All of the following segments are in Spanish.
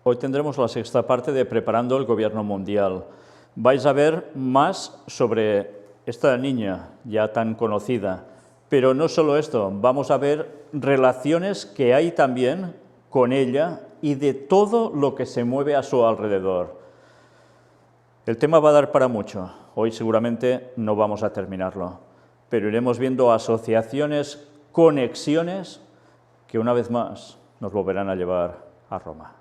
Hoy tendremos la sexta parte de Preparando el Gobierno Mundial. Vais a ver más sobre esta niña ya tan conocida, pero no solo esto, vamos a ver relaciones que hay también con ella y de todo lo que se mueve a su alrededor. El tema va a dar para mucho, hoy seguramente no vamos a terminarlo, pero iremos viendo asociaciones, conexiones que una vez más nos volverán a llevar a Roma.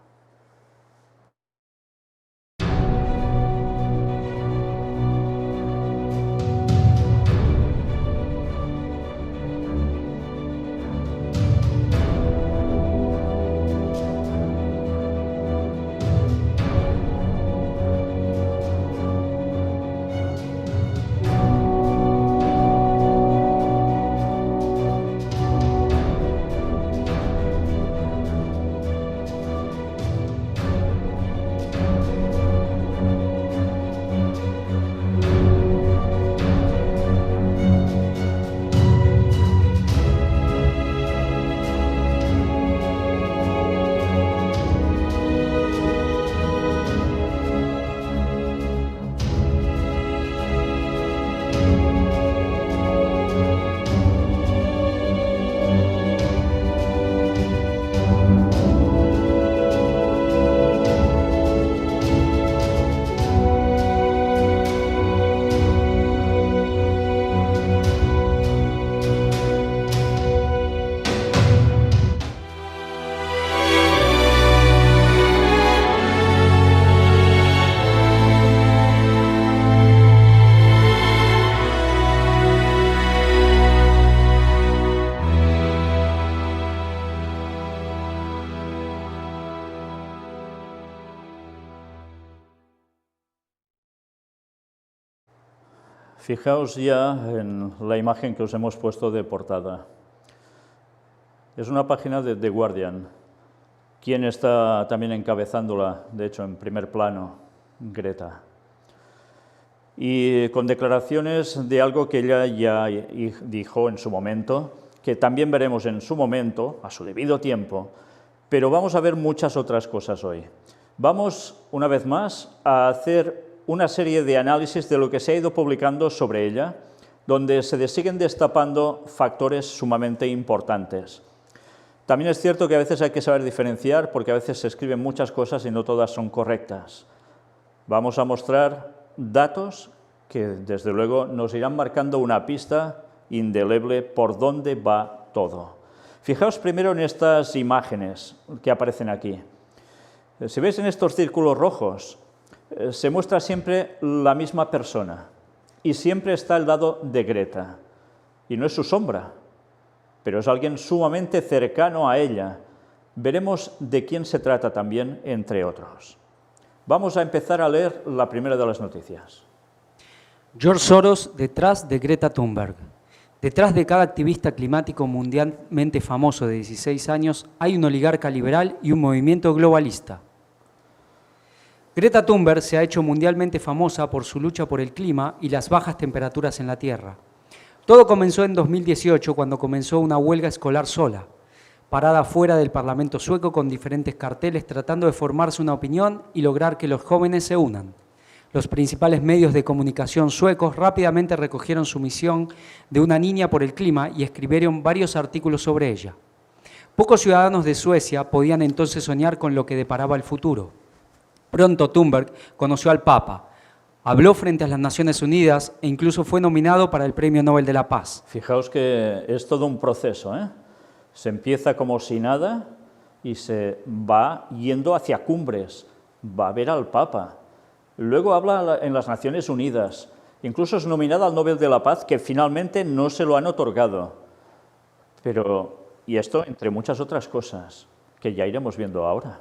Fijaos ya en la imagen que os hemos puesto de portada. Es una página de The Guardian. ¿Quién está también encabezándola? De hecho, en primer plano, Greta. Y con declaraciones de algo que ella ya dijo en su momento, que también veremos en su momento, a su debido tiempo, pero vamos a ver muchas otras cosas hoy. Vamos, una vez más, a hacer una serie de análisis de lo que se ha ido publicando sobre ella, donde se siguen destapando factores sumamente importantes. También es cierto que a veces hay que saber diferenciar, porque a veces se escriben muchas cosas y no todas son correctas. Vamos a mostrar datos que, desde luego, nos irán marcando una pista indeleble por dónde va todo. Fijaos primero en estas imágenes que aparecen aquí. Si veis en estos círculos rojos, se muestra siempre la misma persona y siempre está al lado de Greta. Y no es su sombra, pero es alguien sumamente cercano a ella. Veremos de quién se trata también, entre otros. Vamos a empezar a leer la primera de las noticias. George Soros detrás de Greta Thunberg. Detrás de cada activista climático mundialmente famoso de 16 años hay un oligarca liberal y un movimiento globalista. Greta Thunberg se ha hecho mundialmente famosa por su lucha por el clima y las bajas temperaturas en la Tierra. Todo comenzó en 2018, cuando comenzó una huelga escolar sola, parada fuera del Parlamento sueco con diferentes carteles tratando de formarse una opinión y lograr que los jóvenes se unan. Los principales medios de comunicación suecos rápidamente recogieron su misión de una niña por el clima y escribieron varios artículos sobre ella. Pocos ciudadanos de Suecia podían entonces soñar con lo que deparaba el futuro. Pronto Thunberg conoció al Papa, habló frente a las Naciones Unidas e incluso fue nominado para el Premio Nobel de la Paz. Fijaos que es todo un proceso, ¿eh? Se empieza como si nada y se va yendo hacia cumbres, va a ver al Papa. Luego habla en las Naciones Unidas, incluso es nominada al Nobel de la Paz, que finalmente no se lo han otorgado. Y esto entre muchas otras cosas, que ya iremos viendo ahora.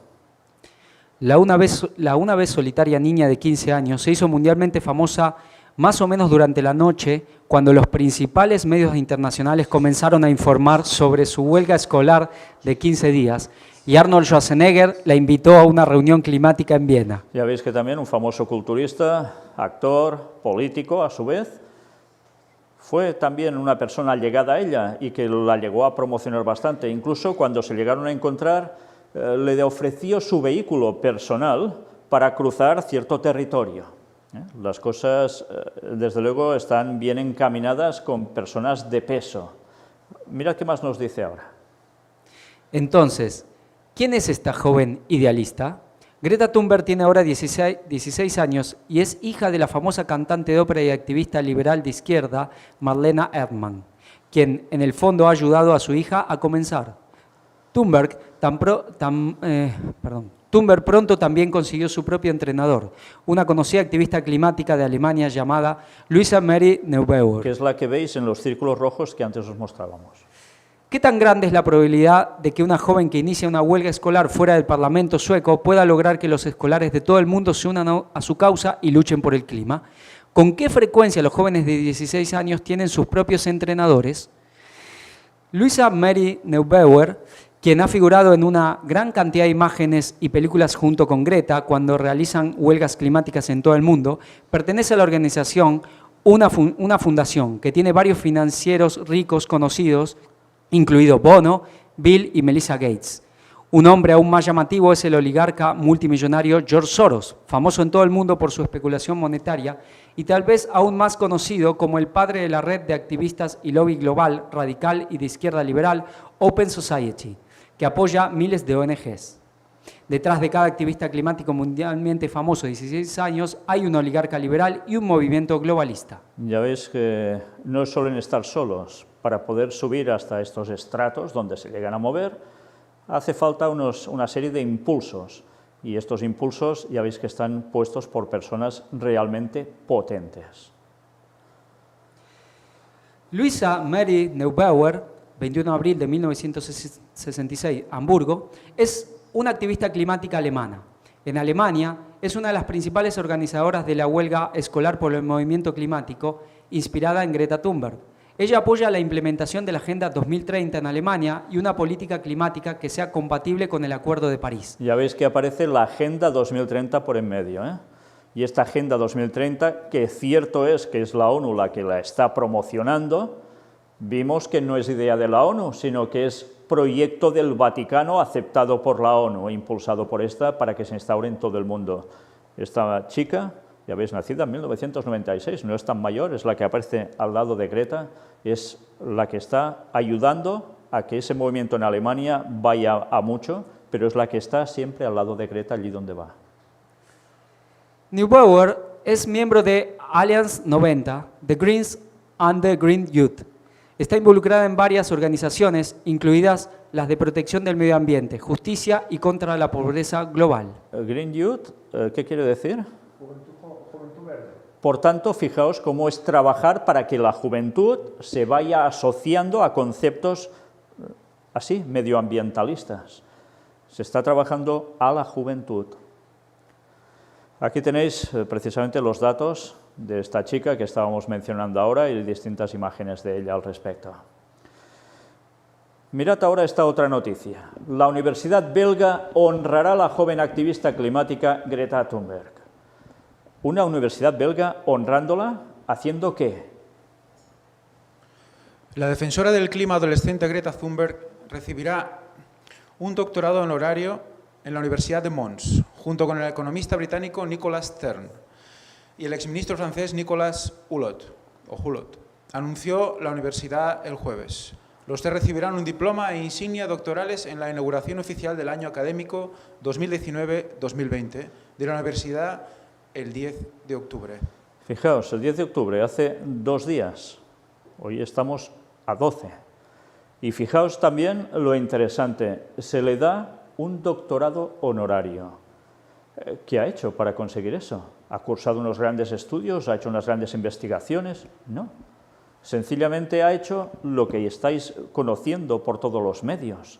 La una vez solitaria niña de 15 años se hizo mundialmente famosa más o menos durante la noche, cuando los principales medios internacionales comenzaron a informar sobre su huelga escolar de 15 días y Arnold Schwarzenegger la invitó a una reunión climática en Viena. Ya veis que también un famoso culturista, actor, político a su vez, fue también una persona allegada a ella y que la llegó a promocionar bastante. Incluso cuando se llegaron a encontrar, le ofreció su vehículo personal para cruzar cierto territorio. Las cosas, desde luego, están bien encaminadas con personas de peso. Mirad qué más nos dice ahora. Entonces, ¿quién es esta joven idealista? Greta Thunberg tiene ahora 16 años y es hija de la famosa cantante de ópera y activista liberal de izquierda Marlene Erdmann, quien en el fondo ha ayudado a su hija a comenzar. Thunberg pronto también consiguió su propio entrenador, una conocida activista climática de Alemania llamada Luisa Mary Neubauer. Que es la que veis en los círculos rojos que antes os mostrábamos. ¿Qué tan grande es la probabilidad de que una joven que inicia una huelga escolar fuera del Parlamento sueco pueda lograr que los escolares de todo el mundo se unan a su causa y luchen por el clima? ¿Con qué frecuencia los jóvenes de 16 años tienen sus propios entrenadores? Luisa Mary Neubauer, quien ha figurado en una gran cantidad de imágenes y películas junto con Greta cuando realizan huelgas climáticas en todo el mundo, pertenece a la organización una fundación que tiene varios financieros ricos conocidos, incluido Bono, Bill y Melinda Gates. Un hombre aún más llamativo es el oligarca multimillonario George Soros, famoso en todo el mundo por su especulación monetaria y tal vez aún más conocido como el padre de la red de activistas y lobby global, radical y de izquierda liberal Open Society, que apoya miles de ONGs. Detrás de cada activista climático mundialmente famoso de 16 años hay un oligarca liberal y un movimiento globalista. Ya veis que no suelen estar solos. Para poder subir hasta estos estratos donde se llegan a mover, hace falta una serie de impulsos. Y estos impulsos ya veis que están puestos por personas realmente potentes. Luisa Mary Neubauer, 21 de abril de 1966, Hamburgo, es una activista climática alemana. En Alemania es una de las principales organizadoras de la huelga escolar por el movimiento climático, inspirada en Greta Thunberg. Ella apoya la implementación de la Agenda 2030 en Alemania y una política climática que sea compatible con el Acuerdo de París. Ya veis que aparece la Agenda 2030 por en medio, ¿eh? Y esta Agenda 2030, que cierto es que es la ONU la que la está promocionando, vimos que no es idea de la ONU, sino que es proyecto del Vaticano aceptado por la ONU, impulsado por esta para que se instaure en todo el mundo. Esta chica, ya veis, nacida en 1996, no es tan mayor, es la que aparece al lado de Greta, es la que está ayudando a que ese movimiento en Alemania vaya a mucho, pero es la que está siempre al lado de Greta allí donde va. Neubauer es miembro de Alliance 90, The Greens and the Green Youth. Está involucrada en varias organizaciones, incluidas las de protección del medio ambiente, justicia y contra la pobreza global. Green Youth, ¿qué quiere decir? Juventud verde. Por tanto, fijaos cómo es trabajar para que la juventud se vaya asociando a conceptos así, medioambientalistas. Se está trabajando a la juventud. Aquí tenéis precisamente los datos de esta chica que estábamos mencionando ahora y distintas imágenes de ella al respecto. Mirad ahora esta otra noticia. La Universidad belga honrará a la joven activista climática Greta Thunberg. Una universidad belga honrándola, ¿haciendo qué? La defensora del clima adolescente Greta Thunberg recibirá un doctorado honorario en la Universidad de Mons, junto con el economista británico Nicolas Stern y el exministro francés Nicolas Hulot, anunció la universidad el jueves. Los tres recibirán un diploma e insignia doctorales en la inauguración oficial del año académico 2019-2020 de la universidad el 10 de octubre. Fijaos, el 10 de octubre, hace 2 días, hoy estamos a 12. Y fijaos también lo interesante, se le da un doctorado honorario. ¿Qué ha hecho para conseguir eso? ¿Ha cursado unos grandes estudios? ¿Ha hecho unas grandes investigaciones? No. Sencillamente ha hecho lo que estáis conociendo por todos los medios.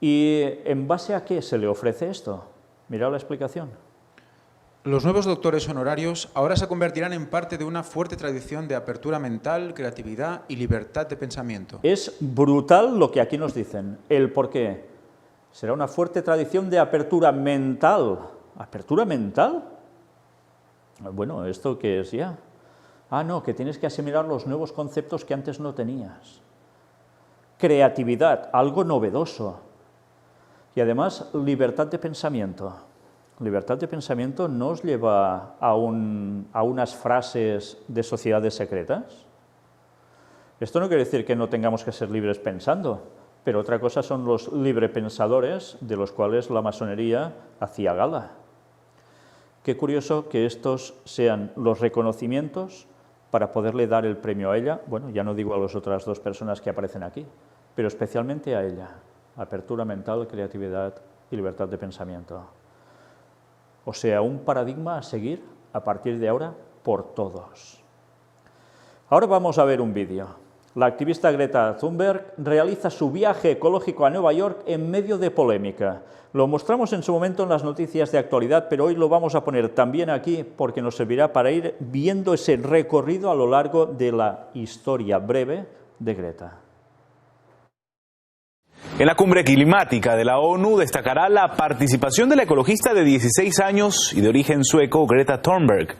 ¿Y en base a qué se le ofrece esto? Mirad la explicación. Los nuevos doctores honorarios ahora se convertirán en parte de una fuerte tradición de apertura mental, creatividad y libertad de pensamiento. Es brutal lo que aquí nos dicen. ¿El por qué? Será una fuerte tradición de apertura mental. ¿Apertura mental? Bueno, ¿esto qué es ya? Ah, no, que tienes que asimilar los nuevos conceptos que antes no tenías. Creatividad, algo novedoso. Y además, libertad de pensamiento. Libertad de pensamiento no os lleva a unas frases de sociedades secretas. Esto no quiere decir que no tengamos que ser libres pensando, pero otra cosa son los librepensadores de los cuales la masonería hacía gala. Qué curioso que estos sean los reconocimientos para poderle dar el premio a ella, bueno, ya no digo a las otras dos personas que aparecen aquí, pero especialmente a ella, apertura mental, creatividad y libertad de pensamiento. O sea, un paradigma a seguir a partir de ahora por todos. Ahora vamos a ver un vídeo. La activista Greta Thunberg realiza su viaje ecológico a Nueva York en medio de polémica. Lo mostramos en su momento en las noticias de actualidad, pero hoy lo vamos a poner también aquí porque nos servirá para ir viendo ese recorrido a lo largo de la historia breve de Greta. En la cumbre climática de la ONU destacará la participación de la ecologista de 16 años y de origen sueco Greta Thunberg.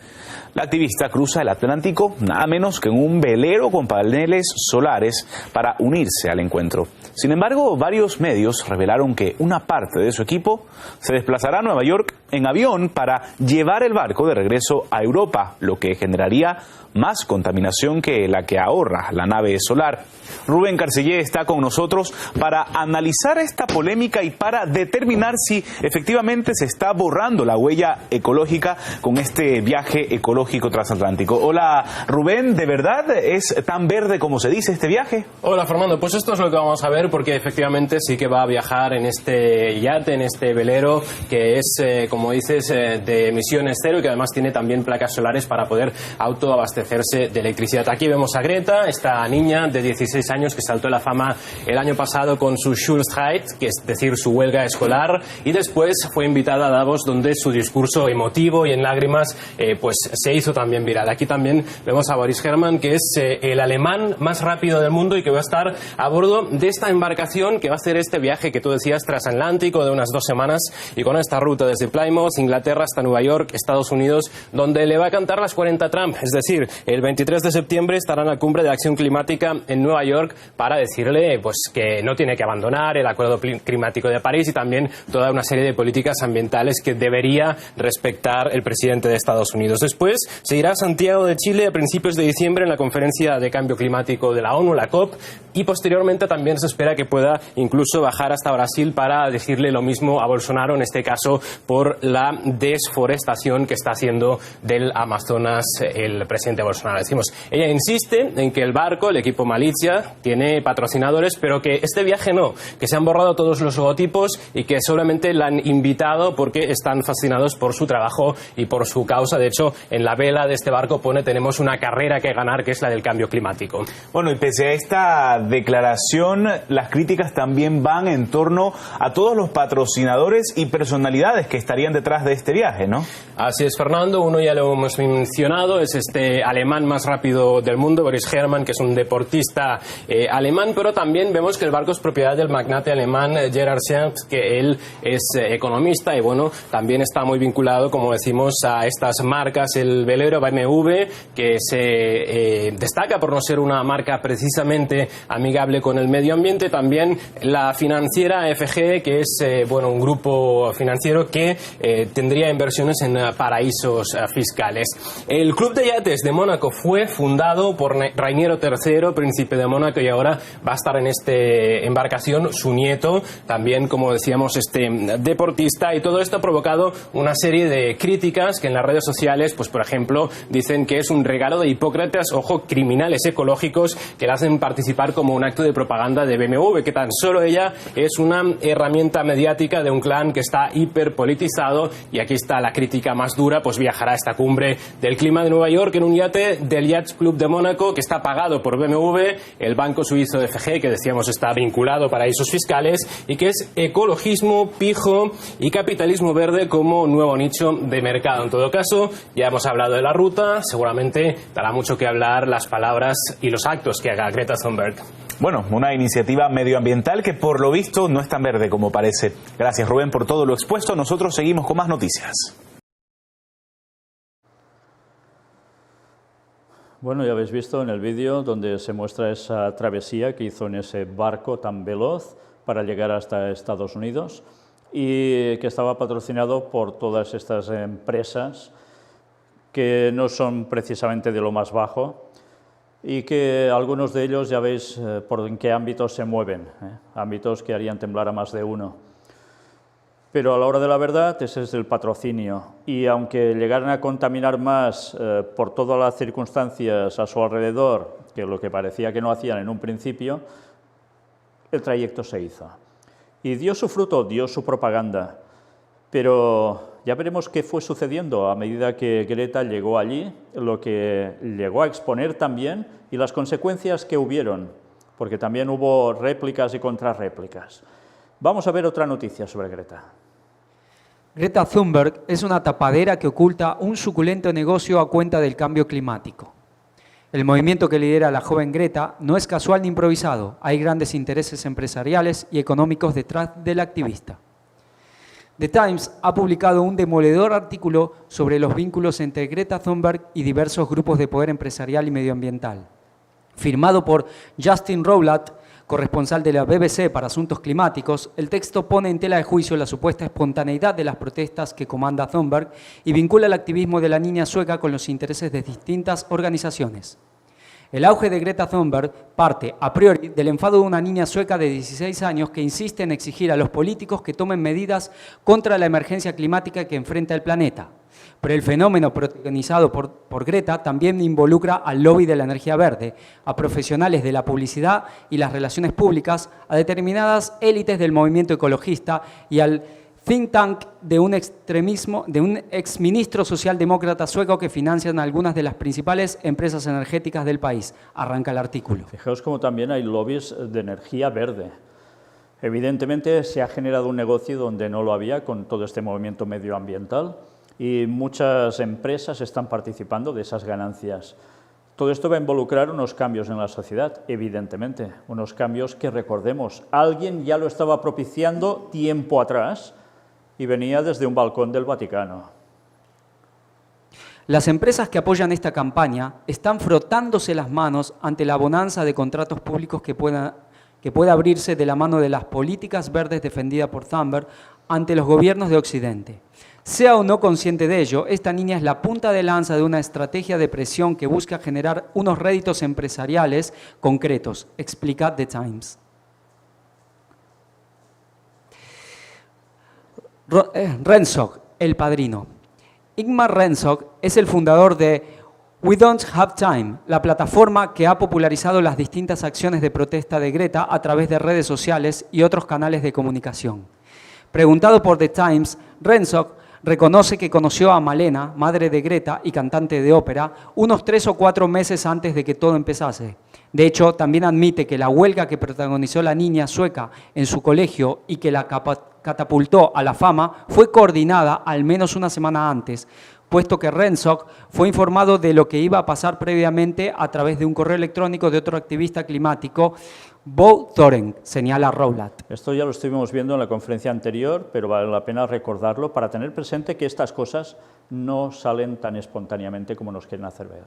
La activista cruza el Atlántico nada menos que en un velero con paneles solares para unirse al encuentro. Sin embargo, varios medios revelaron que una parte de su equipo se desplazará a Nueva York en avión para llevar el barco de regreso a Europa, lo que generaría más contaminación que la que ahorra la nave solar. Rubén Carcellé está con nosotros para analizar esta polémica y para determinar si efectivamente se está borrando la huella ecológica con este viaje ecológico transatlántico. Hola Rubén, ¿de verdad es tan verde como se dice este viaje? Hola Fernando, pues esto es lo que vamos a ver porque efectivamente sí que va a viajar en este yate, en este velero que es, como dices, de emisiones cero y que además tiene también placas solares para poder autoabastecerse de electricidad. Aquí vemos a Greta, esta niña de 16 años que saltó a la fama el año pasado con su Schulstrike, que es decir, su huelga escolar, y después fue invitada a Davos, donde su discurso emotivo y en lágrimas pues se hizo también viral. Aquí también vemos a Boris Herrmann, que es el alemán más rápido del mundo y que va a estar a bordo de esta embarcación que va a hacer este viaje que tú decías transatlántico de unas 2 semanas y con esta ruta desde Plymouth, Inglaterra, hasta Nueva York, Estados Unidos, donde le va a cantar las 40 Trump. Es decir, el 23 de septiembre estará en la cumbre de acción climática en Nueva York para decirle pues que no tiene que abandonar el Acuerdo Climático de París y también toda una serie de políticas ambientales que debería respetar el presidente de Estados Unidos. Después se irá a Santiago de Chile a principios de diciembre en la conferencia de cambio climático de la ONU, la COP, y posteriormente también se espera que pueda incluso bajar hasta Brasil para decirle lo mismo a Bolsonaro, en este caso por la desforestación que está haciendo del Amazonas el presidente Bolsonaro. Decimos, ella insiste en que el barco, el equipo Malizia, tiene patrocinadores, pero que este viaje no, que se han borrado todos los logotipos y que solamente la han invitado porque están fascinados por su trabajo y por su causa. De hecho, en la vela de este barco pone tenemos una carrera que ganar, que es la del cambio climático. Bueno, y pese a esta declaración, las críticas también van en torno a todos los patrocinadores y personalidades que estarían detrás de este viaje, ¿no? Así es, Fernando. Uno ya lo hemos mencionado, es este alemán más rápido del mundo, Boris Herrmann, que es un deportista alemán, pero también vemos que el barco es propiedad del magnate alemán Gerhard Schenck, que él es economista y bueno, también está muy vinculado, como decimos, a estas marcas. El velero BMW, que se destaca por no ser una marca precisamente amigable con el medio ambiente. También la financiera FG, que es bueno, un grupo financiero que tendría inversiones en paraísos fiscales. El Club de Yates de Mónaco fue fundado por Rainiero III, príncipe de Mónaco, y ahora va a estar en esta embarcación su nieto, también, como decíamos, este deportista, y todo esto ha provocado una serie de críticas que en las redes sociales, pues por ejemplo, dicen que es un regalo de hipócritas, ojo, criminales ecológicos, que le hacen participar como un acto de propaganda de BMW, que tan solo ella es una herramienta mediática de un clan que está hiperpolitizado. Y aquí está la crítica más dura, pues viajará a esta cumbre del clima de Nueva York en un yate del Yacht Club de Mónaco, que está pagado por BMW, el banco suizo FG, que decíamos está vinculado a paraísos fiscales, y que es ecologismo, pijo y capitalismo verde como nuevo nicho de mercado. En todo caso, ya hemos hablado de la ruta, seguramente dará mucho que hablar las palabras y los actos que haga Greta Thunberg. Bueno, una iniciativa medioambiental que por lo visto no es tan verde como parece. Gracias Rubén por todo lo expuesto. Nosotros seguimos con más noticias. Bueno, ya habéis visto en el vídeo donde se muestra esa travesía que hizo en ese barco tan veloz para llegar hasta Estados Unidos. y que estaba patrocinado por todas estas empresas que no son precisamente de lo más bajo y que algunos de ellos ya veis por en qué ámbitos se mueven, ámbitos que harían temblar a más de uno. Pero a la hora de la verdad ese es el patrocinio y aunque llegaran a contaminar más por todas las circunstancias a su alrededor que lo que parecía que no hacían en un principio, el trayecto se hizo. Y dio su fruto, dio su propaganda, pero ya veremos qué fue sucediendo a medida que Greta llegó allí, lo que llegó a exponer también y las consecuencias que hubieron, porque también hubo réplicas y contrarréplicas. Vamos a ver otra noticia sobre Greta. Greta Thunberg es una tapadera que oculta un suculento negocio a cuenta del cambio climático. El movimiento que lidera la joven Greta no es casual ni improvisado. Hay grandes intereses empresariales y económicos detrás del activista. The Times ha publicado un demoledor artículo sobre los vínculos entre Greta Thunberg y diversos grupos de poder empresarial y medioambiental. Firmado por Justin Rowlatt, corresponsal de la BBC para asuntos climáticos, el texto pone en tela de juicio la supuesta espontaneidad de las protestas que comanda Thunberg y vincula el activismo de la niña sueca con los intereses de distintas organizaciones. El auge de Greta Thunberg parte, a priori, del enfado de una niña sueca de 16 años que insiste en exigir a los políticos que tomen medidas contra la emergencia climática que enfrenta el planeta. Pero el fenómeno protagonizado por Greta también involucra al lobby de la energía verde, a profesionales de la publicidad y las relaciones públicas, a determinadas élites del movimiento ecologista y al think tank de un exministro socialdemócrata sueco que financian algunas de las principales empresas energéticas del país. Arranca el artículo. Fijaos cómo también hay lobbies de energía verde. Evidentemente se ha generado un negocio donde no lo había con todo este movimiento medioambiental y muchas empresas están participando de esas ganancias. Todo esto va a involucrar unos cambios en la sociedad, evidentemente, unos cambios que, recordemos, alguien ya lo estaba propiciando tiempo atrás y venía desde un balcón del Vaticano. Las empresas que apoyan esta campaña están frotándose las manos ante la bonanza de contratos públicos que pueda abrirse de la mano de las políticas verdes defendidas por Thunberg ante los gobiernos de Occidente. Sea o no consciente de ello, esta niña es la punta de lanza de una estrategia de presión que busca generar unos réditos empresariales concretos, explica The Times. Renshaw, el padrino. Ingmar Renshaw es el fundador de We Don't Have Time, la plataforma que ha popularizado las distintas acciones de protesta de Greta a través de redes sociales y otros canales de comunicación. Preguntado por The Times, Renshaw reconoce que conoció a Malena, madre de Greta y cantante de ópera, unos 3 o 4 meses antes de que todo empezase. De hecho, también admite que la huelga que protagonizó la niña sueca en su colegio y que la catapultó a la fama fue coordinada al menos una semana antes, puesto que Renshaw fue informado de lo que iba a pasar previamente a través de un correo electrónico de otro activista climático, Bo Thoren, señala Rowlatt. Esto ya lo estuvimos viendo en la conferencia anterior, pero vale la pena recordarlo para tener presente que estas cosas no salen tan espontáneamente como nos quieren hacer ver.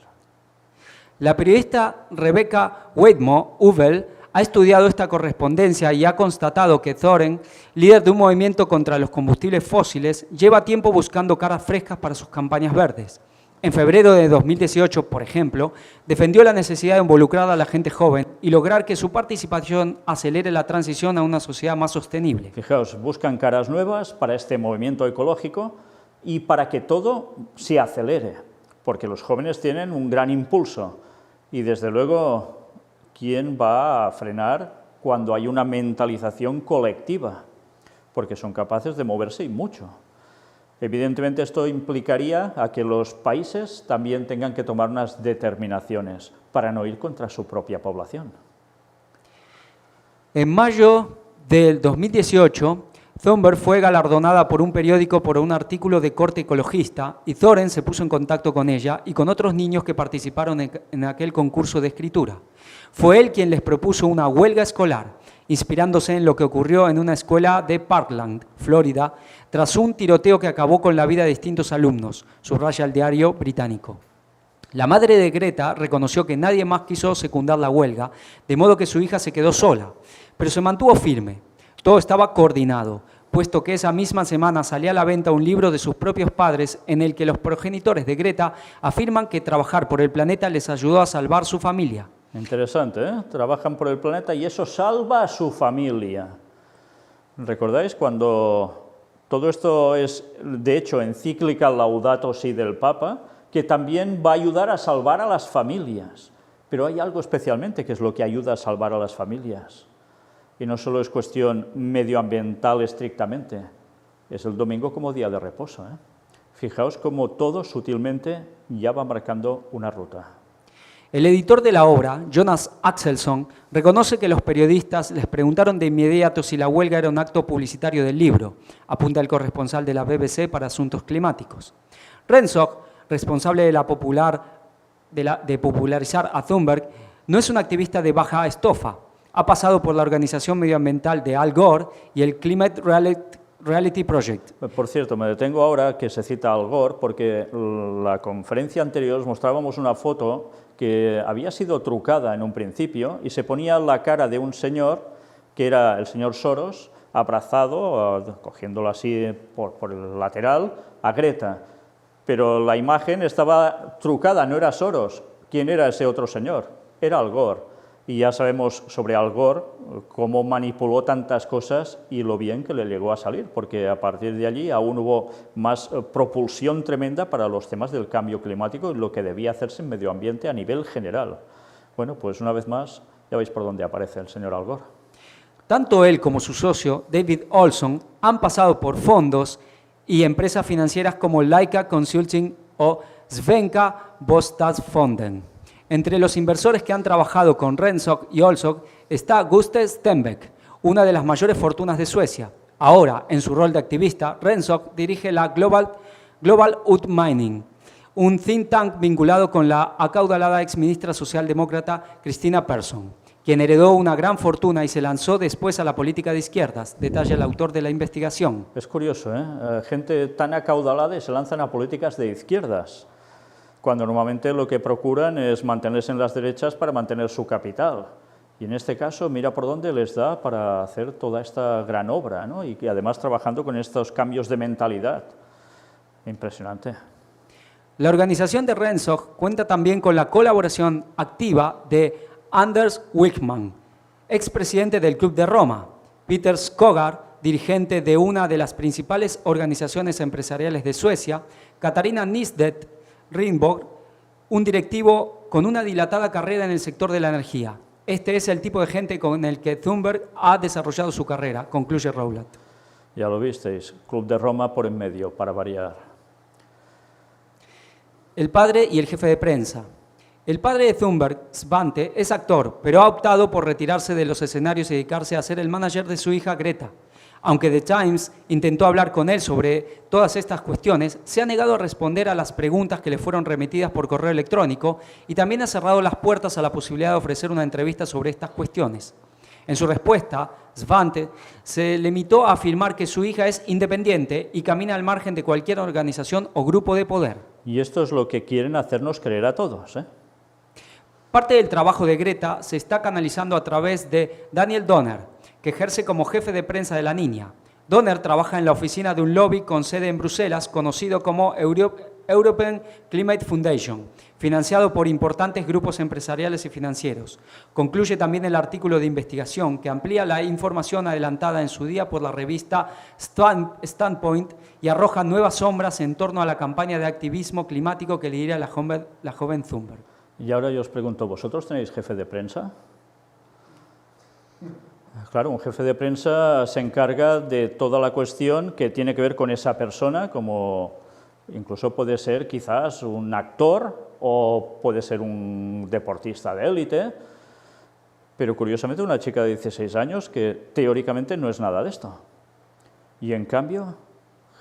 La periodista Rebecca Weidmo-Uvel ha estudiado esta correspondencia y ha constatado que Thoren, líder de un movimiento contra los combustibles fósiles, lleva tiempo buscando caras frescas para sus campañas verdes. En febrero de 2018, por ejemplo, defendió la necesidad de involucrar a la gente joven y lograr que su participación acelere la transición a una sociedad más sostenible. Fijaos, buscan caras nuevas para este movimiento ecológico y para que todo se acelere, porque los jóvenes tienen un gran impulso y, desde luego, ¿quién va a frenar cuando hay una mentalización colectiva? Porque son capaces de moverse y mucho. Evidentemente esto implicaría a que los países también tengan que tomar unas determinaciones para no ir contra su propia población. En mayo del 2018, Thunberg fue galardonada por un periódico por un artículo de corte ecologista y Thoren se puso en contacto con ella y con otros niños que participaron en aquel concurso de escritura. Fue él quien les propuso una huelga escolar, inspirándose en lo que ocurrió en una escuela de Parkland, Florida, tras un tiroteo que acabó con la vida de distintos alumnos, subraya el diario británico. La madre de Greta reconoció que nadie más quiso secundar la huelga, de modo que su hija se quedó sola, pero se mantuvo firme. Todo estaba coordinado. puesto que esa misma semana salía a la venta un libro de sus propios padres en el que los progenitores de Greta afirman que trabajar por el planeta les ayudó a salvar su familia. Interesante, ¿eh? Trabajan por el planeta y eso salva a su familia. ¿Recordáis cuando todo esto es, de hecho, encíclica Laudato Si del Papa, que también va a ayudar a salvar a las familias? Pero hay algo especialmente que es lo que ayuda a salvar a las familias. Y no solo es cuestión medioambiental estrictamente, es el domingo como día de reposo, ¿eh? Fijaos cómo todo sutilmente ya va marcando una ruta. El editor de la obra, Jonas Axelsson, reconoce que los periodistas les preguntaron de inmediato si la huelga era un acto publicitario del libro, apunta el corresponsal de la BBC para asuntos climáticos. Rensock, responsable de popularizar a Thunberg, no es un activista de baja estofa. Ha pasado por la organización medioambiental de Al Gore y el Climate Reality Project. Por cierto, me detengo ahora que se cita a Al Gore, porque la conferencia anterior os mostrábamos una foto que había sido trucada en un principio y se ponía la cara de un señor, que era el señor Soros, abrazado, cogiéndolo así por el lateral, a Greta. Pero la imagen estaba trucada, no era Soros. ¿Quién era ese otro señor? Era Al Gore. Y ya sabemos sobre Al Gore cómo manipuló tantas cosas y lo bien que le llegó a salir, porque a partir de allí aún hubo más propulsión tremenda para los temas del cambio climático y lo que debía hacerse en medio ambiente a nivel general. Bueno, pues una vez más, ya veis por dónde aparece el señor Al Gore. Tanto él como su socio, David Olson, han pasado por fondos y empresas financieras como Leica Consulting o Svenska Bostadsfonden. Entre los inversores que han trabajado con Rensock y Olson está Gustav Stenbeck, una de las mayores fortunas de Suecia. Ahora, en su rol de activista, Rensock dirige la Global Utmining, un think tank vinculado con la acaudalada exministra socialdemócrata Christina Persson, quien heredó una gran fortuna y se lanzó después a la política de izquierdas, detalla el autor de la investigación. Es curioso, ¿eh? Gente tan acaudalada y se lanzan a políticas de izquierdas, cuando normalmente lo que procuran es mantenerse en las derechas para mantener su capital. Y en este caso, mira por dónde les da para hacer toda esta gran obra, ¿no? Y que además trabajando con estos cambios de mentalidad. Impresionante. La organización de Rensock cuenta también con la colaboración activa de Anders Wijkman, expresidente del Club de Roma, Peter Skogar, dirigente de una de las principales organizaciones empresariales de Suecia, Katarina Nisdet Ringborg, un directivo con una dilatada carrera en el sector de la energía. Este es el tipo de gente con el que Thunberg ha desarrollado su carrera, concluye Rowlatt. Ya lo visteis, Club de Roma por en medio, para variar. El padre y el jefe de prensa. El padre de Thunberg, Svante, es actor, pero ha optado por retirarse de los escenarios y dedicarse a ser el manager de su hija Greta. Aunque The Times intentó hablar con él sobre todas estas cuestiones, se ha negado a responder a las preguntas que le fueron remitidas por correo electrónico y también ha cerrado las puertas a la posibilidad de ofrecer una entrevista sobre estas cuestiones. En su respuesta, Svante se limitó a afirmar que su hija es independiente y camina al margen de cualquier organización o grupo de poder. Y esto es lo que quieren hacernos creer a todos, ¿eh? Parte del trabajo de Greta se está canalizando a través de Daniel Donner, que ejerce como jefe de prensa de la niña. Donner trabaja en la oficina de un lobby con sede en Bruselas, conocido como European Climate Foundation, financiado por importantes grupos empresariales y financieros. Concluye también el artículo de investigación que amplía la información adelantada en su día por la revista Standpoint y arroja nuevas sombras en torno a la campaña de activismo climático que lidera la joven Thunberg. Y ahora yo os pregunto, ¿vosotros tenéis jefe de prensa? Claro, un jefe de prensa se encarga de toda la cuestión que tiene que ver con esa persona, como incluso puede ser quizás un actor o puede ser un deportista de élite, pero curiosamente una chica de 16 años que teóricamente no es nada de esto. Y en cambio,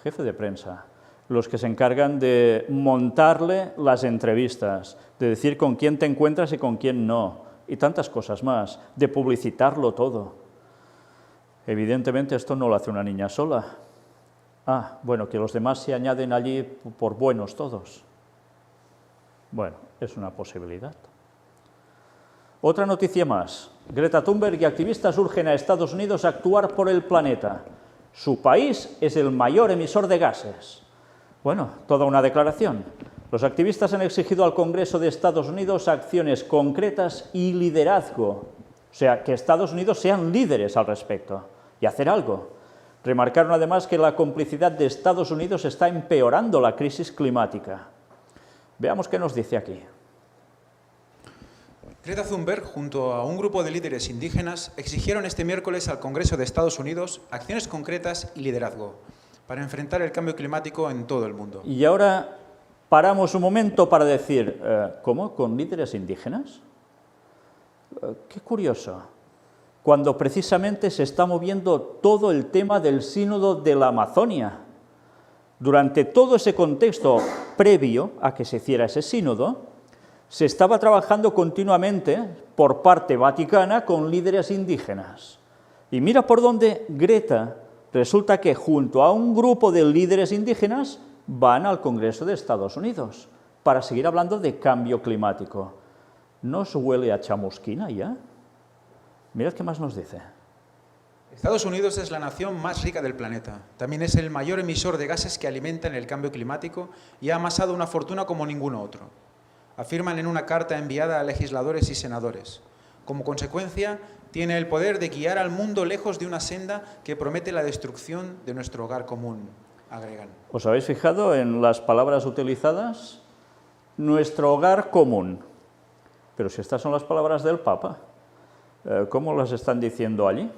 jefe de prensa, los que se encargan de montarle las entrevistas, de decir con quién te encuentras y con quién no, y tantas cosas más, de publicitarlo todo. Evidentemente esto no lo hace una niña sola. Ah, bueno, que los demás se añaden allí por buenos todos. Bueno, es una posibilidad. Otra noticia más. Greta Thunberg y activistas urgen a Estados Unidos a actuar por el planeta. Su país es el mayor emisor de gases. Bueno, toda una declaración. Los activistas han exigido al Congreso de Estados Unidos acciones concretas y liderazgo. O sea, que Estados Unidos sean líderes al respecto y hacer algo. Remarcaron además que la complicidad de Estados Unidos está empeorando la crisis climática. Veamos qué nos dice aquí. Greta Thunberg, junto a un grupo de líderes indígenas, exigieron este miércoles al Congreso de Estados Unidos acciones concretas y liderazgo para enfrentar el cambio climático en todo el mundo. Y ahora paramos un momento para decir, ¿cómo? ¿Con líderes indígenas? Qué curioso, cuando precisamente se está moviendo todo el tema del sínodo de la Amazonia. Durante todo ese contexto previo a que se hiciera ese sínodo, se estaba trabajando continuamente por parte vaticana con líderes indígenas. Y mira por dónde Greta resulta que junto a un grupo de líderes indígenas van al Congreso de Estados Unidos para seguir hablando de cambio climático. ¿No os huele a chamusquina ya? Mirad qué más nos dice. Estados Unidos es la nación más rica del planeta. También es el mayor emisor de gases que alimentan el cambio climático y ha amasado una fortuna como ninguno otro. Afirman en una carta enviada a legisladores y senadores. Como consecuencia, tiene el poder de guiar al mundo lejos de una senda que promete la destrucción de nuestro hogar común, agregan. ¿Os habéis fijado en las palabras utilizadas? Nuestro hogar común. Pero si estas son las palabras del Papa, ¿cómo las están diciendo allí?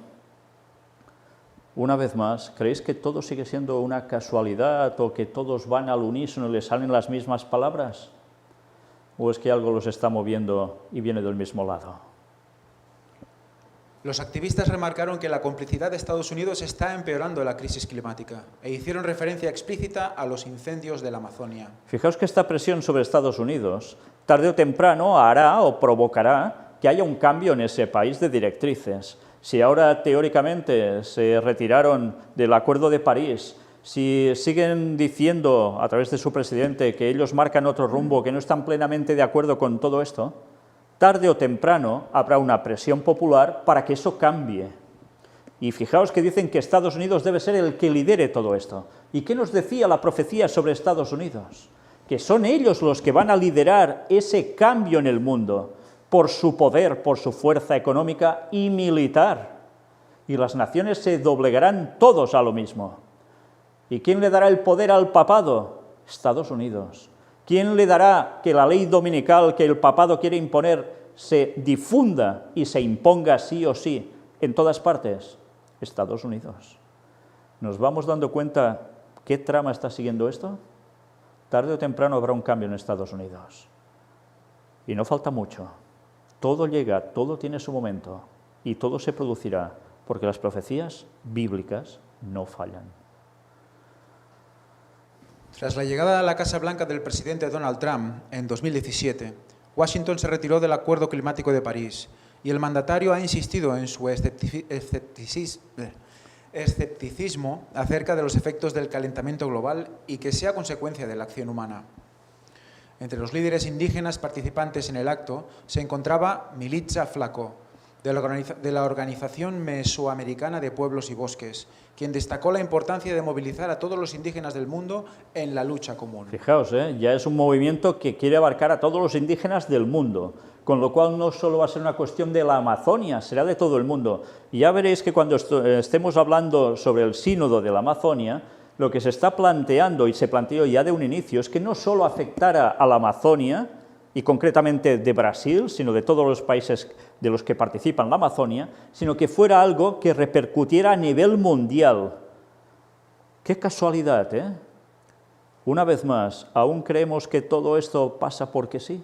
Una vez más, ¿creéis que todo sigue siendo una casualidad o que todos van al unísono y les salen las mismas palabras? ¿O es que algo los está moviendo y viene del mismo lado? Los activistas remarcaron que la complicidad de Estados Unidos está empeorando la crisis climática e hicieron referencia explícita a los incendios de la Amazonia. Fijaos que esta presión sobre Estados Unidos, tarde o temprano, hará o provocará que haya un cambio en ese país de directrices. Si ahora teóricamente se retiraron del Acuerdo de París, si siguen diciendo a través de su presidente que ellos marcan otro rumbo, que no están plenamente de acuerdo con todo esto, tarde o temprano habrá una presión popular para que eso cambie. Y fijaos que dicen que Estados Unidos debe ser el que lidere todo esto. ¿Y qué nos decía la profecía sobre Estados Unidos? Que son ellos los que van a liderar ese cambio en el mundo por su poder, por su fuerza económica y militar. Y las naciones se doblegarán todos a lo mismo. ¿Y quién le dará el poder al papado? Estados Unidos. ¿Quién le dará que la ley dominical que el papado quiere imponer se difunda y se imponga sí o sí en todas partes? Estados Unidos. ¿Nos vamos dando cuenta qué trama está siguiendo esto? Tarde o temprano habrá un cambio en Estados Unidos. Y no falta mucho. Todo llega, todo tiene su momento y todo se producirá porque las profecías bíblicas no fallan. Tras la llegada a la Casa Blanca del presidente Donald Trump en 2017, Washington se retiró del Acuerdo Climático de París y el mandatario ha insistido en su escepticismo acerca de los efectos del calentamiento global y que sea consecuencia de la acción humana. Entre los líderes indígenas participantes en el acto se encontraba Milica Flaco, de la Organización Mesoamericana de Pueblos y Bosques, quien destacó la importancia de movilizar a todos los indígenas del mundo en la lucha común. Fijaos, ya es un movimiento que quiere abarcar a todos los indígenas del mundo, con lo cual no solo va a ser una cuestión de la Amazonia, será de todo el mundo. Y ya veréis que cuando estemos hablando sobre el sínodo de la Amazonia, lo que se está planteando, y se planteó ya de un inicio, es que no solo afectara a la Amazonia, y concretamente de Brasil, sino de todos los países de los que participan en la Amazonia, sino que fuera algo que repercutiera a nivel mundial. ¡Qué casualidad, eh! Una vez más, ¿aún creemos que todo esto pasa porque sí?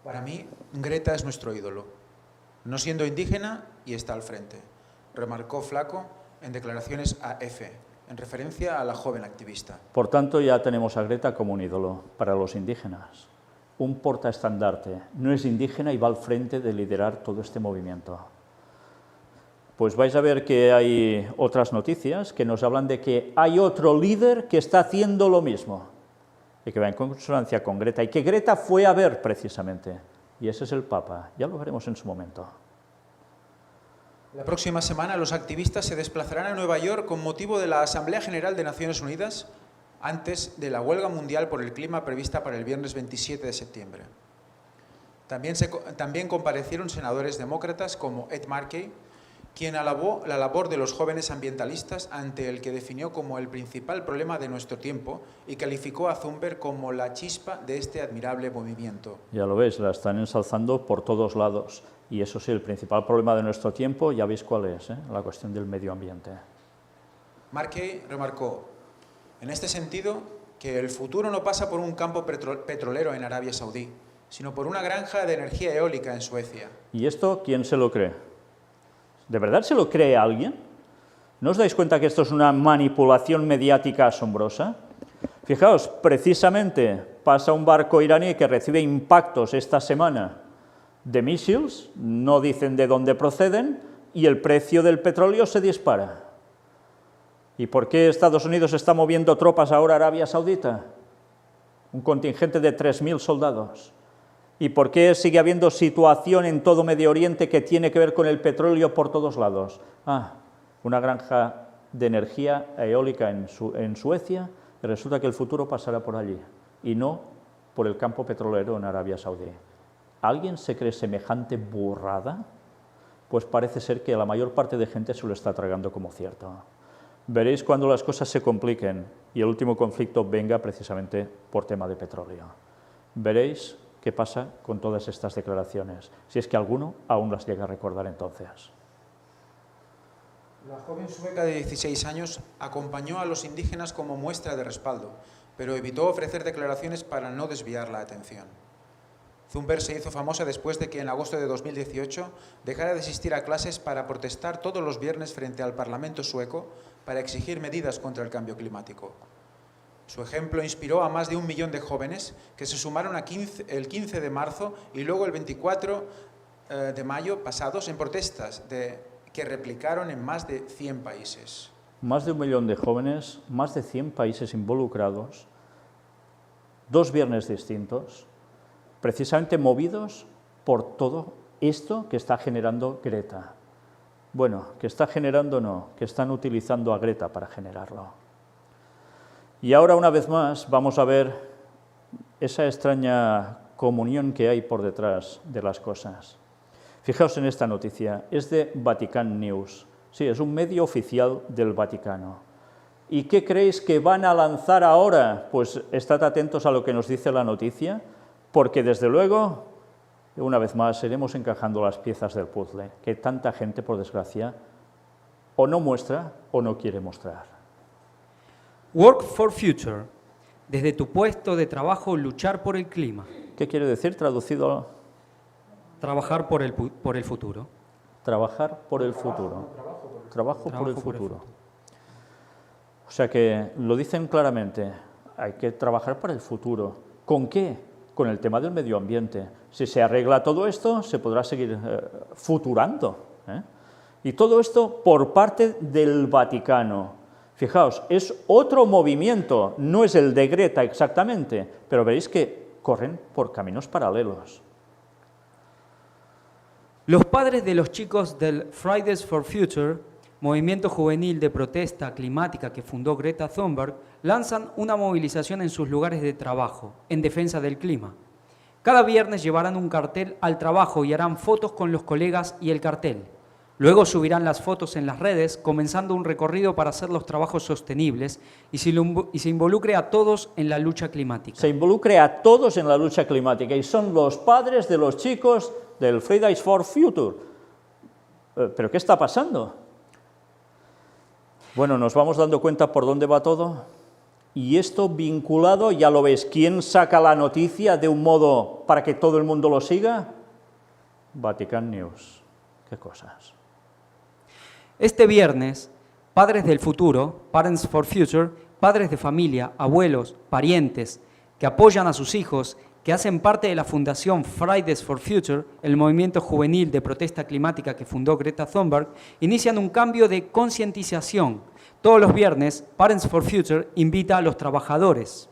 Para mí, Greta es nuestro ídolo. No siendo indígena y está al frente, remarcó Flaco en declaraciones a EFE, en referencia a la joven activista. Por tanto, ya tenemos a Greta como un ídolo para los indígenas. Un portaestandarte, no es indígena y va al frente de liderar todo este movimiento. Pues vais a ver que hay otras noticias que nos hablan de que hay otro líder que está haciendo lo mismo y que va en consonancia con Greta y que Greta fue a ver precisamente. Y ese es el Papa, ya lo veremos en su momento. La próxima semana los activistas se desplazarán a Nueva York con motivo de la Asamblea General de Naciones Unidas antes de la huelga mundial por el clima prevista para el viernes 27 de septiembre. También comparecieron senadores demócratas como Ed Markey, quien alabó la labor de los jóvenes ambientalistas ante el que definió como el principal problema de nuestro tiempo y calificó a Thunberg como la chispa de este admirable movimiento. Ya lo veis, la están ensalzando por todos lados. Y eso sí, el principal problema de nuestro tiempo, ya veis cuál es, la cuestión del medio ambiente. Markey remarcó, en este sentido, que el futuro no pasa por un campo petrolero en Arabia Saudí, sino por una granja de energía eólica en Suecia. ¿Y esto quién se lo cree? ¿De verdad se lo cree alguien? ¿No os dais cuenta que esto es una manipulación mediática asombrosa? Fijaos, precisamente pasa un barco iraní que recibe impactos esta semana de misiles, no dicen de dónde proceden, y el precio del petróleo se dispara. ¿Y por qué Estados Unidos está moviendo tropas ahora a Arabia Saudita? Un contingente de 3.000 soldados. ¿Y por qué sigue habiendo situación en todo Medio Oriente que tiene que ver con el petróleo por todos lados? Una granja de energía eólica en Suecia, y resulta que el futuro pasará por allí, y no por el campo petrolero en Arabia Saudí. ¿Alguien se cree semejante burrada? Pues parece ser que la mayor parte de gente se lo está tragando como cierto. Veréis cuando las cosas se compliquen y el último conflicto venga precisamente por tema de petróleo. Veréis qué pasa con todas estas declaraciones, si es que alguno aún las llega a recordar entonces. La joven sueca de 16 años acompañó a los indígenas como muestra de respaldo, pero evitó ofrecer declaraciones para no desviar la atención. Thunberg se hizo famosa después de que en agosto de 2018 dejara de asistir a clases para protestar todos los viernes frente al Parlamento sueco para exigir medidas contra el cambio climático. Su ejemplo inspiró a más de 1 millón de jóvenes que se sumaron el 15 de marzo y luego el 24 de mayo pasados en protestas que replicaron en más de 100 países. Más de 1 millón de jóvenes, más de 100 países involucrados, 2 viernes distintos, precisamente movidos por todo esto que está generando Greta. Bueno, que está generando no, que están utilizando a Greta para generarlo. Y ahora, una vez más, vamos a ver esa extraña comunión que hay por detrás de las cosas. Fijaos en esta noticia, es de Vatican News. Sí, es un medio oficial del Vaticano. ¿Y qué creéis que van a lanzar ahora? Pues estad atentos a lo que nos dice la noticia, porque desde luego, una vez más, iremos encajando las piezas del puzzle, que tanta gente, por desgracia, o no muestra o no quiere mostrar. Work for Future. Desde tu puesto de trabajo, luchar por el clima. ¿Qué quiere decir traducido? Trabajar por el futuro. Trabajar por el futuro. Trabajo por el futuro. O sea que lo dicen claramente, hay que trabajar para el futuro. ¿Con qué? Con el tema del medio ambiente. Si se arregla todo esto, se podrá seguir futurando. Y todo esto por parte del Vaticano. Fijaos, es otro movimiento, no es el de Greta exactamente, pero veréis que corren por caminos paralelos. Los padres de los chicos del Fridays for Future, movimiento juvenil de protesta climática que fundó Greta Thunberg, lanzan una movilización en sus lugares de trabajo, en defensa del clima. Cada viernes llevarán un cartel al trabajo y harán fotos con los colegas y el cartel. Luego subirán las fotos en las redes, comenzando un recorrido para hacer los trabajos sostenibles y se involucre a todos en la lucha climática. Se involucre a todos en la lucha climática y son los padres de los chicos del Fridays for Future. ¿Pero qué está pasando? Bueno, nos vamos dando cuenta por dónde va todo. Y esto vinculado, ya lo ves, ¿quién saca la noticia de un modo para que todo el mundo lo siga? Vatican News. ¿Qué cosas? Este viernes, padres del futuro, Parents for Future, padres de familia, abuelos, parientes, que apoyan a sus hijos, que hacen parte de la fundación Fridays for Future, el movimiento juvenil de protesta climática que fundó Greta Thunberg, inician un cambio de concientización. Todos los viernes, Parents for Future invita a los trabajadores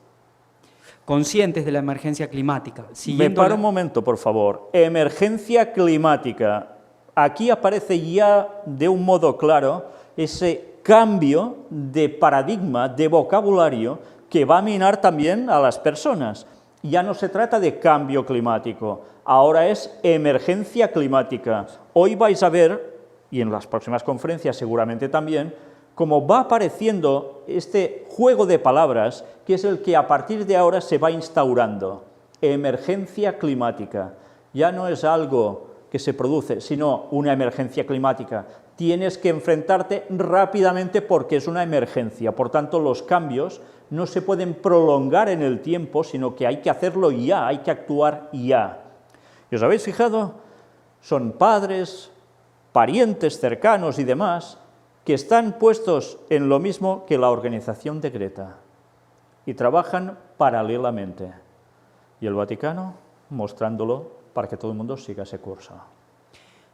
conscientes de la emergencia climática. Me paro un momento, por favor. Emergencia climática. Aquí aparece ya de un modo claro ese cambio de paradigma, de vocabulario, que va a minar también a las personas. Ya no se trata de cambio climático, ahora es emergencia climática. Hoy vais a ver, y en las próximas conferencias seguramente también, cómo va apareciendo este juego de palabras, que es el que a partir de ahora se va instaurando. Emergencia climática. Ya no es algo que se produce, sino una emergencia climática. Tienes que enfrentarte rápidamente porque es una emergencia. Por tanto, los cambios no se pueden prolongar en el tiempo, sino que hay que hacerlo ya, hay que actuar ya. ¿Y os habéis fijado? Son padres, parientes cercanos y demás que están puestos en lo mismo que la organización de Greta y trabajan paralelamente. Y el Vaticano mostrándolo para que todo el mundo siga ese curso.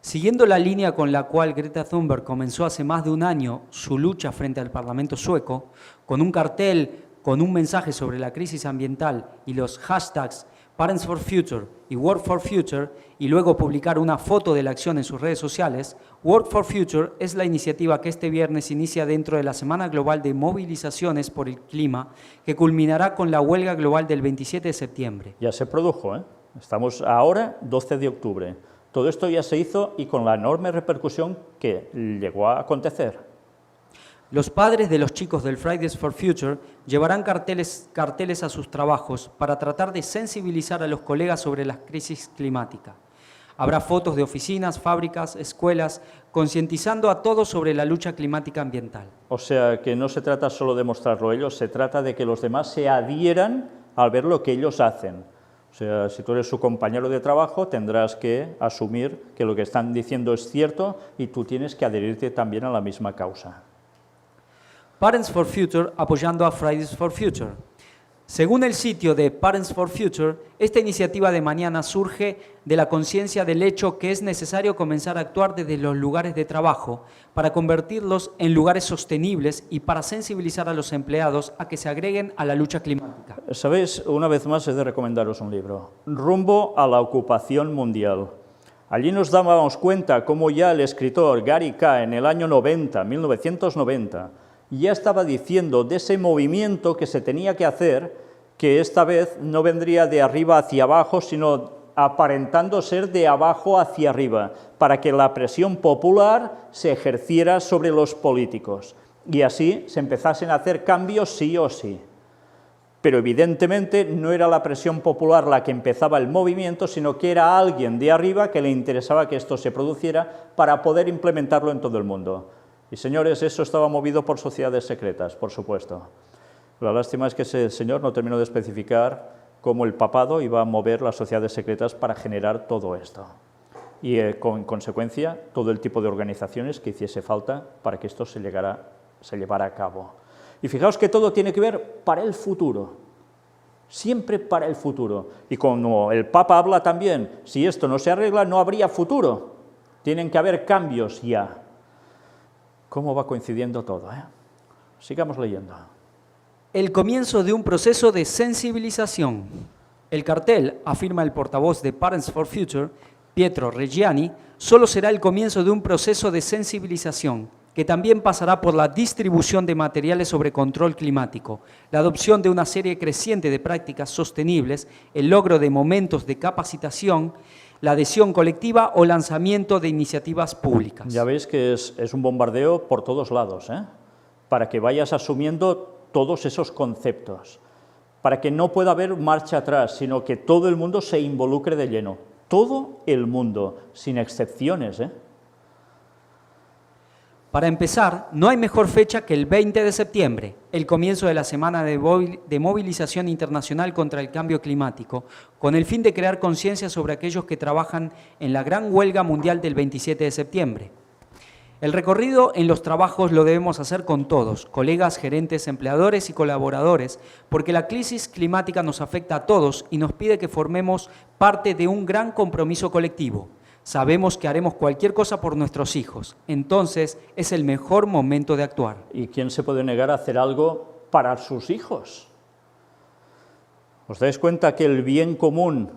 Siguiendo la línea con la cual Greta Thunberg comenzó hace más de un año su lucha frente al Parlamento sueco, con un cartel con un mensaje sobre la crisis ambiental y los hashtags Parents for Future y Work for Future, y luego publicar una foto de la acción en sus redes sociales, Work for Future es la iniciativa que este viernes inicia dentro de la Semana Global de Movilizaciones por el Clima, que culminará con la huelga global del 27 de septiembre. Ya se produjo, ¿eh? Estamos ahora, 12 de octubre. Todo esto ya se hizo y con la enorme repercusión que llegó a acontecer. Los padres de los chicos del Fridays for Future llevarán carteles a sus trabajos para tratar de sensibilizar a los colegas sobre la crisis climática. Habrá fotos de oficinas, fábricas, escuelas, concientizando a todos sobre la lucha climática ambiental. O sea, que no se trata solo de mostrarlo ellos, se trata de que los demás se adhieran al ver lo que ellos hacen. O sea, si tú eres su compañero de trabajo, tendrás que asumir que lo que están diciendo es cierto y tú tienes que adherirte también a la misma causa. Parents for Future apoyando a Fridays for Future. Según el sitio de Parents for Future, esta iniciativa de mañana surge de la conciencia del hecho que es necesario comenzar a actuar desde los lugares de trabajo para convertirlos en lugares sostenibles y para sensibilizar a los empleados a que se agreguen a la lucha climática. Sabéis, una vez más he de recomendaros un libro, Rumbo a la ocupación mundial. Allí nos dábamos cuenta cómo ya el escritor Gary K. en el año 1990, ya estaba diciendo de ese movimiento que se tenía que hacer, que esta vez no vendría de arriba hacia abajo, sino aparentando ser de abajo hacia arriba, para que la presión popular se ejerciera sobre los políticos y así se empezasen a hacer cambios sí o sí. Pero evidentemente no era la presión popular la que empezaba el movimiento, sino que era alguien de arriba que le interesaba que esto se produciera para poder implementarlo en todo el mundo. Y señores, eso estaba movido por sociedades secretas, por supuesto. La lástima es que ese señor no terminó de especificar cómo el papado iba a mover las sociedades secretas para generar todo esto. Y con consecuencia, todo el tipo de organizaciones que hiciese falta para que esto se llevara a cabo. Y fijaos que todo tiene que ver para el futuro, siempre para el futuro. Y como el Papa habla también, si esto no se arregla, no habría futuro. Tienen que haber cambios ya. ¿Cómo va coincidiendo todo? Sigamos leyendo. El comienzo de un proceso de sensibilización. El cartel, afirma el portavoz de Parents for Future, Pietro Reggiani, solo será el comienzo de un proceso de sensibilización que también pasará por la distribución de materiales sobre control climático, la adopción de una serie creciente de prácticas sostenibles, el logro de momentos de capacitación, la adhesión colectiva o lanzamiento de iniciativas públicas. Ya veis que es un bombardeo por todos lados, para que vayas asumiendo todos esos conceptos, para que no pueda haber marcha atrás, sino que todo el mundo se involucre de lleno, todo el mundo, sin excepciones. Para empezar, no hay mejor fecha que el 20 de septiembre, el comienzo de la Semana de Movilización Internacional contra el Cambio Climático, con el fin de crear conciencia sobre aquellos que trabajan en la gran huelga mundial del 27 de septiembre. El recorrido en los trabajos lo debemos hacer con todos, colegas, gerentes, empleadores y colaboradores, porque la crisis climática nos afecta a todos y nos pide que formemos parte de un gran compromiso colectivo. Sabemos que haremos cualquier cosa por nuestros hijos, entonces es el mejor momento de actuar. ¿Y quién se puede negar a hacer algo para sus hijos? ¿Os dais cuenta que el bien común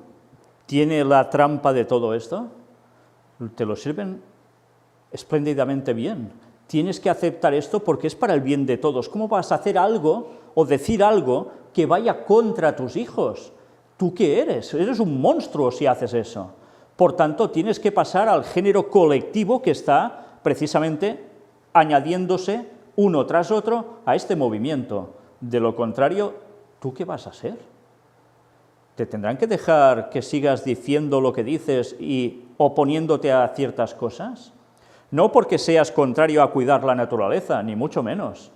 tiene la trampa de todo esto? Te lo sirven espléndidamente bien. Tienes que aceptar esto porque es para el bien de todos. ¿Cómo vas a hacer algo o decir algo que vaya contra tus hijos? ¿Tú qué eres? Eres un monstruo si haces eso. Por tanto, tienes que pasar al género colectivo que está precisamente añadiéndose uno tras otro a este movimiento. De lo contrario, ¿tú qué vas a ser? ¿Te tendrán que dejar que sigas diciendo lo que dices y oponiéndote a ciertas cosas? No porque seas contrario a cuidar la naturaleza, ni mucho menos,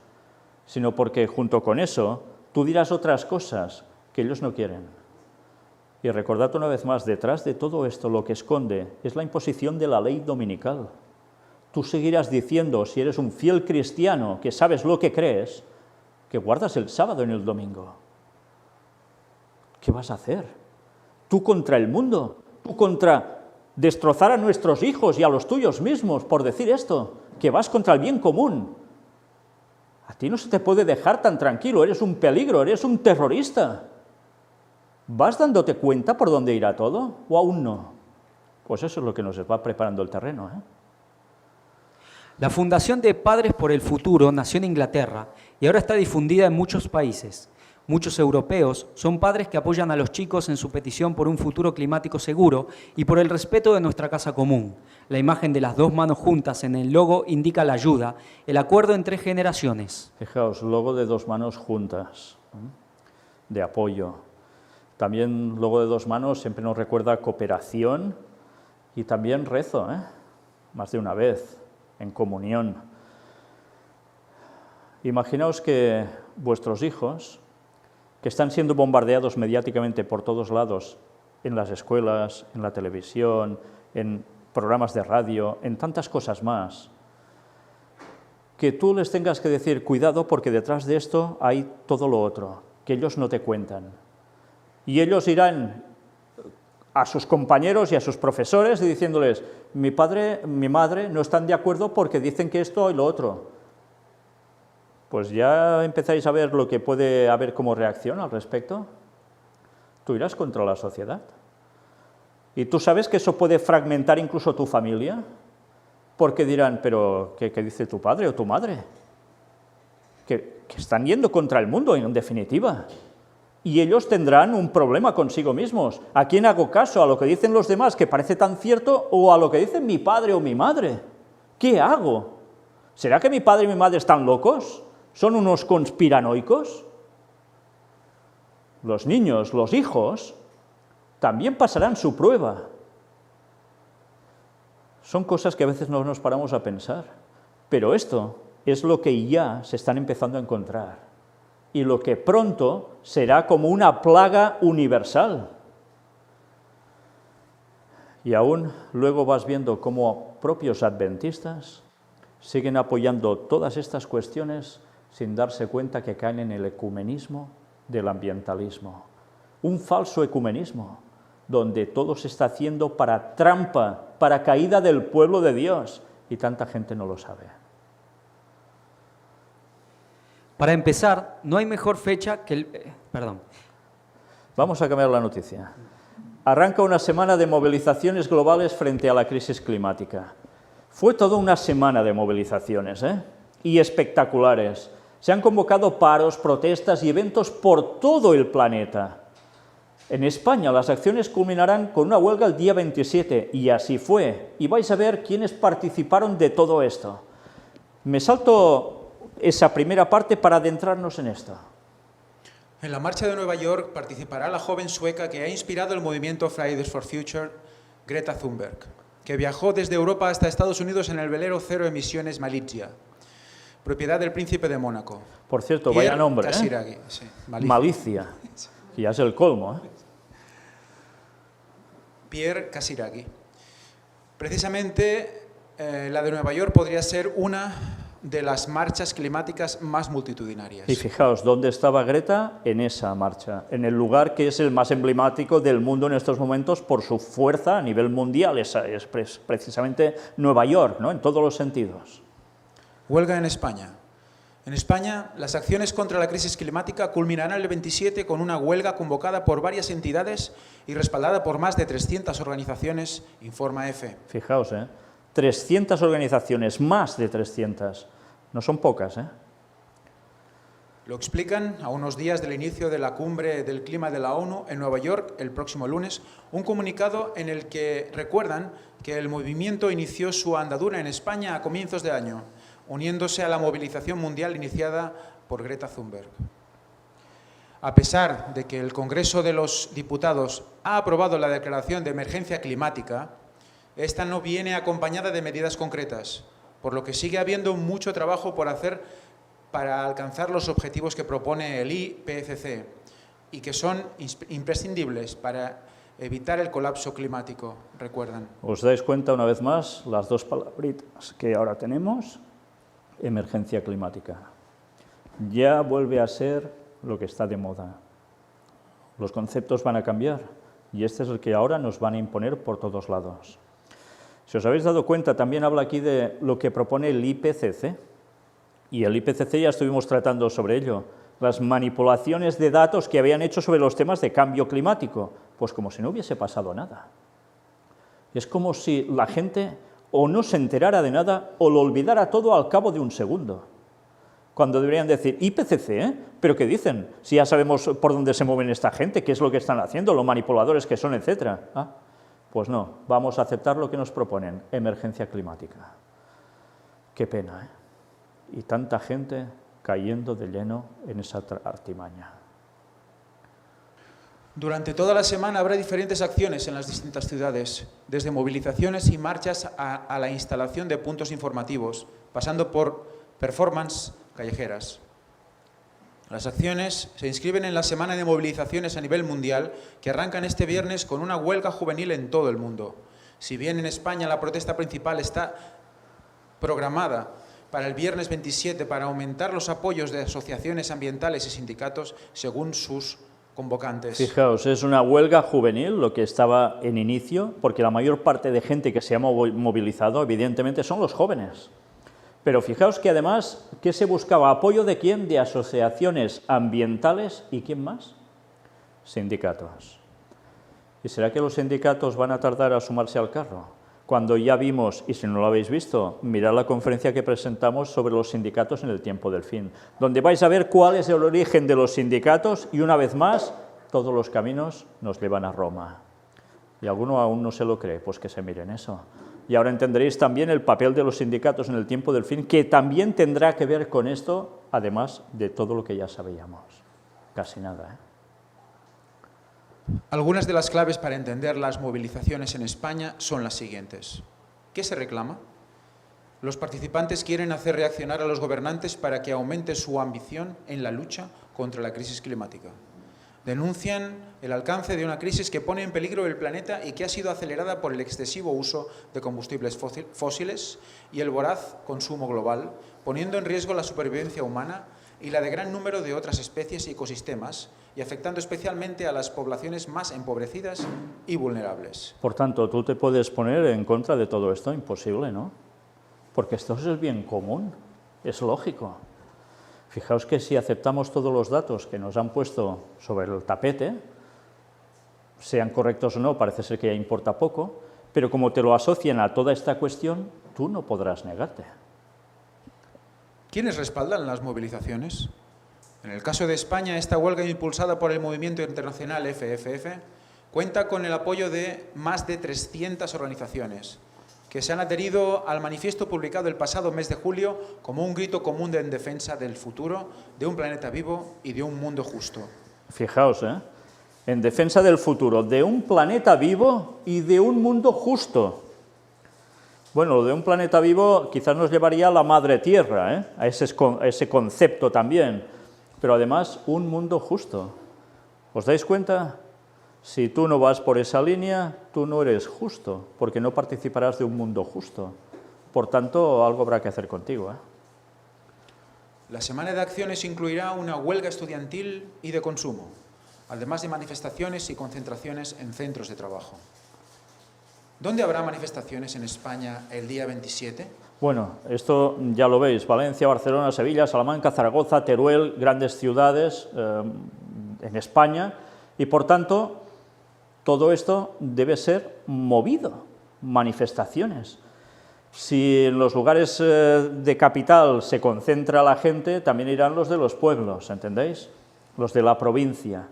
sino porque junto con eso tú dirás otras cosas que ellos no quieren. Y recordad una vez más, detrás de todo esto lo que esconde es la imposición de la ley dominical. Tú seguirás diciendo, si eres un fiel cristiano, que sabes lo que crees, que guardas el sábado en el domingo. ¿Qué vas a hacer? Tú contra el mundo, tú contra destrozar a nuestros hijos y a los tuyos mismos por decir esto, que vas contra el bien común. A ti no se te puede dejar tan tranquilo, eres un peligro, eres un terrorista. ¿Vas dándote cuenta por dónde irá todo o aún no? Pues eso es lo que nos va preparando el terreno, ¿eh? La Fundación de Padres por el Futuro nació en Inglaterra y ahora está difundida en muchos países. Muchos europeos son padres que apoyan a los chicos en su petición por un futuro climático seguro y por el respeto de nuestra casa común. La imagen de las dos manos juntas en el logo indica la ayuda, el acuerdo entre generaciones. Fijaos, logo de dos manos juntas, de apoyo. También logo de dos manos siempre nos recuerda cooperación y también rezo, más de una vez, en comunión. Imaginaos que vuestros hijos, que están siendo bombardeados mediáticamente por todos lados, en las escuelas, en la televisión, en programas de radio, en tantas cosas más, que tú les tengas que decir, cuidado porque detrás de esto hay todo lo otro, que ellos no te cuentan. Y ellos irán a sus compañeros y a sus profesores y diciéndoles, mi padre, mi madre no están de acuerdo porque dicen que esto y lo otro. Pues ya empezáis a ver lo que puede haber como reacción al respecto. Tú irás contra la sociedad. Y tú sabes que eso puede fragmentar incluso tu familia, porque dirán, pero ¿qué dice tu padre o tu madre? Que están yendo contra el mundo, en definitiva. Y ellos tendrán un problema consigo mismos. ¿A quién hago caso? ¿A lo que dicen los demás, que parece tan cierto, o a lo que dicen mi padre o mi madre? ¿Qué hago? ¿Será que mi padre y mi madre están locos? ¿Son unos conspiranoicos? Los niños, los hijos, también pasarán su prueba. Son cosas que a veces no nos paramos a pensar, pero esto es lo que ya se están empezando a encontrar y lo que pronto será como una plaga universal. Y aún luego vas viendo cómo propios adventistas siguen apoyando todas estas cuestiones sin darse cuenta que caen en el ecumenismo del ambientalismo. Un falso ecumenismo, donde todo se está haciendo para trampa, para caída del pueblo de Dios, y tanta gente no lo sabe. Para empezar, no hay mejor fecha que el... Vamos a cambiar la noticia. Arranca una semana de movilizaciones globales frente a la crisis climática. Fue toda una semana de movilizaciones, y espectaculares. Se han convocado paros, protestas y eventos por todo el planeta. En España las acciones culminarán con una huelga el día 27, y así fue. Y vais a ver quiénes participaron de todo esto. Me salto esa primera parte para adentrarnos en esto. En la marcha de Nueva York participará la joven sueca que ha inspirado el movimiento Fridays for Future, Greta Thunberg, que viajó desde Europa hasta Estados Unidos en el velero Cero Emisiones Malizia, propiedad del príncipe de Mónaco. Por cierto, Pierre vaya nombre, Casiraghi, sí, Malicia, que ya es el colmo, Pierre Casiraghi. Precisamente la de Nueva York podría ser una de las marchas climáticas más multitudinarias. Y fijaos, ¿dónde estaba Greta? En esa marcha, en el lugar que es el más emblemático del mundo en estos momentos por su fuerza a nivel mundial, es precisamente Nueva York, ¿no? En todos los sentidos. Huelga en España. En España, las acciones contra la crisis climática culminarán el 27 con una huelga convocada por varias entidades y respaldada por más de 300 organizaciones, informa EFE. Fijaos, 300 organizaciones, más de 300. No son pocas, ¿eh? Lo explican a unos días del inicio de la cumbre del clima de la ONU en Nueva York el próximo lunes, un comunicado en el que recuerdan que el movimiento inició su andadura en España a comienzos de año, uniéndose a la movilización mundial iniciada por Greta Thunberg. A pesar de que el Congreso de los Diputados ha aprobado la declaración de emergencia climática, esta no viene acompañada de medidas concretas, por lo que sigue habiendo mucho trabajo por hacer para alcanzar los objetivos que propone el IPCC y que son imprescindibles para evitar el colapso climático, recuerdan. ¿Os dais cuenta una vez más las dos palabritas que ahora tenemos? Emergencia climática. Ya vuelve a ser lo que está de moda. Los conceptos van a cambiar y este es el que ahora nos van a imponer por todos lados. Si os habéis dado cuenta, también habla aquí de lo que propone el IPCC. Y el IPCC ya estuvimos tratando sobre ello, las manipulaciones de datos que habían hecho sobre los temas de cambio climático, pues como si no hubiese pasado nada. Es como si la gente o no se enterara de nada o lo olvidara todo al cabo de un segundo. Cuando deberían decir, IPCC, ¿eh? ¿Pero qué dicen? Si ya sabemos por dónde se mueven esta gente, qué es lo que están haciendo, los manipuladores que son, etc. Pues no, vamos a aceptar lo que nos proponen, emergencia climática. Qué pena, ¿eh? Y tanta gente cayendo de lleno en esa artimaña. Durante toda la semana habrá diferentes acciones en las distintas ciudades, desde movilizaciones y marchas a la instalación de puntos informativos, pasando por performance callejeras. Las acciones se inscriben en la semana de movilizaciones a nivel mundial que arrancan este viernes con una huelga juvenil en todo el mundo. Si bien en España la protesta principal está programada para el viernes 27 para aumentar los apoyos de asociaciones ambientales y sindicatos según sus convocantes. Fijaos, es una huelga juvenil lo que estaba en inicio, porque la mayor parte de gente que se ha movilizado, evidentemente, son los jóvenes. Pero fijaos que además, ¿qué se buscaba? ¿Apoyo de quién? De asociaciones ambientales y ¿quién más? Sindicatos. ¿Y será que los sindicatos van a tardar a sumarse al carro? Cuando ya vimos, y si no lo habéis visto, mirad la conferencia que presentamos sobre los sindicatos en el tiempo del fin, donde vais a ver cuál es el origen de los sindicatos y una vez más, todos los caminos nos llevan a Roma. Y alguno aún no se lo cree, pues que se miren eso. Y ahora entenderéis también el papel de los sindicatos en el tiempo del fin, que también tendrá que ver con esto, además de todo lo que ya sabíamos. Casi nada, ¿eh? Algunas de las claves para entender las movilizaciones en España son las siguientes. ¿Qué se reclama? Los participantes quieren hacer reaccionar a los gobernantes para que aumente su ambición en la lucha contra la crisis climática. Denuncian el alcance de una crisis que pone en peligro el planeta y que ha sido acelerada por el excesivo uso de combustibles fósiles y el voraz consumo global, poniendo en riesgo la supervivencia humana y la de gran número de otras especies y ecosistemas, y afectando especialmente a las poblaciones más empobrecidas y vulnerables. Por tanto, ¿tú te puedes poner en contra de todo esto? Imposible, ¿no? Porque esto es el bien común, es lógico. Fijaos que si aceptamos todos los datos que nos han puesto sobre el tapete, sean correctos o no, parece ser que ya importa poco, pero como te lo asocian a toda esta cuestión, tú no podrás negarte. ¿Quiénes respaldan las movilizaciones? En el caso de España, esta huelga impulsada por el movimiento internacional FFF cuenta con el apoyo de más de 300 organizaciones que se han adherido al manifiesto publicado el pasado mes de julio como un grito común en defensa del futuro, de un planeta vivo y de un mundo justo. Fijaos, en defensa del futuro, de un planeta vivo y de un mundo justo. Bueno, lo de un planeta vivo quizás nos llevaría a la madre tierra, a ese concepto también. Pero además, un mundo justo. ¿Os dais cuenta? Si tú no vas por esa línea, tú no eres justo, porque no participarás de un mundo justo. Por tanto, algo habrá que hacer contigo, ¿eh? La semana de acciones incluirá una huelga estudiantil y de consumo, además de manifestaciones y concentraciones en centros de trabajo. ¿Dónde habrá manifestaciones en España el día 27? Bueno, esto ya lo veis, Valencia, Barcelona, Sevilla, Salamanca, Zaragoza, Teruel, grandes ciudades en España, y por tanto, todo esto debe ser movido, manifestaciones. Si en los lugares de capital se concentra la gente, también irán los de los pueblos, ¿entendéis? Los de la provincia.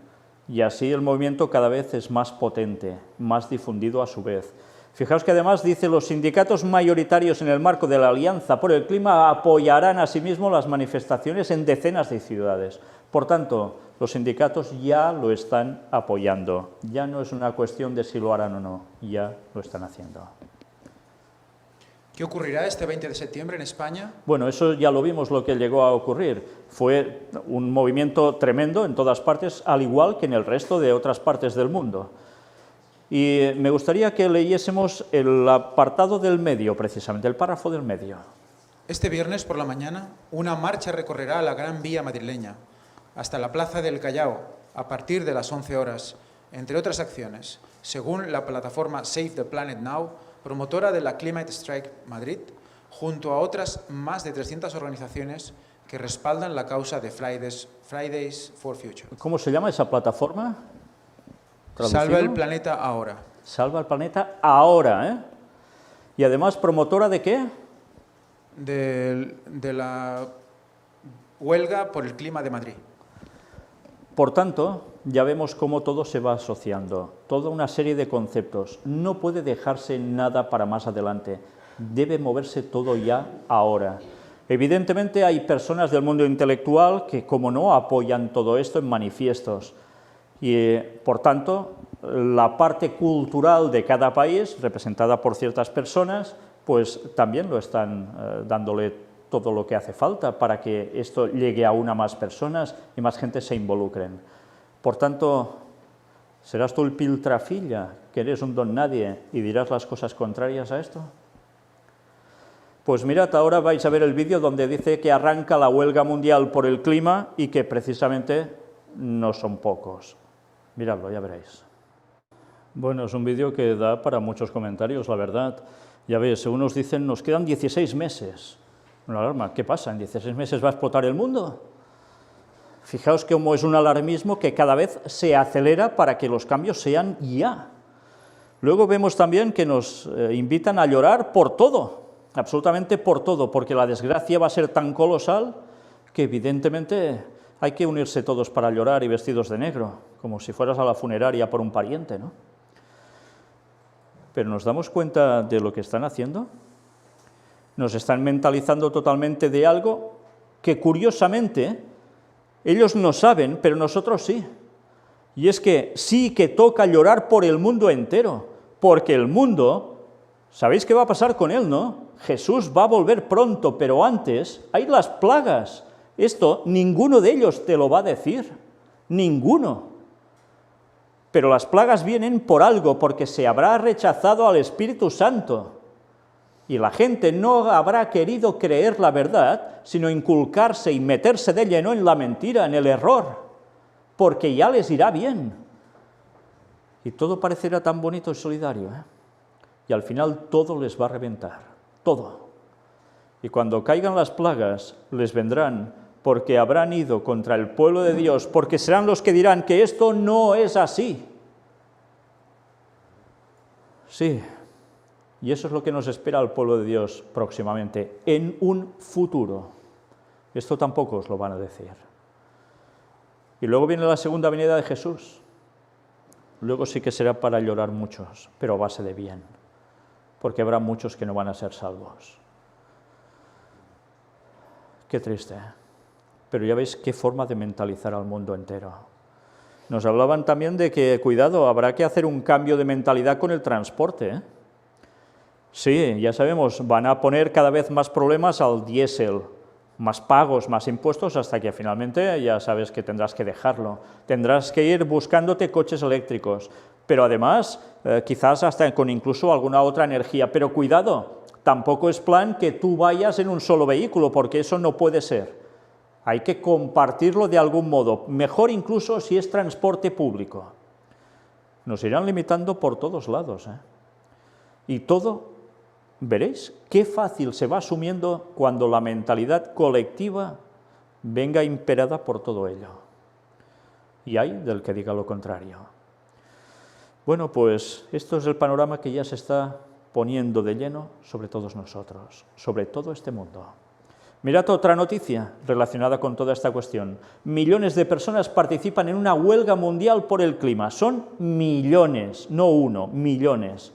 Y así el movimiento cada vez es más potente, más difundido a su vez. Fijaos que además dice, los sindicatos mayoritarios en el marco de la Alianza por el Clima apoyarán asimismo las manifestaciones en decenas de ciudades. Por tanto, los sindicatos ya lo están apoyando. Ya no es una cuestión de si lo harán o no, ya lo están haciendo. ¿Qué ocurrirá este 20 de septiembre en España? Bueno, eso ya lo vimos lo que llegó a ocurrir. Fue un movimiento tremendo en todas partes, al igual que en el resto de otras partes del mundo. Y me gustaría que leyésemos el apartado del medio, precisamente, el párrafo del medio. Este viernes por la mañana, una marcha recorrerá la Gran Vía madrileña hasta la Plaza del Callao a partir de las 11 horas, entre otras acciones, según la plataforma Save the Planet Now, promotora de la Climate Strike Madrid, junto a otras más de 300 organizaciones que respaldan la causa de Fridays for Future. ¿Cómo se llama esa plataforma? ¿Traducido? Salva el planeta ahora. Salva el planeta ahora, ¿eh? Y además, ¿promotora de qué? De la huelga por el clima de Madrid. Por tanto, ya vemos cómo todo se va asociando, toda una serie de conceptos. No puede dejarse nada para más adelante, debe moverse todo ya ahora. Evidentemente hay personas del mundo intelectual que, como no, apoyan todo esto en manifiestos. Y, por tanto, la parte cultural de cada país, representada por ciertas personas, pues también lo están dándole todo lo que hace falta para que esto llegue a aún a más personas y más gente se involucren. Por tanto, ¿serás tú el piltrafilla, que eres un don nadie y dirás las cosas contrarias a esto? Pues mirad, ahora vais a ver el vídeo donde dice que arranca la huelga mundial por el clima y que precisamente no son pocos. Miradlo, ya veréis. Bueno, es un vídeo que da para muchos comentarios, la verdad. Ya ves, unos dicen, nos quedan 16 meses. Una alarma, ¿qué pasa? ¿En 16 meses va a explotar el mundo? Fijaos cómo es un alarmismo que cada vez se acelera para que los cambios sean ya. Luego vemos también que nos invitan a llorar por todo, absolutamente por todo, porque la desgracia va a ser tan colosal que evidentemente hay que unirse todos para llorar y vestidos de negro, como si fueras a la funeraria por un pariente, ¿no? Pero ¿nos damos cuenta de lo que están haciendo? Nos están mentalizando totalmente de algo que, curiosamente, ellos no saben, pero nosotros sí. Y es que sí que toca llorar por el mundo entero, porque el mundo, ¿sabéis qué va a pasar con él, no? Jesús va a volver pronto, pero antes hay las plagas. Esto ninguno de ellos te lo va a decir, ninguno. Pero las plagas vienen por algo, porque se habrá rechazado al Espíritu Santo. Y la gente no habrá querido creer la verdad, sino inculcarse y meterse de lleno en la mentira, en el error, porque ya les irá bien. Y todo parecerá tan bonito y solidario, ¿eh? Y al final todo les va a reventar, todo. Y cuando caigan las plagas, les vendrán porque habrán ido contra el pueblo de Dios, porque serán los que dirán que esto no es así. Sí. Y eso es lo que nos espera al pueblo de Dios próximamente, en un futuro. Esto tampoco os lo van a decir. Y luego viene la segunda venida de Jesús. Luego sí que será para llorar muchos, pero a base de bien, porque habrá muchos que no van a ser salvos. Qué triste, ¿eh? Pero ya veis qué forma de mentalizar al mundo entero. Nos hablaban también de que, cuidado, habrá que hacer un cambio de mentalidad con el transporte, ¿eh? Sí, ya sabemos, van a poner cada vez más problemas al diésel, más pagos, más impuestos, hasta que finalmente ya sabes que tendrás que dejarlo. Tendrás que ir buscándote coches eléctricos, pero además quizás hasta con incluso alguna otra energía. Pero cuidado, tampoco es plan que tú vayas en un solo vehículo, porque eso no puede ser. Hay que compartirlo de algún modo, mejor incluso si es transporte público. Nos irán limitando por todos lados, ¿eh? Y todo, veréis qué fácil se va asumiendo cuando la mentalidad colectiva venga imperada por todo ello. Y hay del que diga lo contrario. Bueno, pues esto es el panorama que ya se está poniendo de lleno sobre todos nosotros, sobre todo este mundo. Mirad otra noticia relacionada con toda esta cuestión. Millones de personas participan en una huelga mundial por el clima. Son millones, no uno, millones.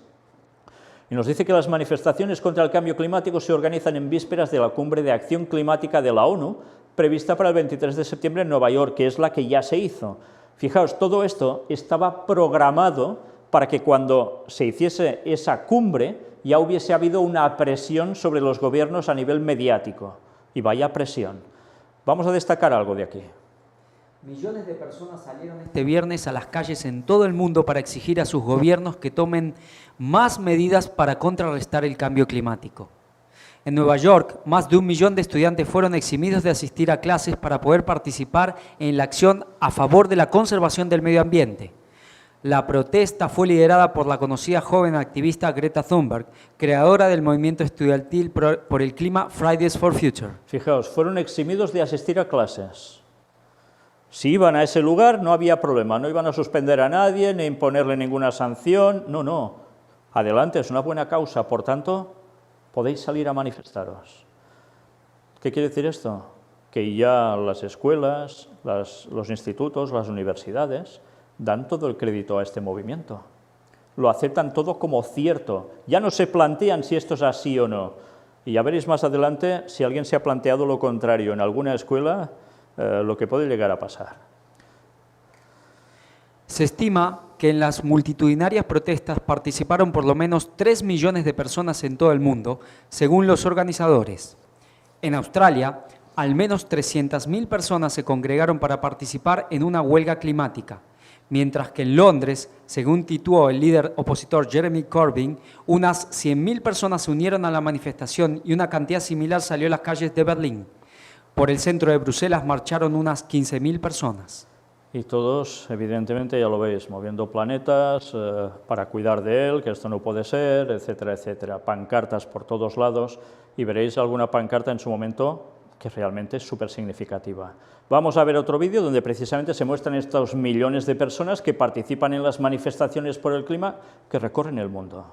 Y nos dice que las manifestaciones contra el cambio climático se organizan en vísperas de la Cumbre de Acción Climática de la ONU, prevista para el 23 de septiembre en Nueva York, que es la que ya se hizo. Fijaos, todo esto estaba programado para que cuando se hiciese esa cumbre ya hubiese habido una presión sobre los gobiernos a nivel mediático. Y vaya presión. Vamos a destacar algo de aquí. Millones de personas salieron este viernes a las calles en todo el mundo para exigir a sus gobiernos que tomen más medidas para contrarrestar el cambio climático. En Nueva York, más de 1 millón de estudiantes fueron eximidos de asistir a clases para poder participar en la acción a favor de la conservación del medio ambiente. La protesta fue liderada por la conocida joven activista Greta Thunberg, creadora del movimiento estudiantil por el clima Fridays for Future. Fijaos, fueron eximidos de asistir a clases. Si iban a ese lugar no había problema, no iban a suspender a nadie ni imponerle ninguna sanción, no. Adelante, es una buena causa, por tanto, podéis salir a manifestaros. ¿Qué quiere decir esto? Que ya las escuelas, los institutos, las universidades dan todo el crédito a este movimiento. Lo aceptan todo como cierto. Ya no se plantean si esto es así o no. Y ya veréis más adelante si alguien se ha planteado lo contrario en alguna escuela, lo que puede llegar a pasar. Se estima que en las multitudinarias protestas participaron por lo menos 3 millones de personas en todo el mundo, según los organizadores. En Australia, al menos 300.000 personas se congregaron para participar en una huelga climática, mientras que en Londres, según tituó el líder opositor Jeremy Corbyn, unas 100.000 personas se unieron a la manifestación y una cantidad similar salió a las calles de Berlín. Por el centro de Bruselas marcharon unas 15.000 personas. Y todos, evidentemente, ya lo veis, moviendo planetas para cuidar de él, que esto no puede ser, etcétera, etcétera. Pancartas por todos lados y veréis alguna pancarta en su momento que realmente es súper significativa. Vamos a ver otro vídeo donde precisamente se muestran estos millones de personas que participan en las manifestaciones por el clima que recorren el mundo.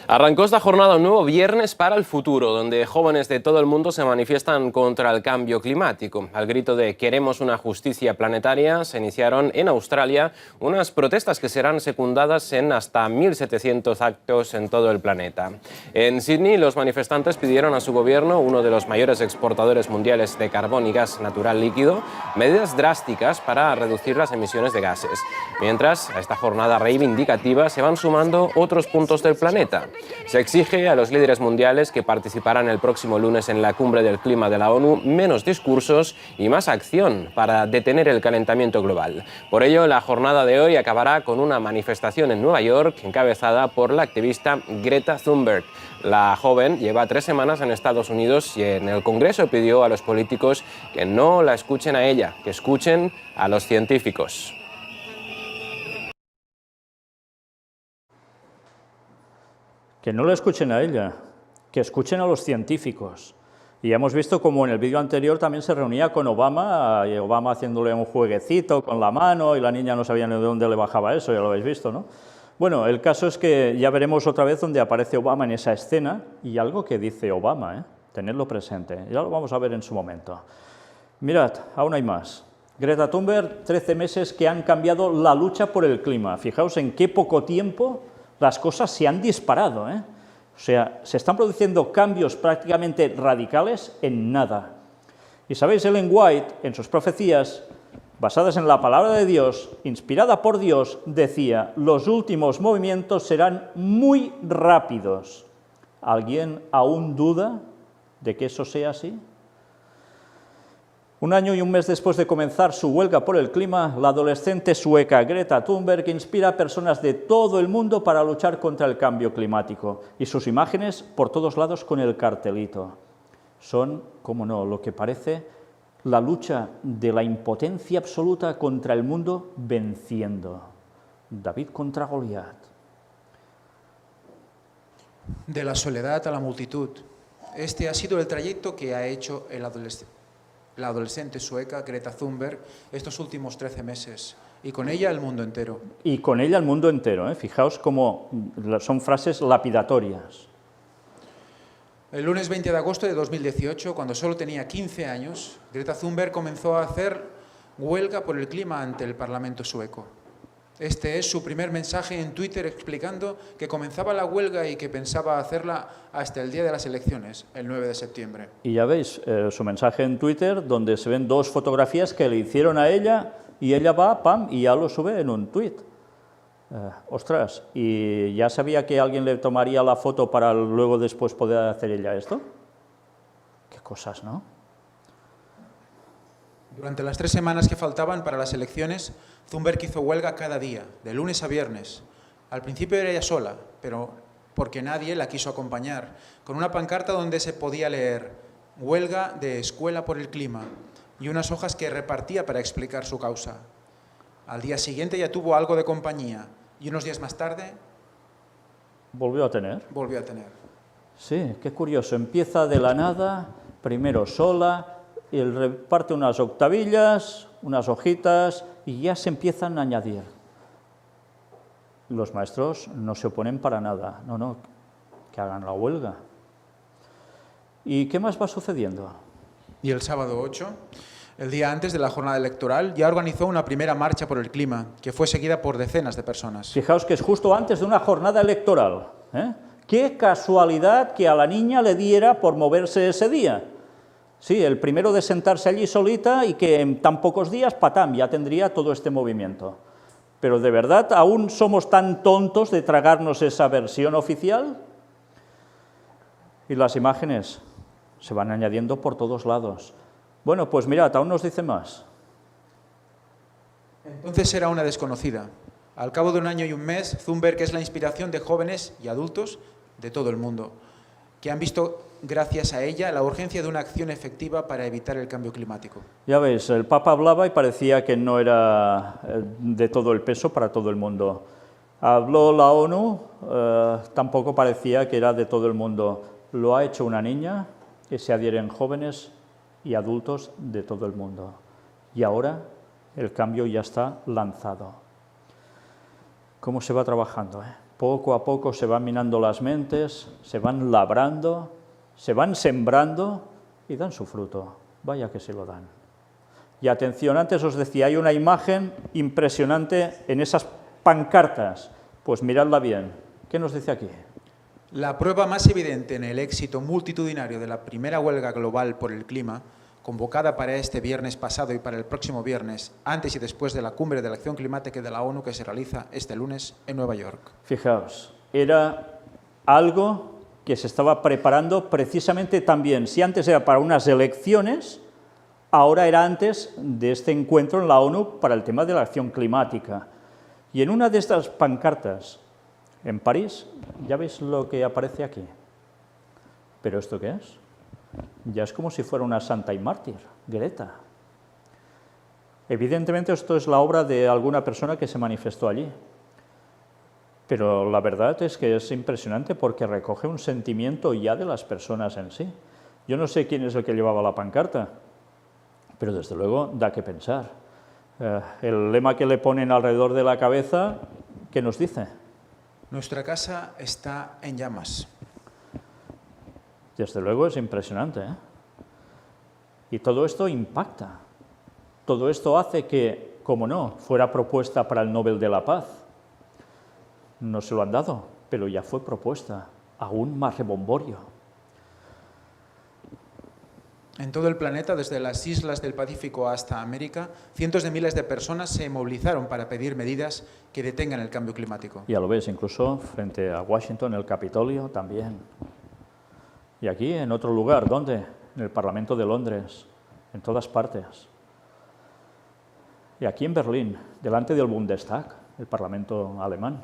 Arrancó esta jornada un nuevo viernes para el futuro, donde jóvenes de todo el mundo se manifiestan contra el cambio climático. Al grito de «Queremos una justicia planetaria», se iniciaron en Australia unas protestas que serán secundadas en hasta 1.700 actos en todo el planeta. En Sydney, los manifestantes pidieron a su gobierno, uno de los mayores exportadores mundiales de carbón y gas natural líquido, medidas drásticas para reducir las emisiones de gases. Mientras, a esta jornada reivindicativa se van sumando otros puntos del planeta. Se exige a los líderes mundiales que participarán el próximo lunes en la Cumbre del Clima de la ONU menos discursos y más acción para detener el calentamiento global. Por ello, la jornada de hoy acabará con una manifestación en Nueva York encabezada por la activista Greta Thunberg. La joven lleva 3 semanas en Estados Unidos y en el Congreso pidió a los políticos que no la escuchen a ella, que escuchen a los científicos. Que no la escuchen a ella, que escuchen a los científicos. Y hemos visto como en el vídeo anterior también se reunía con Obama, y Obama haciéndole un jueguecito con la mano, y la niña no sabía ni de dónde le bajaba eso, ya lo habéis visto, ¿no? Bueno, el caso es que ya veremos otra vez donde aparece Obama en esa escena, y algo que dice Obama, tenedlo presente, ya lo vamos a ver en su momento. Mirad, aún hay más. Greta Thunberg, 13 meses que han cambiado la lucha por el clima. Fijaos en qué poco tiempo las cosas se han disparado, O sea, se están produciendo cambios prácticamente radicales en nada. Y sabéis, Ellen White, en sus profecías, basadas en la palabra de Dios, inspirada por Dios, decía, los últimos movimientos serán muy rápidos. ¿Alguien aún duda de que eso sea así? 1 año y 1 mes después de comenzar su huelga por el clima, la adolescente sueca Greta Thunberg inspira a personas de todo el mundo para luchar contra el cambio climático. Y sus imágenes por todos lados con el cartelito. Son, cómo no, lo que parece la lucha de la impotencia absoluta contra el mundo venciendo. David contra Goliat. De la soledad a la multitud. Este ha sido el trayecto que ha hecho la adolescente sueca Greta Thunberg estos últimos 13 meses. y con ella el mundo entero. Y con ella el mundo entero. Fijaos cómo son frases lapidatorias. El lunes 20 de agosto de 2018, cuando solo tenía 15 años, Greta Thunberg comenzó a hacer huelga por el clima ante el Parlamento sueco. Este es su primer mensaje en Twitter explicando que comenzaba la huelga y que pensaba hacerla hasta el día de las elecciones, el 9 de septiembre. Y ya veis su mensaje en Twitter, donde se ven dos fotografías que le hicieron a ella, y ella va, pam, y ya lo sube en un tuit. Ostras, ¿y ya sabía que alguien le tomaría la foto para luego después poder hacer ella esto? Qué cosas, ¿no? Durante las 3 semanas que faltaban para las elecciones, Thunberg hizo huelga cada día, de lunes a viernes. Al principio era ella sola, pero porque nadie la quiso acompañar, con una pancarta donde se podía leer «Huelga de Escuela por el Clima» y unas hojas que repartía para explicar su causa. Al día siguiente ya tuvo algo de compañía y unos días más tarde ¿Volvió a tener? volvió a tener. Sí, qué curioso. Empieza de la nada, primero sola, y reparte unas octavillas, unas hojitas, y ya se empiezan a añadir. Los maestros no se oponen para nada, no, que hagan la huelga. ¿Y qué más va sucediendo? Y el sábado 8, el día antes de la jornada electoral, ya organizó una primera marcha por el clima, que fue seguida por decenas de personas. Fijaos que es justo antes de una jornada electoral. Qué casualidad que a la niña le diera por moverse ese día. Sí, el primero de sentarse allí solita y que en tan pocos días, patam, ya tendría todo este movimiento. Pero ¿de verdad aún somos tan tontos de tragarnos esa versión oficial? Y las imágenes se van añadiendo por todos lados. Bueno, pues mirad, aún nos dice más. Entonces era una desconocida. Al cabo de 1 año y 1 mes, Thunberg es la inspiración de jóvenes y adultos de todo el mundo, que han visto, gracias a ella, la urgencia de una acción efectiva para evitar el cambio climático. Ya veis, el Papa hablaba y parecía que no era de todo el peso para todo el mundo. Habló la ONU, tampoco parecía que era de todo el mundo. Lo ha hecho una niña, que se adhieren jóvenes y adultos de todo el mundo. Y ahora el cambio ya está lanzado. ¿Cómo se va trabajando? Poco a poco se van minando las mentes, se van labrando, se van sembrando y dan su fruto. Vaya que se lo dan. Y atención, antes os decía, hay una imagen impresionante en esas pancartas. Pues miradla bien. ¿Qué nos dice aquí? La prueba más evidente en el éxito multitudinario de la primera huelga global por el clima, convocada para este viernes pasado y para el próximo viernes, antes y después de la Cumbre de la Acción Climática de la ONU que se realiza este lunes en Nueva York. Fijaos, era algo que se estaba preparando precisamente también, si antes era para unas elecciones, ahora era antes de este encuentro en la ONU para el tema de la acción climática. Y en una de estas pancartas, en París, ya veis lo que aparece aquí. ¿Pero esto qué es? Ya es como si fuera una santa y mártir, Greta. Evidentemente esto es la obra de alguna persona que se manifestó allí. Pero la verdad es que es impresionante porque recoge un sentimiento ya de las personas en sí. Yo no sé quién es el que llevaba la pancarta, pero desde luego da que pensar. El lema que le ponen alrededor de la cabeza, ¿qué nos dice? Nuestra casa está en llamas. Desde luego es impresionante, Y todo esto impacta. Todo esto hace que, como no, fuera propuesta para el Nobel de la Paz. No se lo han dado, pero ya fue propuesta. Aún más rebomborio. En todo el planeta, desde las islas del Pacífico hasta América, cientos de miles de personas se movilizaron para pedir medidas que detengan el cambio climático. Ya lo ves, incluso frente a Washington, el Capitolio también. Y aquí, en otro lugar, ¿dónde? En el Parlamento de Londres, en todas partes. Y aquí en Berlín, delante del Bundestag, el Parlamento alemán.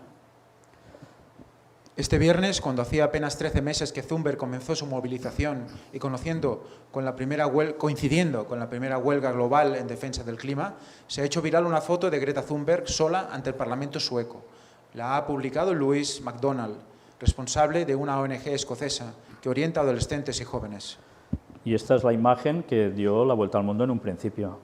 Este viernes, cuando hacía apenas 13 meses que Thunberg comenzó su movilización y coincidiendo con la primera huelga global en defensa del clima, se ha hecho viral una foto de Greta Thunberg sola ante el Parlamento sueco. La ha publicado Louise MacDonald, responsable de una ONG escocesa que orienta a adolescentes y jóvenes. Y esta es la imagen que dio la vuelta al mundo en un principio.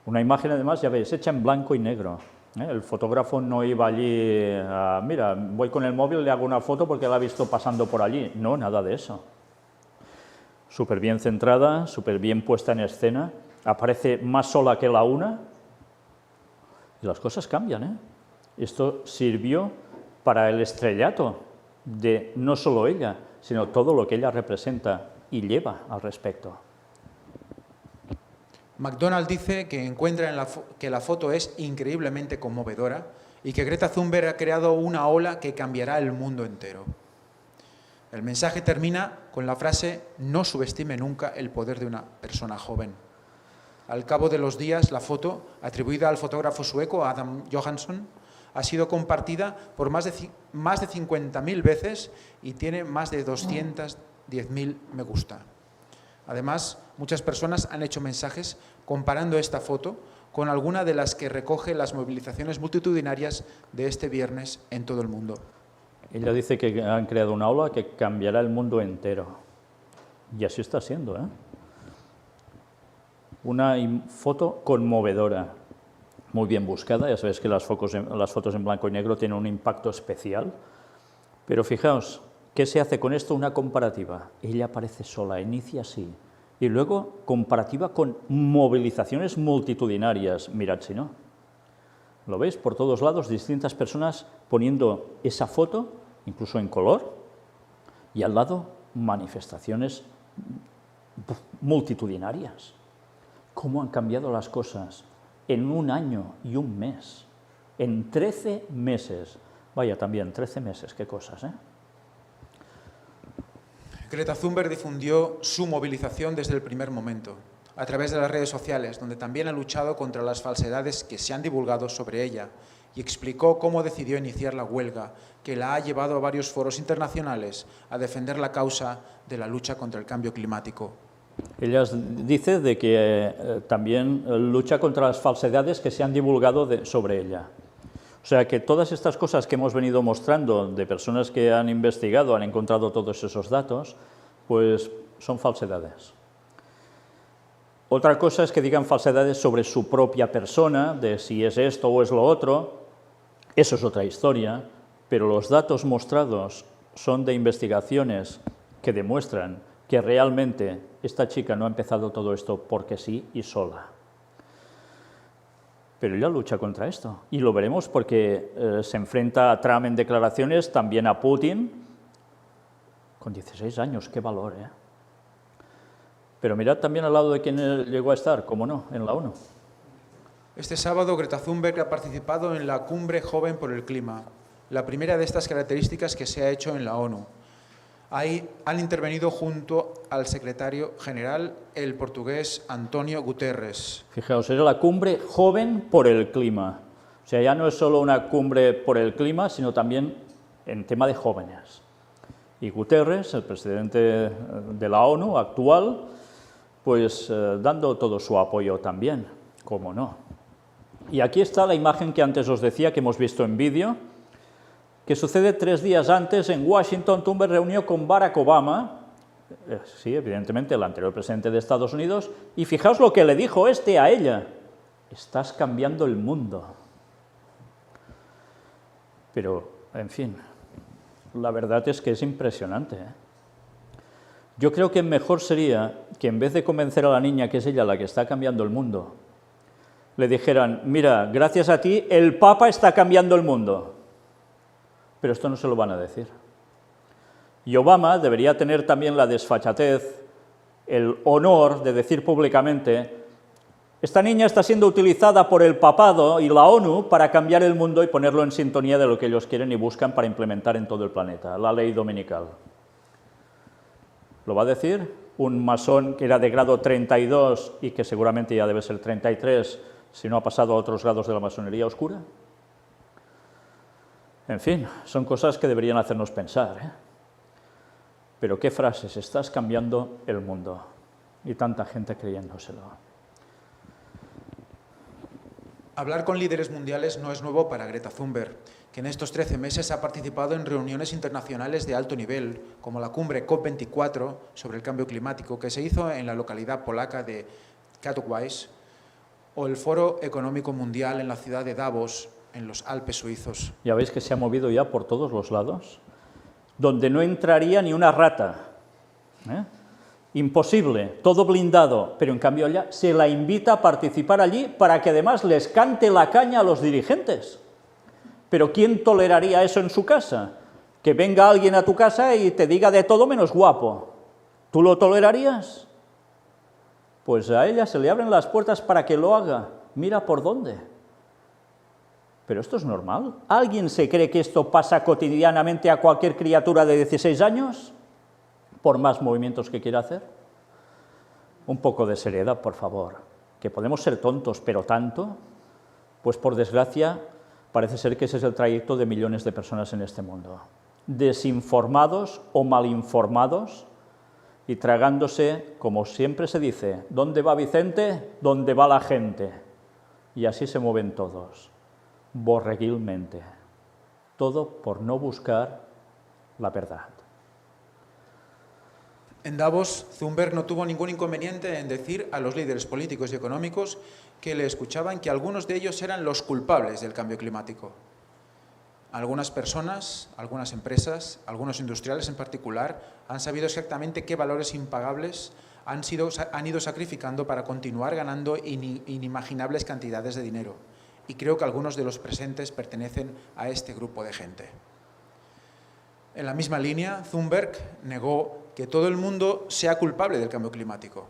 Una imagen, además, ya veis, hecha en blanco y negro. El fotógrafo no iba allí a, mira, voy con el móvil, le hago una foto porque la ha visto pasando por allí. No, nada de eso. Súper bien centrada, súper bien puesta en escena, aparece más sola que la una y las cosas cambian, ¿eh? Esto sirvió para el estrellato de no solo ella, sino todo lo que ella representa y lleva al respecto. McDonald dice que encuentra que la foto es increíblemente conmovedora y que Greta Thunberg ha creado una ola que cambiará el mundo entero. El mensaje termina con la frase: no subestime nunca el poder de una persona joven. Al cabo de los días, la foto, atribuida al fotógrafo sueco Adam Johansson, ha sido compartida por más de 50.000 veces y tiene más de 210.000 me gusta. Además, muchas personas han hecho mensajes comparando esta foto con alguna de las que recoge las movilizaciones multitudinarias de este viernes en todo el mundo. Ella dice que han creado una ola que cambiará el mundo entero. Y así está siendo, ¿eh? Una foto conmovedora, muy bien buscada. Ya sabéis que las fotos en blanco y negro tienen un impacto especial. Pero fijaos, ¿qué se hace con esto? Una comparativa. Ella aparece sola, inicia así. Y luego comparativa con movilizaciones multitudinarias. Mirad si no. ¿Lo veis? Por todos lados, distintas personas poniendo esa foto, incluso en color, y al lado manifestaciones multitudinarias. ¿Cómo han cambiado las cosas en un año y un mes? En 13 meses. Vaya, también 13 meses, qué cosas, ¿eh? Greta Thunberg difundió su movilización desde el primer momento, a través de las redes sociales, donde también ha luchado contra las falsedades que se han divulgado sobre ella, y explicó cómo decidió iniciar la huelga, que la ha llevado a varios foros internacionales a defender la causa de la lucha contra el cambio climático. Ella dice de que también lucha contra las falsedades que se han divulgado sobre ella. O sea que todas estas cosas que hemos venido mostrando de personas que han investigado, han encontrado todos esos datos, pues son falsedades. Otra cosa es que digan falsedades sobre su propia persona, de si es esto o es lo otro. Eso es otra historia, pero los datos mostrados son de investigaciones que demuestran que realmente esta chica no ha empezado todo esto porque sí y sola. Pero ella lucha contra esto, y lo veremos porque se enfrenta a Trump en declaraciones, también a Putin, con 16 años, qué valor, ¿eh? Pero mirad también al lado de quién llegó a estar, cómo no, en la ONU. Este sábado, Greta Thunberg ha participado en la Cumbre Joven por el Clima, la primera de estas características que se ha hecho en la ONU. Ahí han intervenido junto al secretario general, el portugués António Guterres. Fijaos, es la Cumbre Joven por el Clima. O sea, ya no es solo una cumbre por el clima, sino también en tema de jóvenes. Y Guterres, el presidente de la ONU actual, pues dando todo su apoyo también, cómo no. Y aquí está la imagen que antes os decía, que hemos visto en vídeo, que sucede 3 días antes en Washington. Thunberg reunió con Barack Obama, sí, evidentemente el anterior presidente de Estados Unidos, y fijaos lo que le dijo este a ella: estás cambiando el mundo. Pero, en fin, la verdad es que es impresionante, ¿eh? Yo creo que mejor sería que en vez de convencer a la niña que es ella la que está cambiando el mundo, le dijeran: mira, gracias a ti el Papa está cambiando el mundo. Pero esto no se lo van a decir. Y Obama debería tener también la desfachatez, el honor de decir públicamente: esta niña está siendo utilizada por el papado y la ONU para cambiar el mundo y ponerlo en sintonía de lo que ellos quieren y buscan para implementar en todo el planeta, la ley dominical. ¿Lo va a decir un masón que era de grado 32 y que seguramente ya debe ser 33 si no ha pasado a otros grados de la masonería oscura? En fin, son cosas que deberían hacernos pensar, ¿eh? Pero qué frases: estás cambiando el mundo. Y tanta gente creyéndoselo. Hablar con líderes mundiales no es nuevo para Greta Thunberg, que en estos 13 meses ha participado en reuniones internacionales de alto nivel, como la cumbre COP24 sobre el cambio climático, que se hizo en la localidad polaca de Katowice, o el Foro Económico Mundial en la ciudad de Davos, en los Alpes suizos. Ya veis que se ha movido ya por todos los lados, donde no entraría ni una rata. Imposible, todo blindado, pero en cambio allá se la invita a participar allí para que además les cante la caña a los dirigentes. Pero ¿quién toleraría eso en su casa? Que venga alguien a tu casa y te diga de todo menos guapo. ¿Tú lo tolerarías? Pues a ella se le abren las puertas para que lo haga. Mira por dónde. ¿Pero esto es normal? ¿Alguien se cree que esto pasa cotidianamente a cualquier criatura de 16 años? Por más movimientos que quiera hacer. Un poco de seriedad, por favor. Que podemos ser tontos, pero tanto, pues por desgracia parece ser que ese es el trayecto de millones de personas en este mundo. Desinformados o malinformados y tragándose, como siempre se dice, ¿dónde va Vicente? ¿Dónde va la gente? Y así se mueven todos, borreguilmente. Todo por no buscar la verdad. En Davos, Thunberg no tuvo ningún inconveniente en decir a los líderes políticos y económicos que le escuchaban que algunos de ellos eran los culpables del cambio climático. Algunas personas, algunas empresas, algunos industriales en particular, han sabido exactamente qué valores impagables han ido sacrificando para continuar ganando inimaginables cantidades de dinero. Y creo que algunos de los presentes pertenecen a este grupo de gente. En la misma línea, Thunberg negó que todo el mundo sea culpable del cambio climático.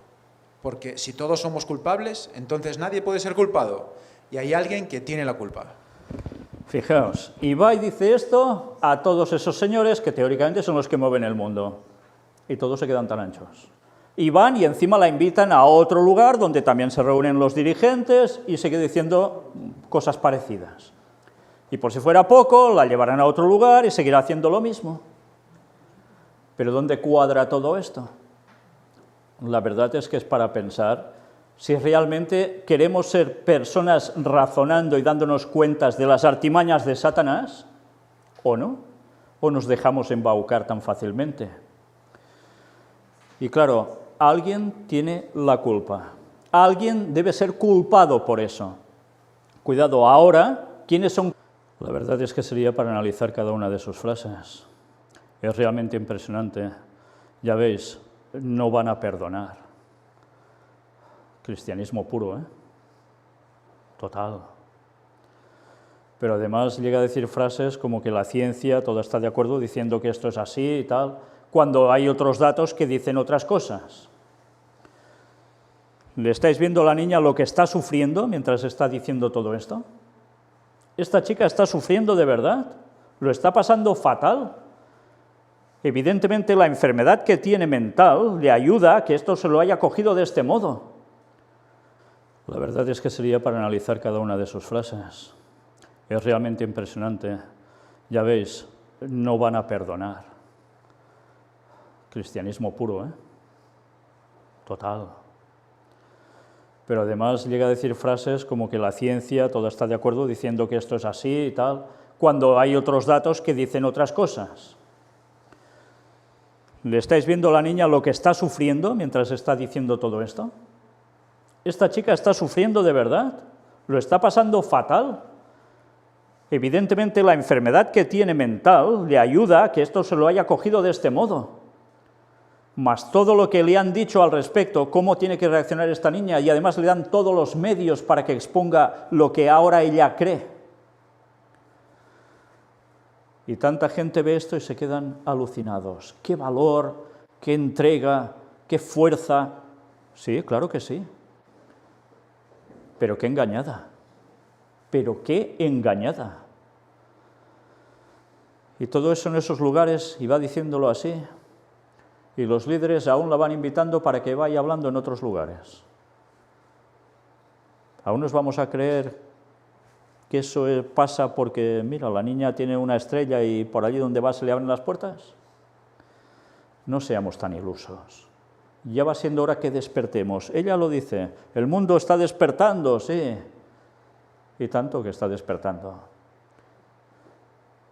Porque si todos somos culpables, entonces nadie puede ser culpado. Y hay alguien que tiene la culpa. Fijaos, y va y dice esto a todos esos señores que teóricamente son los que mueven el mundo. Y todos se quedan tan anchos. Y van y encima la invitan a otro lugar donde también se reúnen los dirigentes y sigue diciendo cosas parecidas. Y por si fuera poco, la llevarán a otro lugar y seguirá haciendo lo mismo. ¿Pero dónde cuadra todo esto? La verdad es que es para pensar si realmente queremos ser personas razonando y dándonos cuentas de las artimañas de Satanás, o no, o nos dejamos embaucar tan fácilmente. Y claro, alguien tiene la culpa, alguien debe ser culpado por eso. Cuidado, ahora, ¿quiénes son? La verdad es que sería para analizar cada una de sus frases. Es realmente impresionante. Ya veis, no van a perdonar. Cristianismo puro, ¿eh? Total. Pero además llega a decir frases como que la ciencia, todo está de acuerdo diciendo que esto es así y tal, cuando hay otros datos que dicen otras cosas. ¿Le estáis viendo a la niña lo que está sufriendo mientras está diciendo todo esto? Esta chica está sufriendo de verdad, lo está pasando fatal. Evidentemente la enfermedad que tiene mental le ayuda a que esto se lo haya cogido de este modo. La verdad es que sería para analizar cada una de sus frases. Es realmente impresionante. Ya veis, no van a perdonar. Cristianismo puro, ¿eh? Total. Pero además llega a decir frases como que la ciencia, todo está de acuerdo diciendo que esto es así y tal, cuando hay otros datos que dicen otras cosas. ¿Le estáis viendo a la niña lo que está sufriendo mientras está diciendo todo esto? Esta chica está sufriendo de verdad, lo está pasando fatal. Evidentemente la enfermedad que tiene mental le ayuda a que esto se lo haya cogido de este modo. Más todo lo que le han dicho al respecto, cómo tiene que reaccionar esta niña, y además le dan todos los medios para que exponga lo que ahora ella cree. Y tanta gente ve esto y se quedan alucinados. ¡Qué valor, qué entrega, qué fuerza! Sí, claro que sí. Pero qué engañada. Pero qué engañada. Y todo eso en esos lugares, y va diciéndolo así, y los líderes aún la van invitando para que vaya hablando en otros lugares. ¿Aún nos vamos a creer que eso pasa porque, mira, la niña tiene una estrella y por allí donde va se le abren las puertas? No seamos tan ilusos. Ya va siendo hora que despertemos. Ella lo dice, el mundo está despertando, sí, y tanto que está despertando.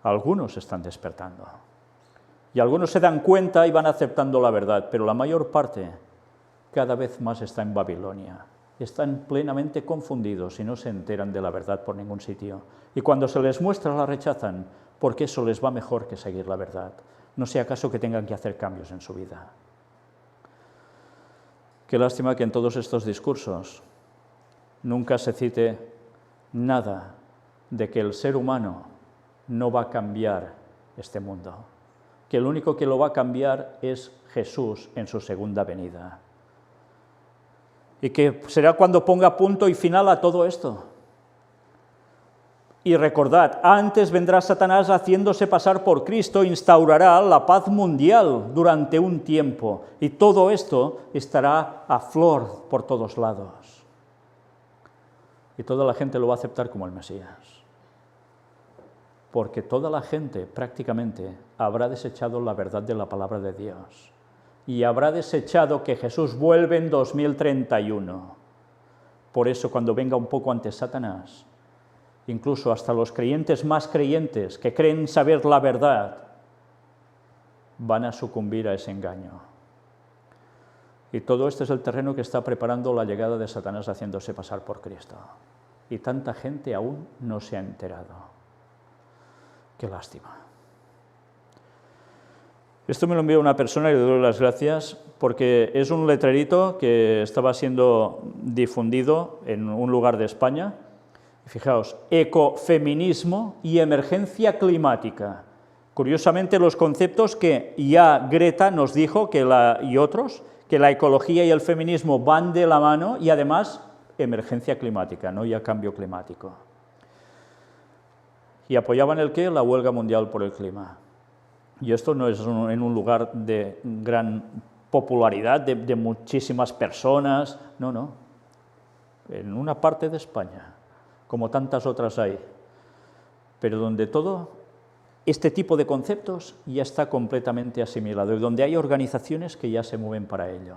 Algunos están despertando. Y algunos se dan cuenta y van aceptando la verdad, pero la mayor parte cada vez más está en Babilonia, están plenamente confundidos y no se enteran de la verdad por ningún sitio. Y cuando se les muestra la rechazan, porque eso les va mejor que seguir la verdad. No sea acaso que tengan que hacer cambios en su vida. Qué lástima que en todos estos discursos nunca se cite nada de que el ser humano no va a cambiar este mundo, que el único que lo va a cambiar es Jesús en su segunda venida. Y que será cuando ponga punto y final a todo esto. Y recordad, antes vendrá Satanás haciéndose pasar por Cristo, instaurará la paz mundial durante un tiempo, y todo esto estará a flor por todos lados. Y toda la gente lo va a aceptar como el Mesías. Porque toda la gente prácticamente habrá desechado la verdad de la palabra de Dios. Y habrá desechado que Jesús vuelve en 2031. Por eso, cuando venga un poco antes Satanás, incluso hasta los creyentes más creyentes que creen saber la verdad, van a sucumbir a ese engaño. Y todo este es el terreno que está preparando la llegada de Satanás haciéndose pasar por Cristo. Y tanta gente aún no se ha enterado. Qué lástima. Esto me lo envió una persona y le doy las gracias porque es un letrerito que estaba siendo difundido en un lugar de España. Fijaos, ecofeminismo y emergencia climática. Curiosamente, los conceptos que ya Greta nos dijo y otros, que la ecología y el feminismo van de la mano y además emergencia climática, no ya cambio climático. ¿Y apoyaban el qué? La huelga mundial por el clima. Y esto no es en un lugar de gran popularidad, de muchísimas personas, no. En una parte de España, como tantas otras hay, pero donde todo este tipo de conceptos ya está completamente asimilado y donde hay organizaciones que ya se mueven para ello.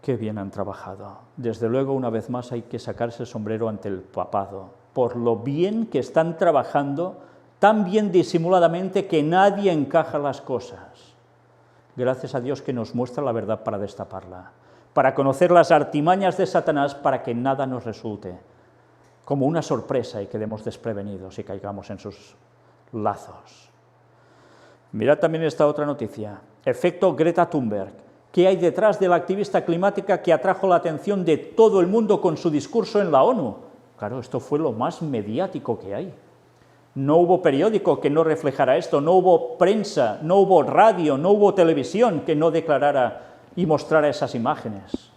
Qué bien han trabajado. Desde luego, una vez más, hay que sacarse el sombrero ante el papado, por lo bien que están trabajando, tan bien disimuladamente que nadie encaja las cosas. Gracias a Dios que nos muestra la verdad para destaparla, para conocer las artimañas de Satanás, para que nada nos resulte como una sorpresa y quedemos desprevenidos y caigamos en sus lazos. Mirad también esta otra noticia, efecto Greta Thunberg. ¿Qué hay detrás de la activista climática que atrajo la atención de todo el mundo con su discurso en la ONU? Claro, esto fue lo más mediático que hay. No hubo periódico que no reflejara esto, no hubo prensa, no hubo radio, no hubo televisión que no declarara y mostrara esas imágenes.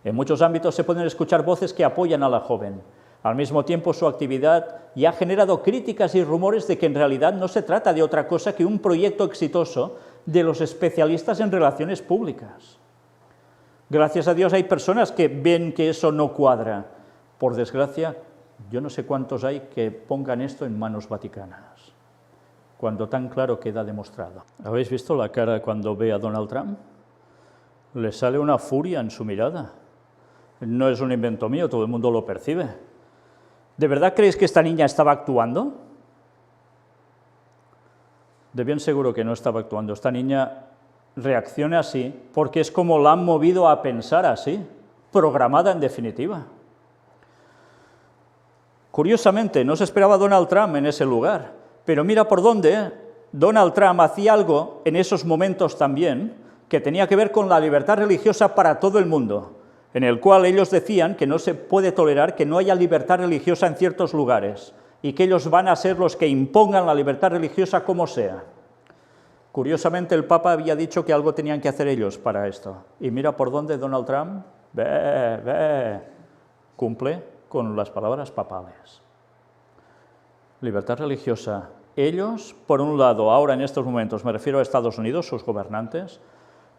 En muchos ámbitos se pueden escuchar voces que apoyan a la joven. Al mismo tiempo, su actividad ya ha generado críticas y rumores de que en realidad no se trata de otra cosa que un proyecto exitoso de los especialistas en relaciones públicas. Gracias a Dios hay personas que ven que eso no cuadra. Por desgracia, yo no sé cuántos hay que pongan esto en manos vaticanas, cuando tan claro queda demostrado. ¿Habéis visto la cara cuando ve a Donald Trump? Le sale una furia en su mirada. No es un invento mío, todo el mundo lo percibe. ¿De verdad creéis que esta niña estaba actuando? De bien seguro que no estaba actuando. Esta niña reacciona así porque es como la han movido a pensar así, programada en definitiva. Curiosamente, no se esperaba Donald Trump en ese lugar, pero mira por dónde Donald Trump hacía algo en esos momentos también que tenía que ver con la libertad religiosa para todo el mundo, en el cual ellos decían que no se puede tolerar que no haya libertad religiosa en ciertos lugares y que ellos van a ser los que impongan la libertad religiosa como sea. Curiosamente, el Papa había dicho que algo tenían que hacer ellos para esto. Y mira por dónde Donald Trump cumple con las palabras papales. Libertad religiosa. Ellos, por un lado, ahora en estos momentos, me refiero a Estados Unidos, sus gobernantes,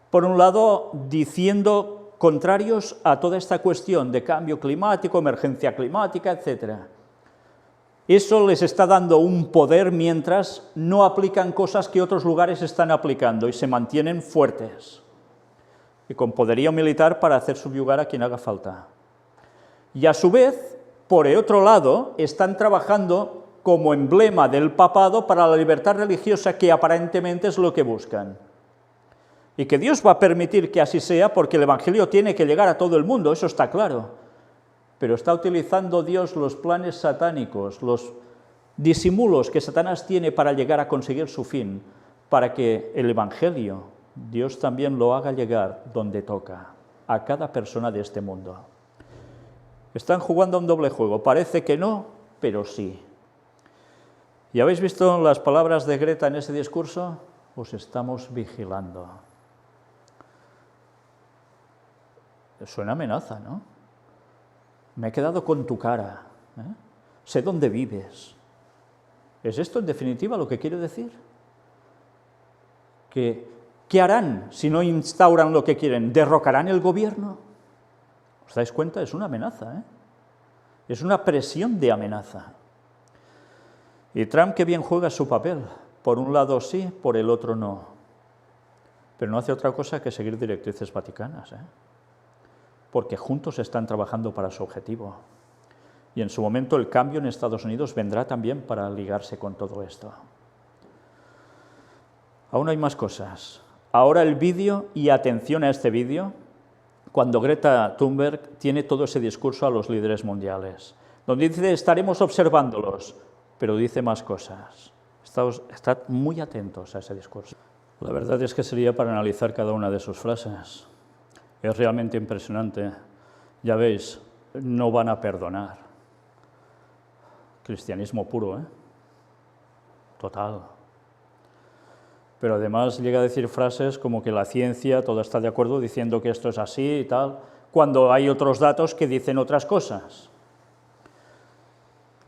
por un lado, diciendo contrarios a toda esta cuestión de cambio climático, emergencia climática, etc. Eso les está dando un poder mientras no aplican cosas que otros lugares están aplicando y se mantienen fuertes y con poderío militar para hacer subyugar a quien haga falta. Y a su vez, por otro lado, están trabajando como emblema del papado para la libertad religiosa que aparentemente es lo que buscan. y que Dios va a permitir que así sea porque el Evangelio tiene que llegar a todo el mundo, eso está claro. Pero está utilizando Dios los planes satánicos, los disimulos que Satanás tiene para llegar a conseguir su fin, para que el Evangelio, Dios también lo haga llegar donde toca, a cada persona de este mundo. Están jugando a un doble juego, parece que no, pero sí. ¿Y habéis visto las palabras de Greta en ese discurso? Os estamos vigilando. Suena amenaza, ¿no? Me he quedado con tu cara, ¿eh? Sé dónde vives. ¿Es esto en definitiva lo que quiere decir? ¿Qué harán si no instauran lo que quieren? ¿Derrocarán el gobierno? ¿Os dais cuenta? Es una amenaza, ¿eh? Es una presión de amenaza. Y Trump que bien juega su papel. Por un lado sí, por el otro no. Pero no hace otra cosa que seguir directrices vaticanas, ¿eh? Porque juntos están trabajando para su objetivo. Y en su momento el cambio en Estados Unidos vendrá también para ligarse con todo esto. Aún hay más cosas. Ahora el vídeo, y atención a este vídeo, cuando Greta Thunberg tiene todo ese discurso a los líderes mundiales, donde dice estaremos observándolos, pero dice más cosas. Estad muy atentos a ese discurso. La verdad es que sería para analizar cada una de sus frases. Es realmente impresionante. Ya veis, no van a perdonar. Cristianismo puro, ¿eh? Total. Pero además llega a decir frases como que la ciencia, todo está de acuerdo diciendo que esto es así y tal, cuando hay otros datos que dicen otras cosas.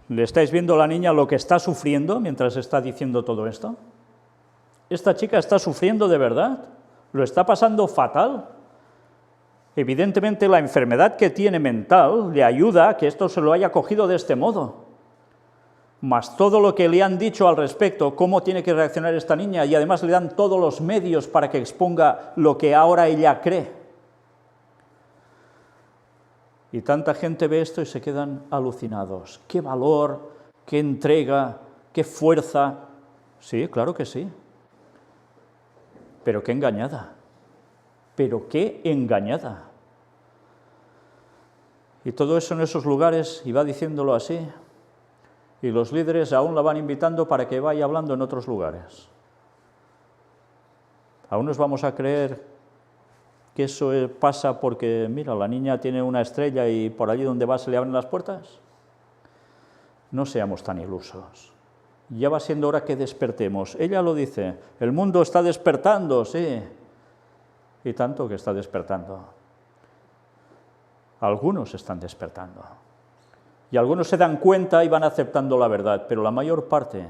¿Le estáis viendo a la niña lo que está sufriendo mientras está diciendo todo esto? Esta chica está sufriendo de verdad, lo está pasando fatal. Evidentemente la enfermedad que tiene mental le ayuda a que esto se lo haya cogido de este modo. Más todo lo que le han dicho al respecto, cómo tiene que reaccionar esta niña, y además le dan todos los medios para que exponga lo que ahora ella cree. Y tanta gente ve esto y se quedan alucinados. ¡Qué valor, qué entrega, qué fuerza! Sí, claro que sí. Pero qué engañada. Pero qué engañada. Y todo eso en esos lugares, y va diciéndolo así, y los líderes aún la van invitando para que vaya hablando en otros lugares. ¿Aún nos vamos a creer que eso pasa porque, mira, la niña tiene una estrella y por allí donde va se le abren las puertas? No seamos tan ilusos. Ya va siendo hora que despertemos. Ella lo dice, el mundo está despertando, sí, y tanto que está despertando. Algunos están despertando. Y algunos se dan cuenta y van aceptando la verdad, pero la mayor parte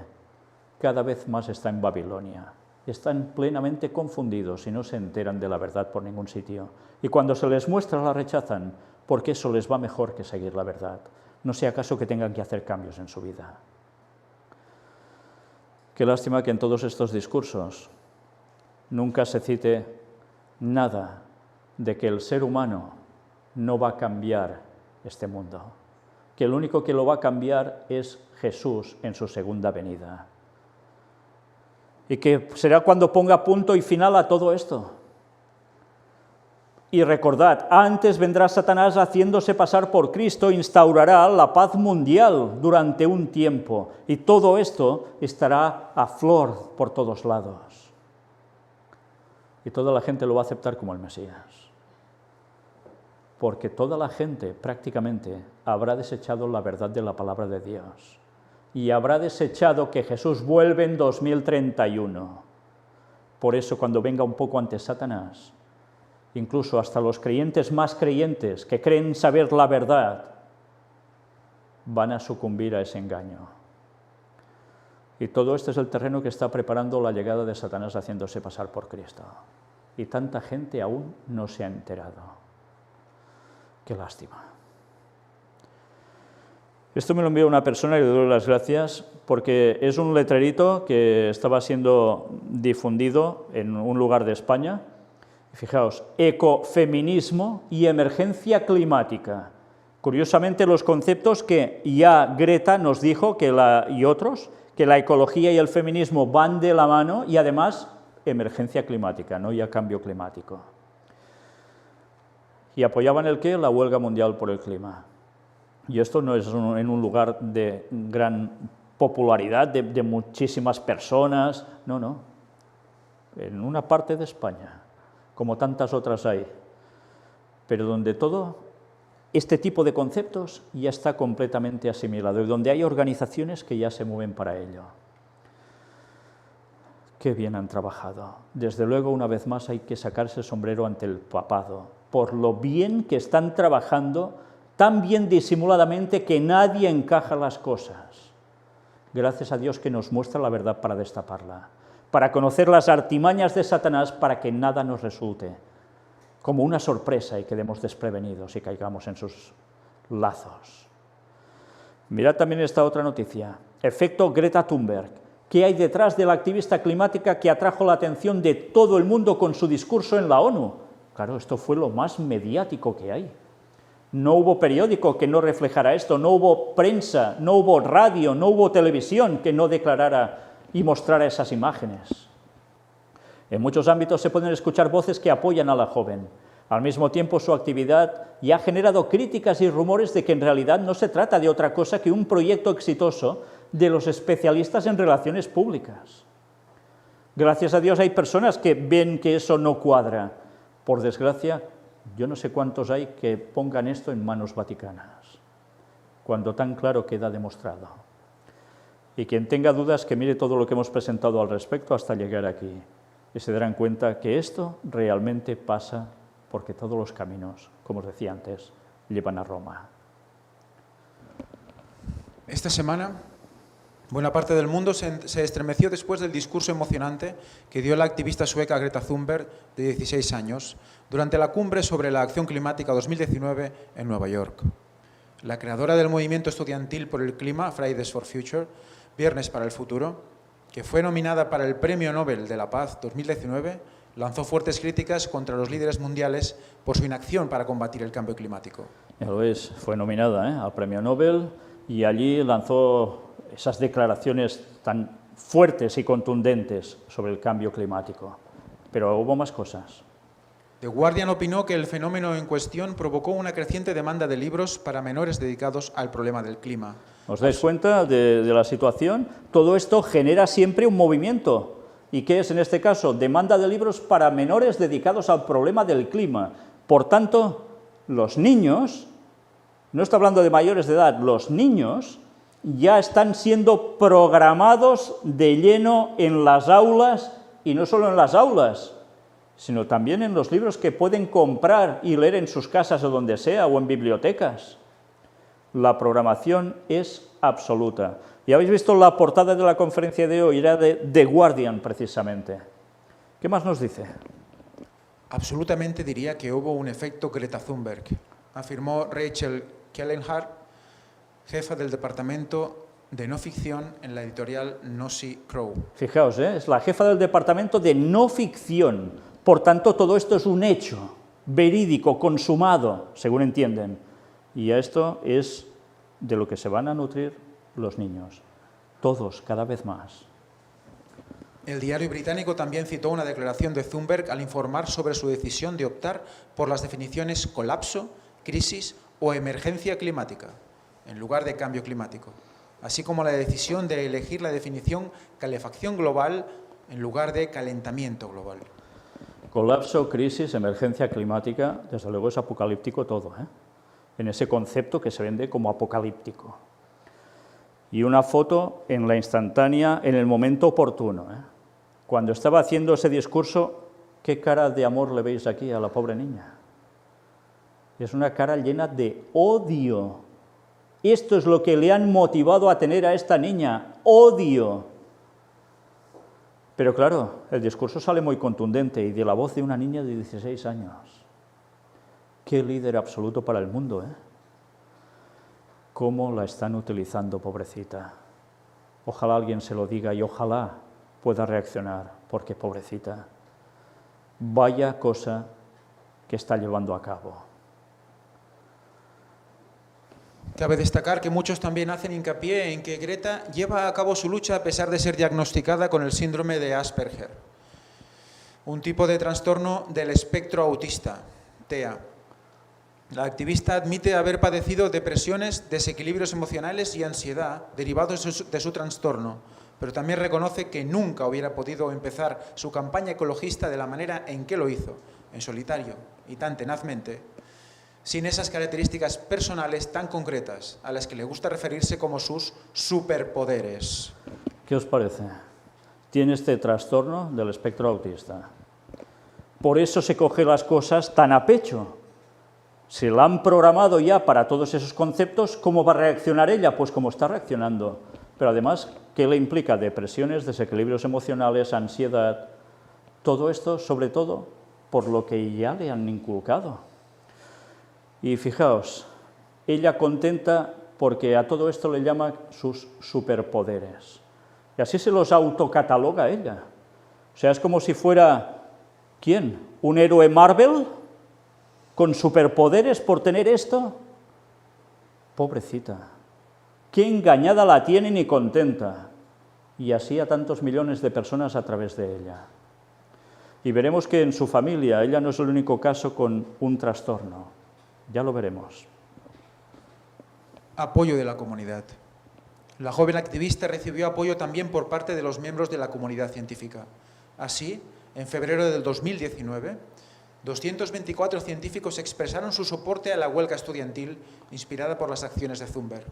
cada vez más está en Babilonia. Están plenamente confundidos y no se enteran de la verdad por ningún sitio. Y cuando se les muestra la rechazan, porque eso les va mejor que seguir la verdad. No sea acaso que tengan que hacer cambios en su vida. Qué lástima que en todos estos discursos nunca se cite nada de que el ser humano no va a cambiar este mundo, que el único que lo va a cambiar es Jesús en su segunda venida. Y que será cuando ponga punto y final a todo esto. Y recordad, antes vendrá Satanás haciéndose pasar por Cristo, instaurará la paz mundial durante un tiempo, y todo esto estará a flor por todos lados. Y toda la gente lo va a aceptar como el Mesías. Porque toda la gente prácticamente habrá desechado la verdad de la palabra de Dios y habrá desechado que Jesús vuelve en 2031. Por eso cuando venga un poco antes Satanás, incluso hasta los creyentes más creyentes que creen saber la verdad, van a sucumbir a ese engaño. Y todo este es el terreno que está preparando la llegada de Satanás haciéndose pasar por Cristo. Y tanta gente aún no se ha enterado. Qué lástima. Esto me lo envió una persona y le doy las gracias porque es un letrerito que estaba siendo difundido en un lugar de España. Fijaos, ecofeminismo y emergencia climática. Curiosamente los conceptos que ya Greta nos dijo y otros, que la ecología y el feminismo van de la mano y además emergencia climática, no ya cambio climático. ¿Y apoyaban el qué? La huelga mundial por el clima. Y esto no es en un lugar de gran popularidad, de muchísimas personas, no, no. En una parte de España, como tantas otras hay, pero donde todo este tipo de conceptos ya está completamente asimilado y donde hay organizaciones que ya se mueven para ello. Qué bien han trabajado. Desde luego, una vez más, hay que sacarse el sombrero ante el papado, por lo bien que están trabajando, tan bien disimuladamente que nadie encaja las cosas. Gracias a Dios que nos muestra la verdad para destaparla, para conocer las artimañas de Satanás, para que nada nos resulte como una sorpresa y quedemos desprevenidos y caigamos en sus lazos. Mirad también esta otra noticia, efecto Greta Thunberg. ¿Qué hay detrás de la activista climática que atrajo la atención de todo el mundo con su discurso en la ONU? Claro, esto fue lo más mediático que hay. No hubo periódico que no reflejara esto, no hubo prensa, no hubo radio, no hubo televisión que no declarara y mostrara esas imágenes. En muchos ámbitos se pueden escuchar voces que apoyan a la joven. Al mismo tiempo, su actividad ya ha generado críticas y rumores de que en realidad no se trata de otra cosa que un proyecto exitoso de los especialistas en relaciones públicas. Gracias a Dios hay personas que ven que eso no cuadra. Por desgracia, yo no sé cuántos hay que pongan esto en manos vaticanas, cuando tan claro queda demostrado. Y quien tenga dudas, que mire todo lo que hemos presentado al respecto hasta llegar aquí, y se darán cuenta que esto realmente pasa porque todos los caminos, como os decía antes, llevan a Roma. Esta semana, buena parte del mundo se estremeció después del discurso emocionante que dio la activista sueca Greta Thunberg, de 16 años, durante la cumbre sobre la acción climática 2019 en Nueva York. La creadora del movimiento estudiantil por el clima, Fridays for Future, Viernes para el Futuro, que fue nominada para el Premio Nobel de la Paz 2019, lanzó fuertes críticas contra los líderes mundiales por su inacción para combatir el cambio climático. Ya lo es, fue nominada al Premio Nobel y allí lanzó esas declaraciones tan fuertes y contundentes sobre el cambio climático. Pero hubo más cosas. The Guardian opinó que el fenómeno en cuestión provocó una creciente demanda de libros para menores dedicados al problema del clima. ¿Os dais cuenta de la situación? Todo esto genera siempre un movimiento. ¿Y qué es en este caso? Demanda de libros para menores dedicados al problema del clima. Por tanto, los niños, no está hablando de mayores de edad, los niños ya están siendo programados de lleno en las aulas, y no solo en las aulas, sino también en los libros que pueden comprar y leer en sus casas o donde sea, o en bibliotecas. La programación es absoluta. Y habéis visto la portada de la conferencia de hoy, era de The Guardian, precisamente. ¿Qué más nos dice? Absolutamente diría que hubo un efecto Greta Thunberg, afirmó Rachel Kellenhart, jefa del departamento de no ficción en la editorial Nosy Crow. Fijaos, es la jefa del departamento de no ficción. Por tanto, todo esto es un hecho verídico, consumado, según entienden. Y esto es de lo que se van a nutrir los niños. Todos, cada vez más. El diario británico también citó una declaración de Thunberg al informar sobre su decisión de optar por las definiciones colapso, crisis o emergencia climática, en lugar de cambio climático, así como la decisión de elegir la definición calefacción global en lugar de calentamiento global. Colapso, crisis, emergencia climática, desde luego es apocalíptico todo, en ese concepto que se vende como apocalíptico. Y una foto en la instantánea, en el momento oportuno. Cuando estaba haciendo ese discurso, ¿qué cara de amor le veis aquí a la pobre niña? Es una cara llena de odio. Esto es lo que le han motivado a tener a esta niña, odio. Pero claro, el discurso sale muy contundente y de la voz de una niña de 16 años. Qué líder absoluto para el mundo, ¿eh? ¿Cómo la están utilizando, pobrecita? Ojalá alguien se lo diga y ojalá pueda reaccionar, porque pobrecita, vaya cosa que está llevando a cabo. Cabe destacar que muchos también hacen hincapié en que Greta lleva a cabo su lucha a pesar de ser diagnosticada con el síndrome de Asperger. un tipo de trastorno del espectro autista, TEA. La activista admite haber padecido depresiones, desequilibrios emocionales y ansiedad derivados de su trastorno, pero también reconoce que nunca hubiera podido empezar su campaña ecologista de la manera en que lo hizo, en solitario y tan tenazmente, sin esas características personales tan concretas a las que le gusta referirse como sus superpoderes. ¿Qué os parece? Tiene este trastorno del espectro autista. Por eso se coge las cosas tan a pecho. Se la han programado ya para todos esos conceptos. ¿Cómo va a reaccionar ella? Pues como está reaccionando. Pero además, ¿qué le implica? Depresiones, desequilibrios emocionales, ansiedad. Todo esto, sobre todo, por lo que ya le han inculcado. Y fijaos, ella contenta porque a todo esto le llama sus superpoderes. Y así se los autocataloga ella. O sea, es como si fuera, ¿quién? ¿Un héroe Marvel? ¿Con superpoderes por tener esto? Pobrecita. Qué engañada la tienen y contenta. Y así a tantos millones de personas a través de ella. Y veremos que en su familia, ella no es el único caso con un trastorno. Ya lo veremos. Apoyo de la comunidad. La joven activista recibió apoyo también por parte de los miembros de la comunidad científica. Así, en febrero del 2019, 224 científicos expresaron su soporte a la huelga estudiantil inspirada por las acciones de Thunberg.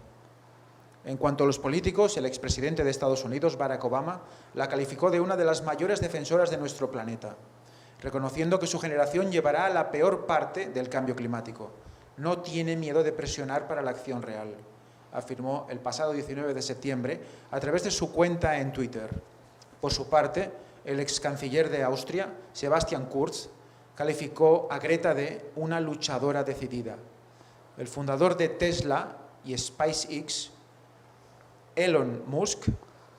En cuanto a los políticos, el expresidente de Estados Unidos, Barack Obama, la calificó de una de las mayores defensoras de nuestro planeta, reconociendo que su generación llevará a la peor parte del cambio climático. No tiene miedo de presionar para la acción real, afirmó el pasado 19 de septiembre a través de su cuenta en Twitter. Por su parte, el ex canciller de Austria, Sebastian Kurz, calificó a Greta de una luchadora decidida. El fundador de Tesla y SpaceX, Elon Musk,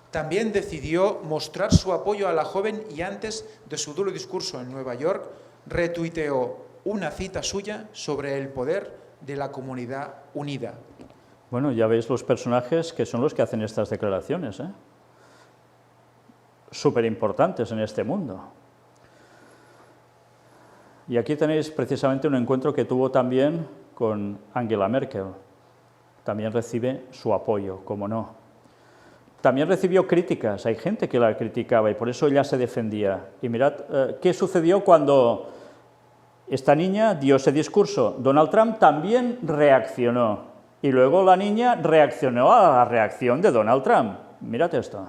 también decidió mostrar su apoyo a la joven y antes de su duro discurso en Nueva York, retuiteó una cita suya sobre el poder de la comunidad unida. Bueno, ya veis los personajes que son los que hacen estas declaraciones, ¿eh? Súper importantes en este mundo. Y aquí tenéis precisamente un encuentro que tuvo también con Angela Merkel. También recibe su apoyo, como no. También recibió críticas, hay gente que la criticaba y por eso ella se defendía. Y mirad qué sucedió cuando esta niña dio ese discurso. Donald Trump también reaccionó. Y luego la niña reaccionó a la reacción de Donald Trump. Mirad esto.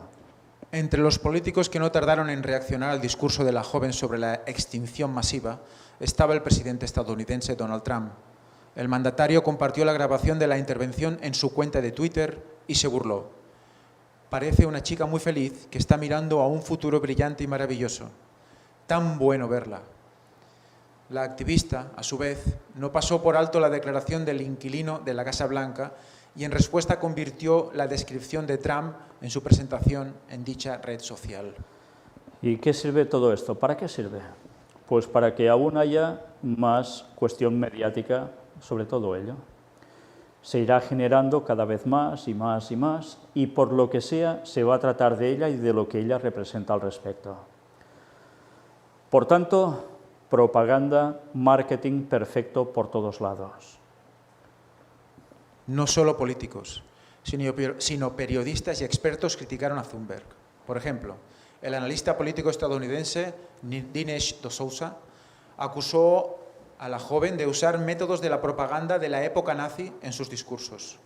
Entre los políticos que no tardaron en reaccionar al discurso de la joven sobre la extinción masiva estaba el presidente estadounidense Donald Trump. El mandatario compartió la grabación de la intervención en su cuenta de Twitter y se burló. Parece una chica muy feliz que está mirando a un futuro brillante y maravilloso. Tan bueno verla. La activista, a su vez, no pasó por alto la declaración del inquilino de la Casa Blanca y en respuesta convirtió la descripción de Trump en su presentación en dicha red social. ¿Y qué sirve todo esto? ¿Para qué sirve? Pues para que aún haya más cuestión mediática sobre todo ello. Se irá generando cada vez más y más y más, y por lo que sea, se va a tratar de ella y de lo que ella representa al respecto. Por tanto, propaganda, marketing perfecto por todos lados. No solo políticos, sino periodistas y expertos criticaron a Thunberg. Por ejemplo, el analista político estadounidense Dinesh D'Souza acusó a la joven de usar métodos de la propaganda de la época nazi en sus discursos.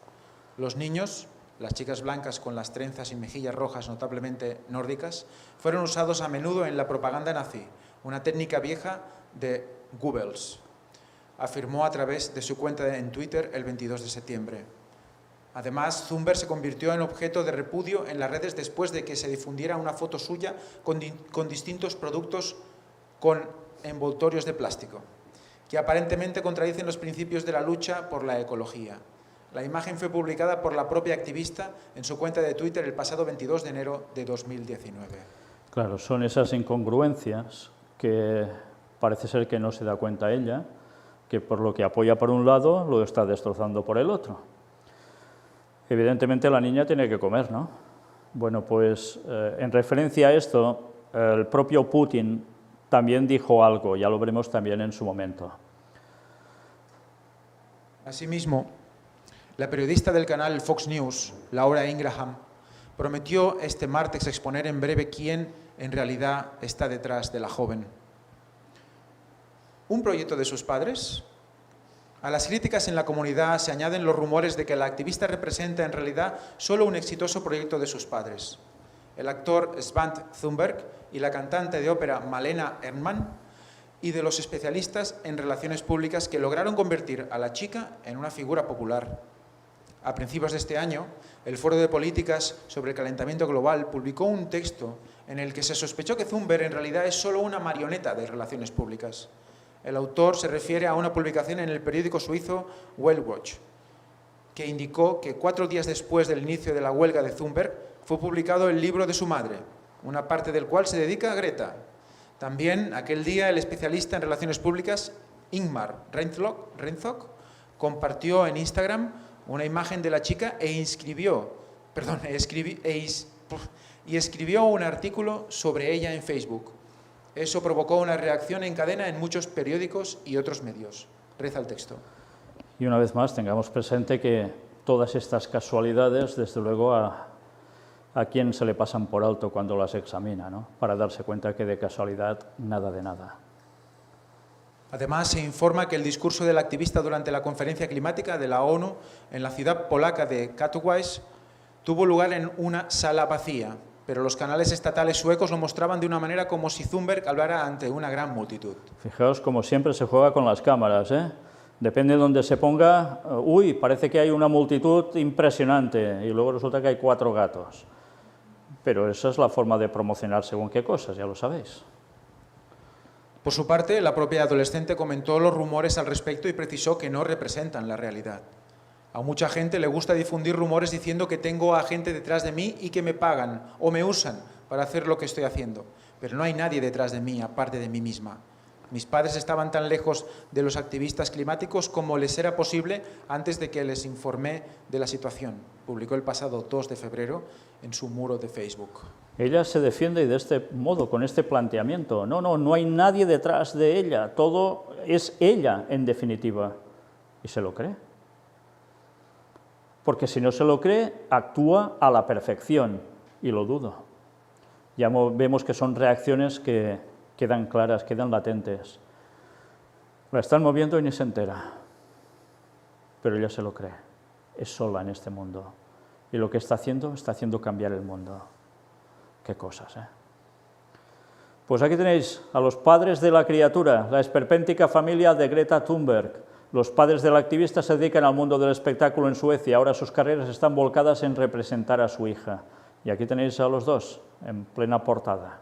Los niños, las chicas blancas con las trenzas y mejillas rojas notablemente nórdicas, fueron usados a menudo en la propaganda nazi, una técnica vieja de Goebbels, afirmó a través de su cuenta en Twitter el 22 de septiembre. Además, Thunberg se convirtió en objeto de repudio en las redes después de que se difundiera una foto suya con distintos productos con envoltorios de plástico, que aparentemente contradicen los principios de la lucha por la ecología. La imagen fue publicada por la propia activista en su cuenta de Twitter el pasado 22 de enero de 2019. Claro, son esas incongruencias que parece ser que no se da cuenta ella, que por lo que apoya por un lado, lo está destrozando por el otro. Evidentemente la niña tiene que comer, ¿no? Bueno, pues en referencia a esto, el propio Putin también dijo algo, ya lo veremos también en su momento. Asimismo, la periodista del canal Fox News, Laura Ingraham, prometió este martes exponer en breve quién en realidad está detrás de la joven. ¿Un proyecto de sus padres? A las críticas en la comunidad se añaden los rumores de que la activista representa en realidad solo un exitoso proyecto de sus padres. El actor Svante Thunberg y la cantante de ópera Malena Erdmann, y de los especialistas en relaciones públicas que lograron convertir a la chica en una figura popular. A principios de este año, el Foro de Políticas sobre el Calentamiento Global publicó un texto en el que se sospechó que Thunberg en realidad es solo una marioneta de relaciones públicas. El autor se refiere a una publicación en el periódico suizo Weltwatch, que indicó que 4 días después del inicio de la huelga de Thunberg fue publicado el libro de su madre, una parte del cual se dedica a Greta. También aquel día el especialista en relaciones públicas Ingmar Rentzok compartió en Instagram una imagen de la chica escribió un artículo sobre ella en Facebook. Eso provocó una reacción en cadena en muchos periódicos y otros medios. Reza el texto. Y una vez más tengamos presente que todas estas casualidades, desde luego, a quién se le pasan por alto cuando las examina, ¿no? Para darse cuenta que de casualidad nada de nada. Además, se informa que el discurso del activista durante la conferencia climática de la ONU en la ciudad polaca de Katowice tuvo lugar en una sala vacía, pero los canales estatales suecos lo mostraban de una manera como si Thunberg hablara ante una gran multitud. Fijaos, como siempre se juega con las cámaras, ¿eh? Depende de dónde se ponga, uy, parece que hay una multitud impresionante y luego resulta que hay 4 gatos. Pero esa es la forma de promocionar según qué cosas, ya lo sabéis. Por su parte, la propia adolescente comentó los rumores al respecto y precisó que no representan la realidad. A mucha gente le gusta difundir rumores diciendo que tengo a gente detrás de mí y que me pagan o me usan para hacer lo que estoy haciendo. Pero no hay nadie detrás de mí, aparte de mí misma. Mis padres estaban tan lejos de los activistas climáticos como les era posible antes de que les informé de la situación, publicó el pasado 2 de febrero en su muro de Facebook. Ella se defiende de este modo, con este planteamiento. No hay nadie detrás de ella, todo es ella en definitiva. ¿Y se lo cree? Porque si no se lo cree, actúa a la perfección, y lo dudo. Ya vemos que son reacciones que quedan claras, quedan latentes. La están moviendo y ni se entera. Pero ella se lo cree. Es sola en este mundo. Y lo que está haciendo cambiar el mundo. Qué cosas, ¿eh? Pues aquí tenéis a los padres de la criatura, la esperpéntica familia de Greta Thunberg. Los padres del activista se dedican al mundo del espectáculo en Suecia. Ahora sus carreras están volcadas en representar a su hija. Y aquí tenéis a los dos, en plena portada.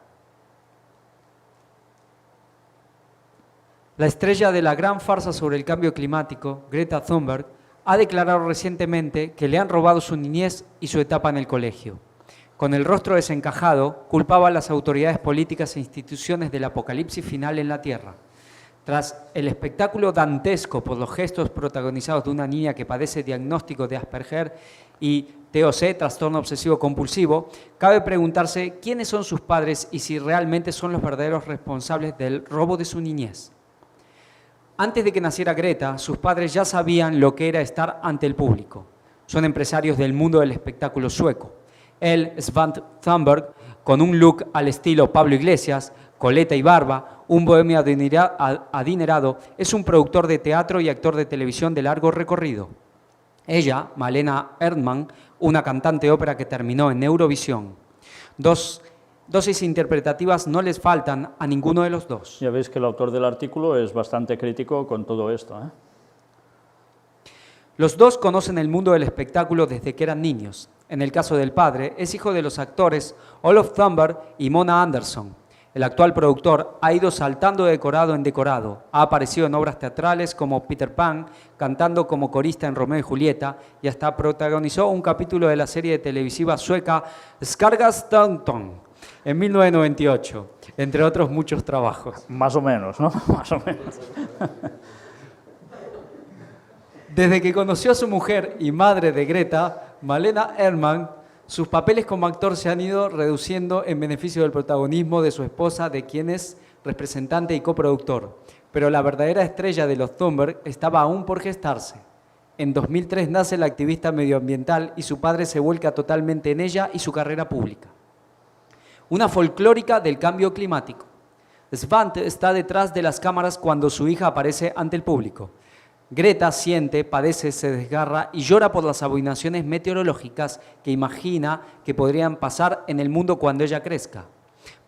La estrella de la gran farsa sobre el cambio climático, Greta Thunberg, ha declarado recientemente que le han robado su niñez y su etapa en el colegio. Con el rostro desencajado, culpaba a las autoridades políticas e instituciones del apocalipsis final en la Tierra. Tras el espectáculo dantesco por los gestos protagonizados de una niña que padece diagnóstico de Asperger y TOC, trastorno obsesivo compulsivo, cabe preguntarse quiénes son sus padres y si realmente son los verdaderos responsables del robo de su niñez. Antes de que naciera Greta, sus padres ya sabían lo que era estar ante el público. Son empresarios del mundo del espectáculo sueco. Él, Svante Thunberg, con un look al estilo Pablo Iglesias, coleta y barba, un bohemio adinerado, es un productor de teatro y actor de televisión de largo recorrido. Ella, Malena Erdmann, una cantante de ópera que terminó en Eurovisión. Dosis interpretativas no les faltan a ninguno de los dos. Ya veis que el autor del artículo es bastante crítico con todo esto, ¿eh? Los dos conocen el mundo del espectáculo desde que eran niños. En el caso del padre, es hijo de los actores Olof Thunberg y Mona Andersson. El actual productor ha ido saltando de decorado en decorado. Ha aparecido en obras teatrales como Peter Pan, cantando como corista en Romeo y Julieta, y hasta protagonizó un capítulo de la serie televisiva sueca Skarsgården en 1998, entre otros muchos trabajos. Más o menos, ¿no? Más o menos. Desde que conoció a su mujer y madre de Greta, Malena Erdmann, sus papeles como actor se han ido reduciendo en beneficio del protagonismo de su esposa, de quien es representante y coproductor, pero la verdadera estrella de los Thunberg estaba aún por gestarse. En 2003 nace la activista medioambiental y su padre se vuelca totalmente en ella y su carrera pública. Una folclórica del cambio climático. Svante está detrás de las cámaras cuando su hija aparece ante el público. Greta siente, padece, se desgarra y llora por las abominaciones meteorológicas que imagina que podrían pasar en el mundo cuando ella crezca.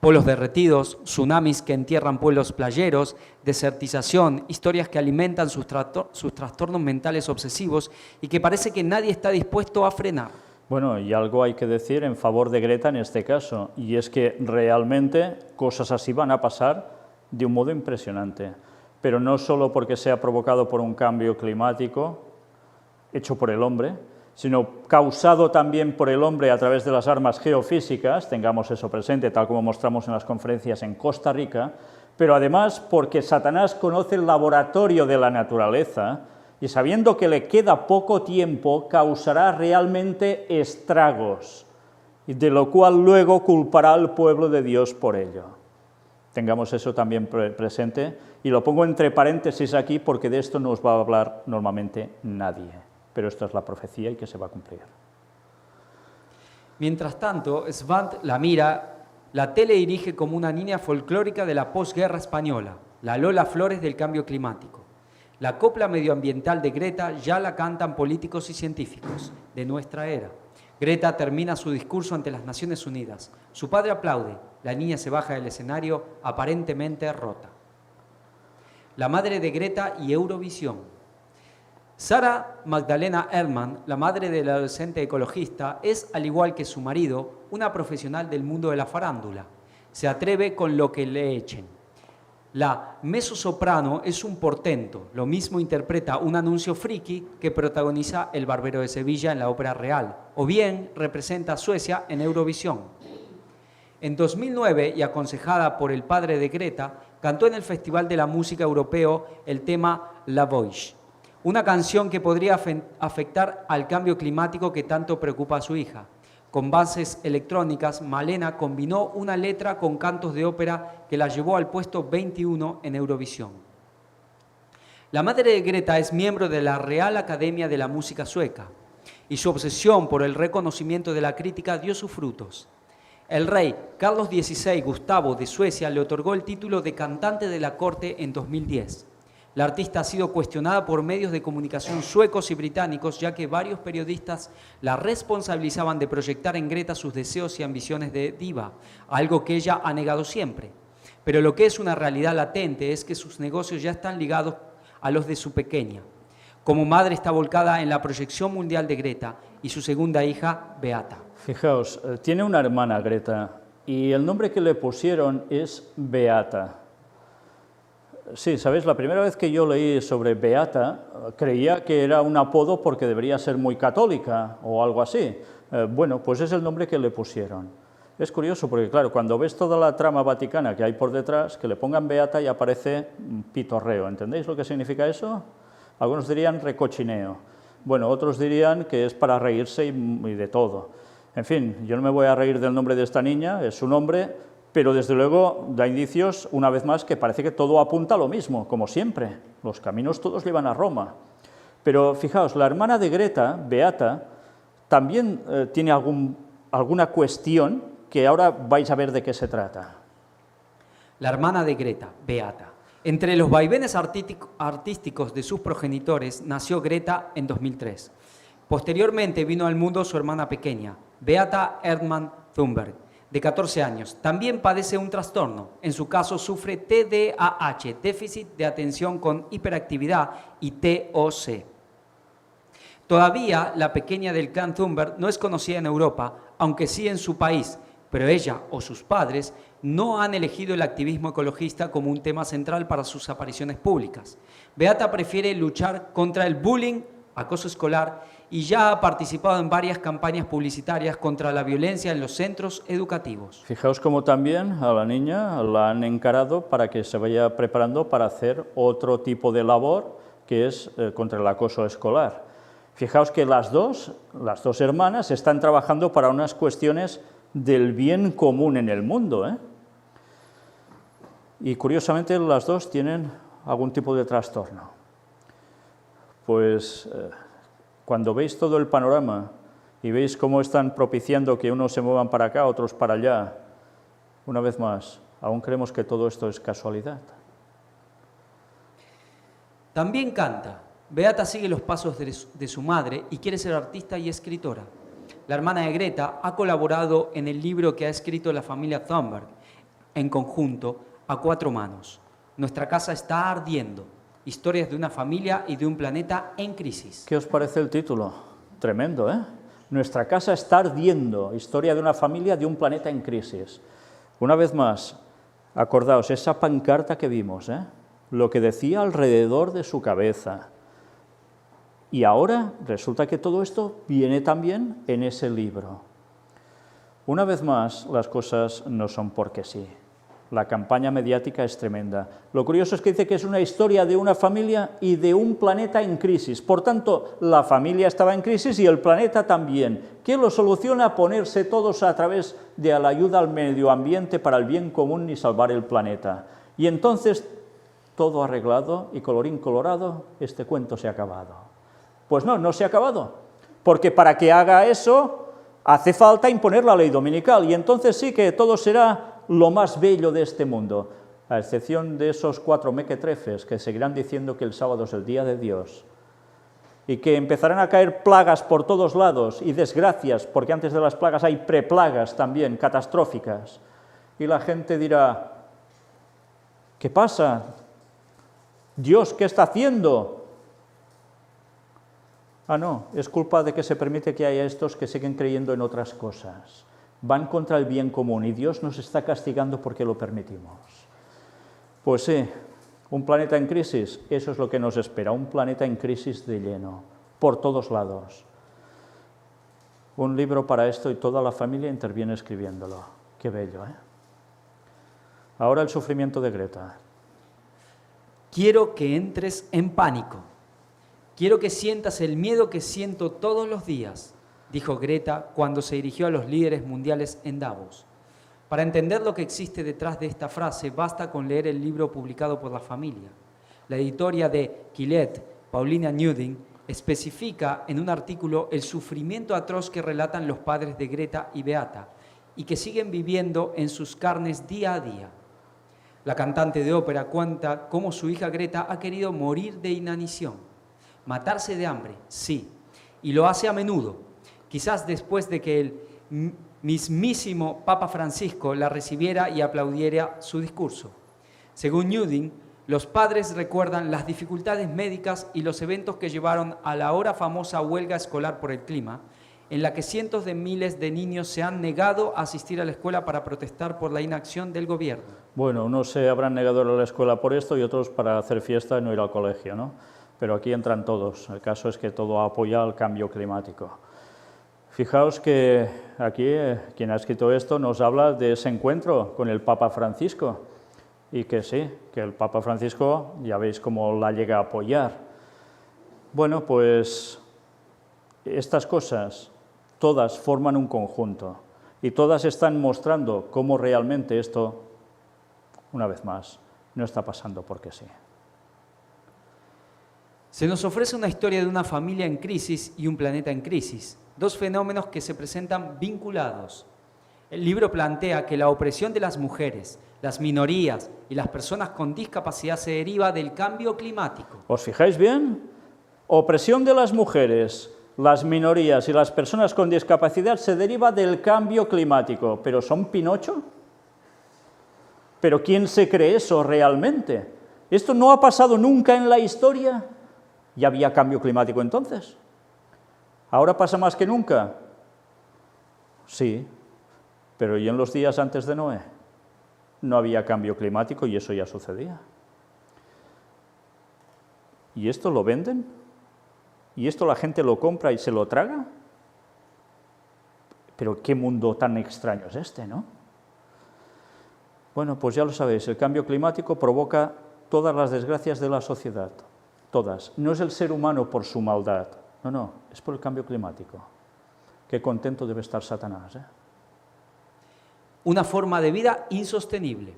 Polos derretidos, tsunamis que entierran pueblos playeros, desertización, historias que alimentan sus trastornos mentales obsesivos y que parece que nadie está dispuesto a frenar. Bueno, y algo hay que decir en favor de Greta en este caso, y es que realmente cosas así van a pasar de un modo impresionante, pero no solo porque sea provocado por un cambio climático hecho por el hombre, sino causado también por el hombre a través de las armas geofísicas, tengamos eso presente, tal como mostramos en las conferencias en Costa Rica, pero además porque Satanás conoce el laboratorio de la naturaleza y sabiendo que le queda poco tiempo, causará realmente estragos, y de lo cual luego culpará al pueblo de Dios por ello. Tengamos eso también presente, y lo pongo entre paréntesis aquí porque de esto no os va a hablar normalmente nadie, pero esta es la profecía y que se va a cumplir. Mientras tanto, Svante la mira, la tele dirige como una niña folclórica de la posguerra española, la Lola Flores del cambio climático. La copla medioambiental de Greta ya la cantan políticos y científicos de nuestra era. Greta termina su discurso ante las Naciones Unidas. Su padre aplaude. La niña se baja del escenario aparentemente rota. La madre de Greta y Eurovisión. Sarah Magdalena Erdmann, la madre del adolescente ecologista, es, al igual que su marido, una profesional del mundo de la farándula. Se atreve con lo que le echen. La mezzosoprano es un portento, lo mismo interpreta un anuncio friki que protagoniza El Barbero de Sevilla en la Ópera Real, o bien representa a Suecia en Eurovisión. En 2009, y aconsejada por el padre de Greta, cantó en el Festival de la Música Europeo el tema La Voix, una canción que podría afectar al cambio climático que tanto preocupa a su hija. Con bases electrónicas, Malena combinó una letra con cantos de ópera que la llevó al puesto 21 en Eurovisión. La madre de Greta es miembro de la Real Academia de la Música Sueca y su obsesión por el reconocimiento de la crítica dio sus frutos. El rey Carlos XVI Gustavo de Suecia le otorgó el título de cantante de la corte en 2010. La artista ha sido cuestionada por medios de comunicación suecos y británicos, ya que varios periodistas la responsabilizaban de proyectar en Greta sus deseos y ambiciones de diva, algo que ella ha negado siempre. Pero lo que es una realidad latente es que sus negocios ya están ligados a los de su pequeña. Como madre está volcada en la proyección mundial de Greta y su segunda hija, Beata. Fijaos, tiene una hermana, Greta, y el nombre que le pusieron es Beata. Sí, ¿sabéis? La primera vez que yo leí sobre Beata, creía que era un apodo porque debería ser muy católica o algo así. Bueno, pues es el nombre que le pusieron. Es curioso porque, claro, cuando ves toda la trama vaticana que hay por detrás, que le pongan Beata y aparece pitorreo. ¿Entendéis lo que significa eso? Algunos dirían recochineo. Bueno, otros dirían que es para reírse y de todo. En fin, yo no me voy a reír del nombre de esta niña, es su nombre, pero desde luego da indicios, una vez más, que parece que todo apunta a lo mismo, como siempre. Los caminos todos llevan a Roma. Pero fijaos, la hermana de Greta, Beata, también tiene alguna cuestión que ahora vais a ver de qué se trata. La hermana de Greta, Beata. Entre los vaivenes artísticos de sus progenitores nació Greta en 2003. Posteriormente vino al mundo su hermana pequeña, Beata Erdmann Thunberg, de 14 años. También padece un trastorno. En su caso sufre TDAH, déficit de atención con hiperactividad, y TOC. Todavía la pequeña del clan Thunberg no es conocida en Europa, aunque sí en su país, pero ella o sus padres no han elegido el activismo ecologista como un tema central para sus apariciones públicas. Beata prefiere luchar contra el bullying, acoso escolar, y ya ha participado en varias campañas publicitarias contra la violencia en los centros educativos. Fijaos cómo también a la niña la han encarado para que se vaya preparando para hacer otro tipo de labor, que es contra el acoso escolar. Fijaos que las dos hermanas están trabajando para unas cuestiones del bien común en el mundo, ¿eh? Y curiosamente las dos tienen algún tipo de trastorno. Pues cuando veis todo el panorama y veis cómo están propiciando que unos se muevan para acá, otros para allá, una vez más, aún creemos que todo esto es casualidad. También canta. Beata sigue los pasos de su madre y quiere ser artista y escritora. La hermana de Greta ha colaborado en el libro que ha escrito la familia Thunberg, en conjunto, a 4 manos. Nuestra casa está ardiendo. Historias de una familia y de un planeta en crisis. ¿Qué os parece el título? Tremendo, ¿eh? Nuestra casa está ardiendo. Historia de una familia, de un planeta en crisis. Una vez más, acordaos, esa pancarta que vimos, lo que decía alrededor de su cabeza. Y ahora resulta que todo esto viene también en ese libro. Una vez más, las cosas no son porque sí. La campaña mediática es tremenda. Lo curioso es que dice que es una historia de una familia y de un planeta en crisis. Por tanto, la familia estaba en crisis y el planeta también. ¿Qué lo soluciona? Ponerse todos a través de la ayuda al medio ambiente para el bien común y salvar el planeta. Y entonces, todo arreglado y colorín colorado, este cuento se ha acabado. Pues no, no se ha acabado. Porque para que haga eso, hace falta imponer la ley dominical. Y entonces sí que todo será lo más bello de este mundo, a excepción de esos 4 mequetrefes que seguirán diciendo que el sábado es el día de Dios y que empezarán a caer plagas por todos lados y desgracias, porque antes de las plagas hay preplagas también, catastróficas, y la gente dirá, ¿qué pasa? ¿Dios qué está haciendo? Ah, no, es culpa de que se permite que haya estos que siguen creyendo en otras cosas. Van contra el bien común y Dios nos está castigando porque lo permitimos. Pues sí, un planeta en crisis, eso es lo que nos espera, un planeta en crisis de lleno, por todos lados. Un libro para esto y toda la familia interviene escribiéndolo. Qué bello, ¿eh? Ahora el sufrimiento de Greta. Quiero que entres en pánico. Quiero que sientas el miedo que siento todos los días, dijo Greta cuando se dirigió a los líderes mundiales en Davos. Para entender lo que existe detrás de esta frase, basta con leer el libro publicado por la familia. La editora de Quillette, Paulina Newding, especifica en un artículo el sufrimiento atroz que relatan los padres de Greta y Beata y que siguen viviendo en sus carnes día a día. La cantante de ópera cuenta cómo su hija Greta ha querido morir de inanición. Matarse de hambre, sí, y lo hace a menudo. Quizás después de que el mismísimo Papa Francisco la recibiera y aplaudiera su discurso. Según Newding, los padres recuerdan las dificultades médicas y los eventos que llevaron a la ahora famosa huelga escolar por el clima, en la que cientos de miles de niños se han negado a asistir a la escuela para protestar por la inacción del gobierno. Bueno, unos se habrán negado a la escuela por esto y otros para hacer fiesta y no ir al colegio, ¿no? Pero aquí entran todos. El caso es que todo apoya el cambio climático. Fijaos que aquí quien ha escrito esto nos habla de ese encuentro con el Papa Francisco y que sí, que el Papa Francisco ya veis cómo la llega a apoyar. Bueno, pues estas cosas todas forman un conjunto y todas están mostrando cómo realmente esto, una vez más, no está pasando porque sí. Se nos ofrece una historia de una familia en crisis y un planeta en crisis, dos fenómenos que se presentan vinculados. El libro plantea que la opresión de las mujeres, las minorías y las personas con discapacidad se deriva del cambio climático. ¿Os fijáis bien? Opresión de las mujeres, las minorías y las personas con discapacidad se deriva del cambio climático. ¿Pero son Pinocho? ¿Pero quién se cree eso realmente? ¿Esto no ha pasado nunca en la historia? ¿Ya había cambio climático entonces? ¿Ahora pasa más que nunca? Sí, pero ¿y en los días antes de Noé? No había cambio climático y eso ya sucedía. ¿Y esto lo venden? ¿Y esto la gente lo compra y se lo traga? Pero qué mundo tan extraño es este, ¿no? Bueno, pues ya lo sabéis, el cambio climático provoca todas las desgracias de la sociedad, todas. No es el ser humano por su maldad, no, es por el cambio climático. Qué contento debe estar Satanás, ¿eh? Una forma de vida insostenible.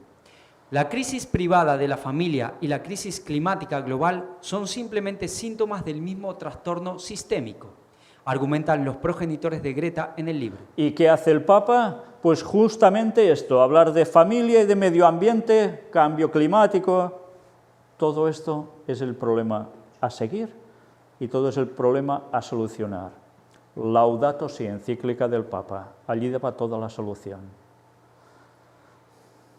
La crisis privada de la familia y la crisis climática global son simplemente síntomas del mismo trastorno sistémico, argumentan los progenitores de Greta en el libro. ¿Y qué hace el Papa? Pues justamente esto, hablar de familia y de medio ambiente, cambio climático, todo esto es el problema a seguir y todo es el problema a solucionar. Laudato si, encíclica del Papa, allí va toda la solución.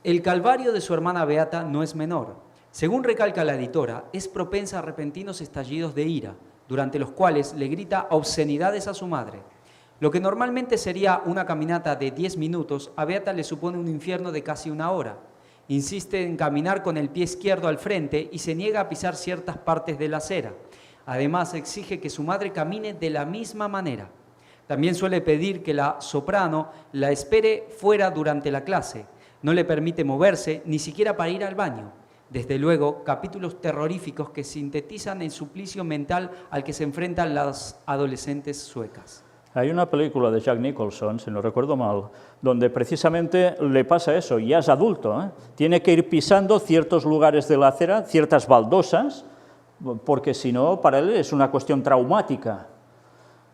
El calvario de su hermana Beata no es menor. Según recalca la editora, es propensa a repentinos estallidos de ira, durante los cuales le grita obscenidades a su madre. Lo que normalmente sería una caminata de 10 minutos, a Beata le supone un infierno de casi 1 hora. Insiste en caminar con el pie izquierdo al frente y se niega a pisar ciertas partes de la acera. Además, exige que su madre camine de la misma manera. También suele pedir que la soprano la espere fuera durante la clase. No le permite moverse, ni siquiera para ir al baño. Desde luego, capítulos terroríficos que sintetizan el suplicio mental al que se enfrentan las adolescentes suecas. Hay una película de Jack Nicholson, si no recuerdo mal, donde precisamente le pasa eso, ya es adulto, tiene que ir pisando ciertos lugares de la acera, ciertas baldosas, porque si no, para él es una cuestión traumática.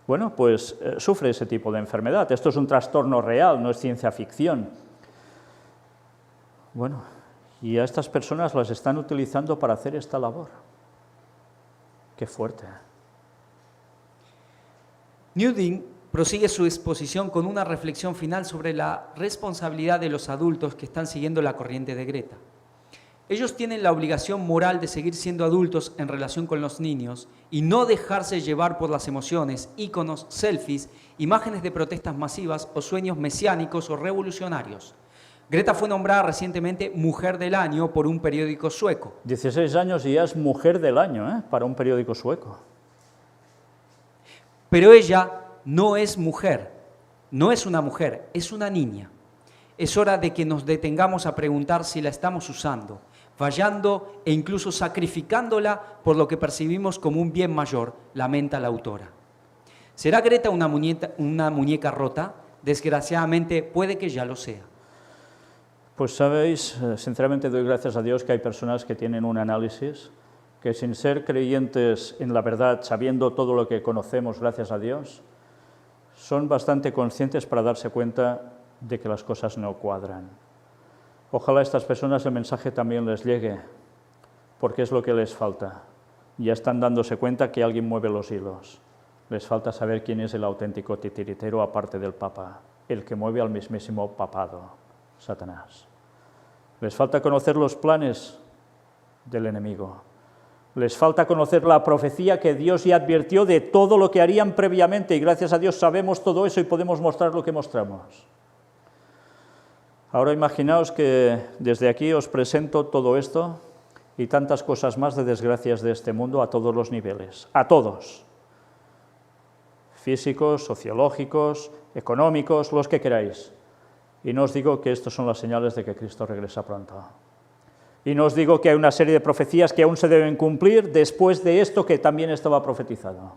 Bueno, pues sufre ese tipo de enfermedad. Esto es un trastorno real, no es ciencia ficción. Bueno, y a estas personas las están utilizando para hacer esta labor. Qué fuerte. Newding prosigue su exposición con una reflexión final sobre la responsabilidad de los adultos que están siguiendo la corriente de Greta. Ellos tienen la obligación moral de seguir siendo adultos en relación con los niños y no dejarse llevar por las emociones, íconos, selfies, imágenes de protestas masivas o sueños mesiánicos o revolucionarios. Greta fue nombrada recientemente Mujer del Año por un periódico sueco. 16 años y ya es Mujer del Año, para un periódico sueco. Pero ella no es mujer, no es una mujer, es una niña. Es hora de que nos detengamos a preguntar si la estamos usando, fallando e incluso sacrificándola por lo que percibimos como un bien mayor, lamenta la autora. ¿Será Greta una muñeca rota? Desgraciadamente puede que ya lo sea. Pues sabéis, sinceramente doy gracias a Dios que hay personas que tienen un análisis, que sin ser creyentes en la verdad, sabiendo todo lo que conocemos, gracias a Dios, son bastante conscientes para darse cuenta de que las cosas no cuadran. Ojalá a estas personas el mensaje también les llegue, porque es lo que les falta. Ya están dándose cuenta que alguien mueve los hilos. Les falta saber quién es el auténtico titiritero aparte del Papa, el que mueve al mismísimo papado, Satanás. Les falta conocer los planes del enemigo. Les falta conocer la profecía que Dios ya advirtió de todo lo que harían previamente y gracias a Dios sabemos todo eso y podemos mostrar lo que mostramos. Ahora imaginaos que desde aquí os presento todo esto y tantas cosas más de desgracias de este mundo a todos los niveles, a todos, físicos, sociológicos, económicos, los que queráis. Y no os digo que estos son las señales de que Cristo regresa pronto. Y no os digo que hay una serie de profecías que aún se deben cumplir después de esto que también estaba profetizado,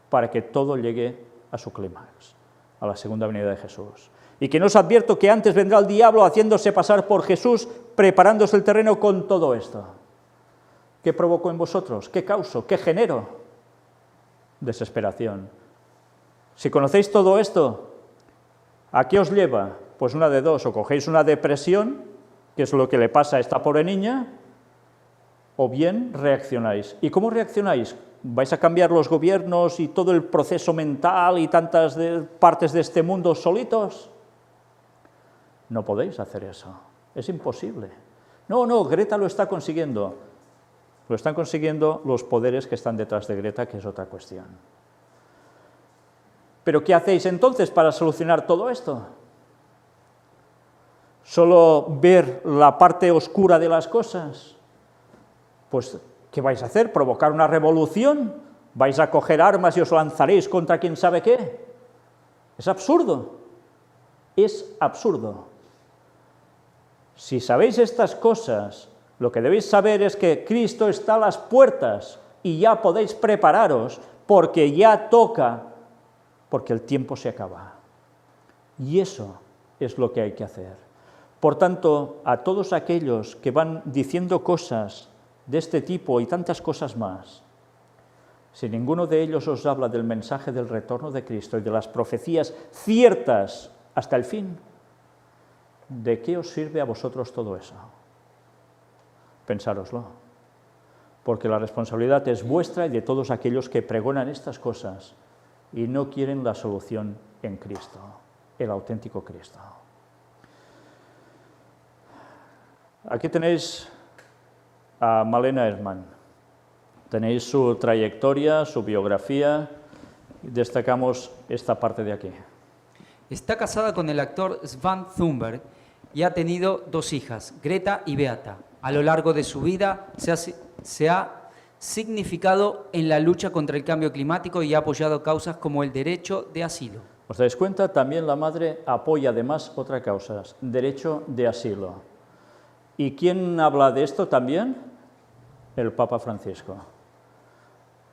para que todo llegue a su clímax, a la segunda venida de Jesús. Y que no os advierto que antes vendrá el diablo haciéndose pasar por Jesús, preparándose el terreno con todo esto. ¿Qué provocó en vosotros? ¿Qué causó? ¿Qué generó? Desesperación. Si conocéis todo esto, ¿a qué os lleva? Pues una de dos, o cogéis una depresión, que es lo que le pasa a esta pobre niña, o bien reaccionáis. ¿Y cómo reaccionáis? ¿Vais a cambiar los gobiernos y todo el proceso mental y tantas partes de este mundo solitos? No podéis hacer eso, es imposible. No, Greta lo está consiguiendo. Lo están consiguiendo los poderes que están detrás de Greta, que es otra cuestión. ¿Pero qué hacéis entonces para solucionar todo esto? ¿Solo ver la parte oscura de las cosas? Pues, ¿qué vais a hacer? ¿Provocar una revolución? ¿Vais a coger armas y os lanzaréis contra quién sabe qué? Es absurdo. Es absurdo. Si sabéis estas cosas, lo que debéis saber es que Cristo está a las puertas y ya podéis prepararos porque ya toca, porque el tiempo se acaba. Y eso es lo que hay que hacer. Por tanto, a todos aquellos que van diciendo cosas de este tipo y tantas cosas más, si ninguno de ellos os habla del mensaje del retorno de Cristo y de las profecías ciertas hasta el fin, ¿de qué os sirve a vosotros todo eso? Pensároslo, porque la responsabilidad es vuestra y de todos aquellos que pregonan estas cosas y no quieren la solución en Cristo, el auténtico Cristo. Aquí tenéis a Malena Erdmann. Tenéis su trayectoria, su biografía, y destacamos esta parte de aquí. Está casada con el actor Sven Thunberg y ha tenido 2 hijas, Greta y Beata. A lo largo de su vida se ha significado en la lucha contra el cambio climático y ha apoyado causas como el derecho de asilo. ¿Os dais cuenta? También la madre apoya además otra causa, derecho de asilo. ¿Y quién habla de esto también? El Papa Francisco.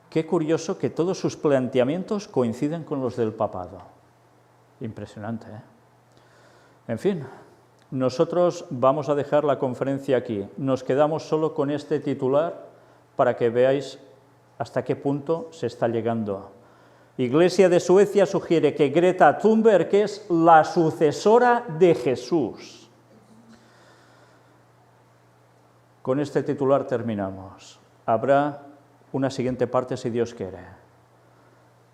Qué curioso que todos sus planteamientos coinciden con los del papado. Impresionante, ¿eh? En fin, nosotros vamos a dejar la conferencia aquí. Nos quedamos solo con este titular para que veáis hasta qué punto se está llegando. Iglesia de Suecia sugiere que Greta Thunberg es la sucesora de Jesús. Con este titular terminamos. Habrá una siguiente parte, si Dios quiere,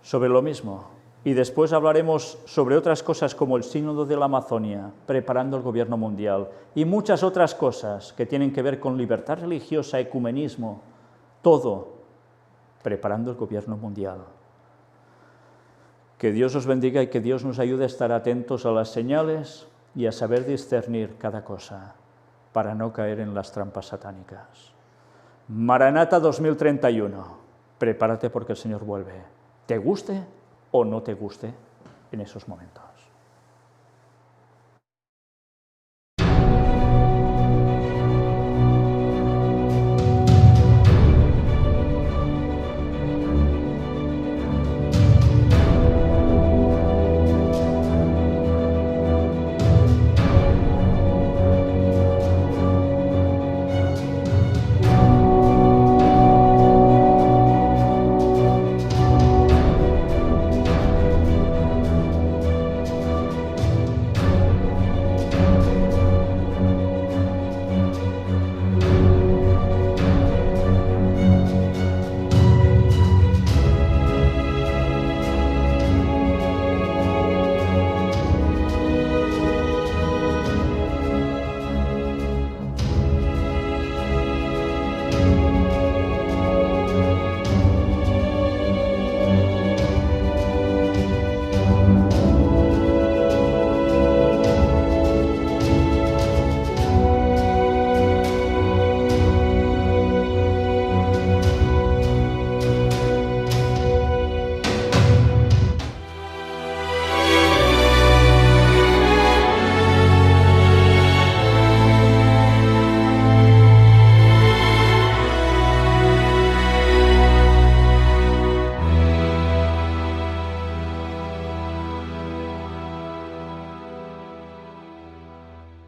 sobre lo mismo. Y después hablaremos sobre otras cosas como el Sínodo de la Amazonia, preparando el gobierno mundial, y muchas otras cosas que tienen que ver con libertad religiosa, ecumenismo, todo preparando el gobierno mundial. Que Dios os bendiga y que Dios nos ayude a estar atentos a las señales y a saber discernir cada cosa para no caer en las trampas satánicas. Maranata 2031, prepárate porque el Señor vuelve. ¿Te guste o no te guste en esos momentos?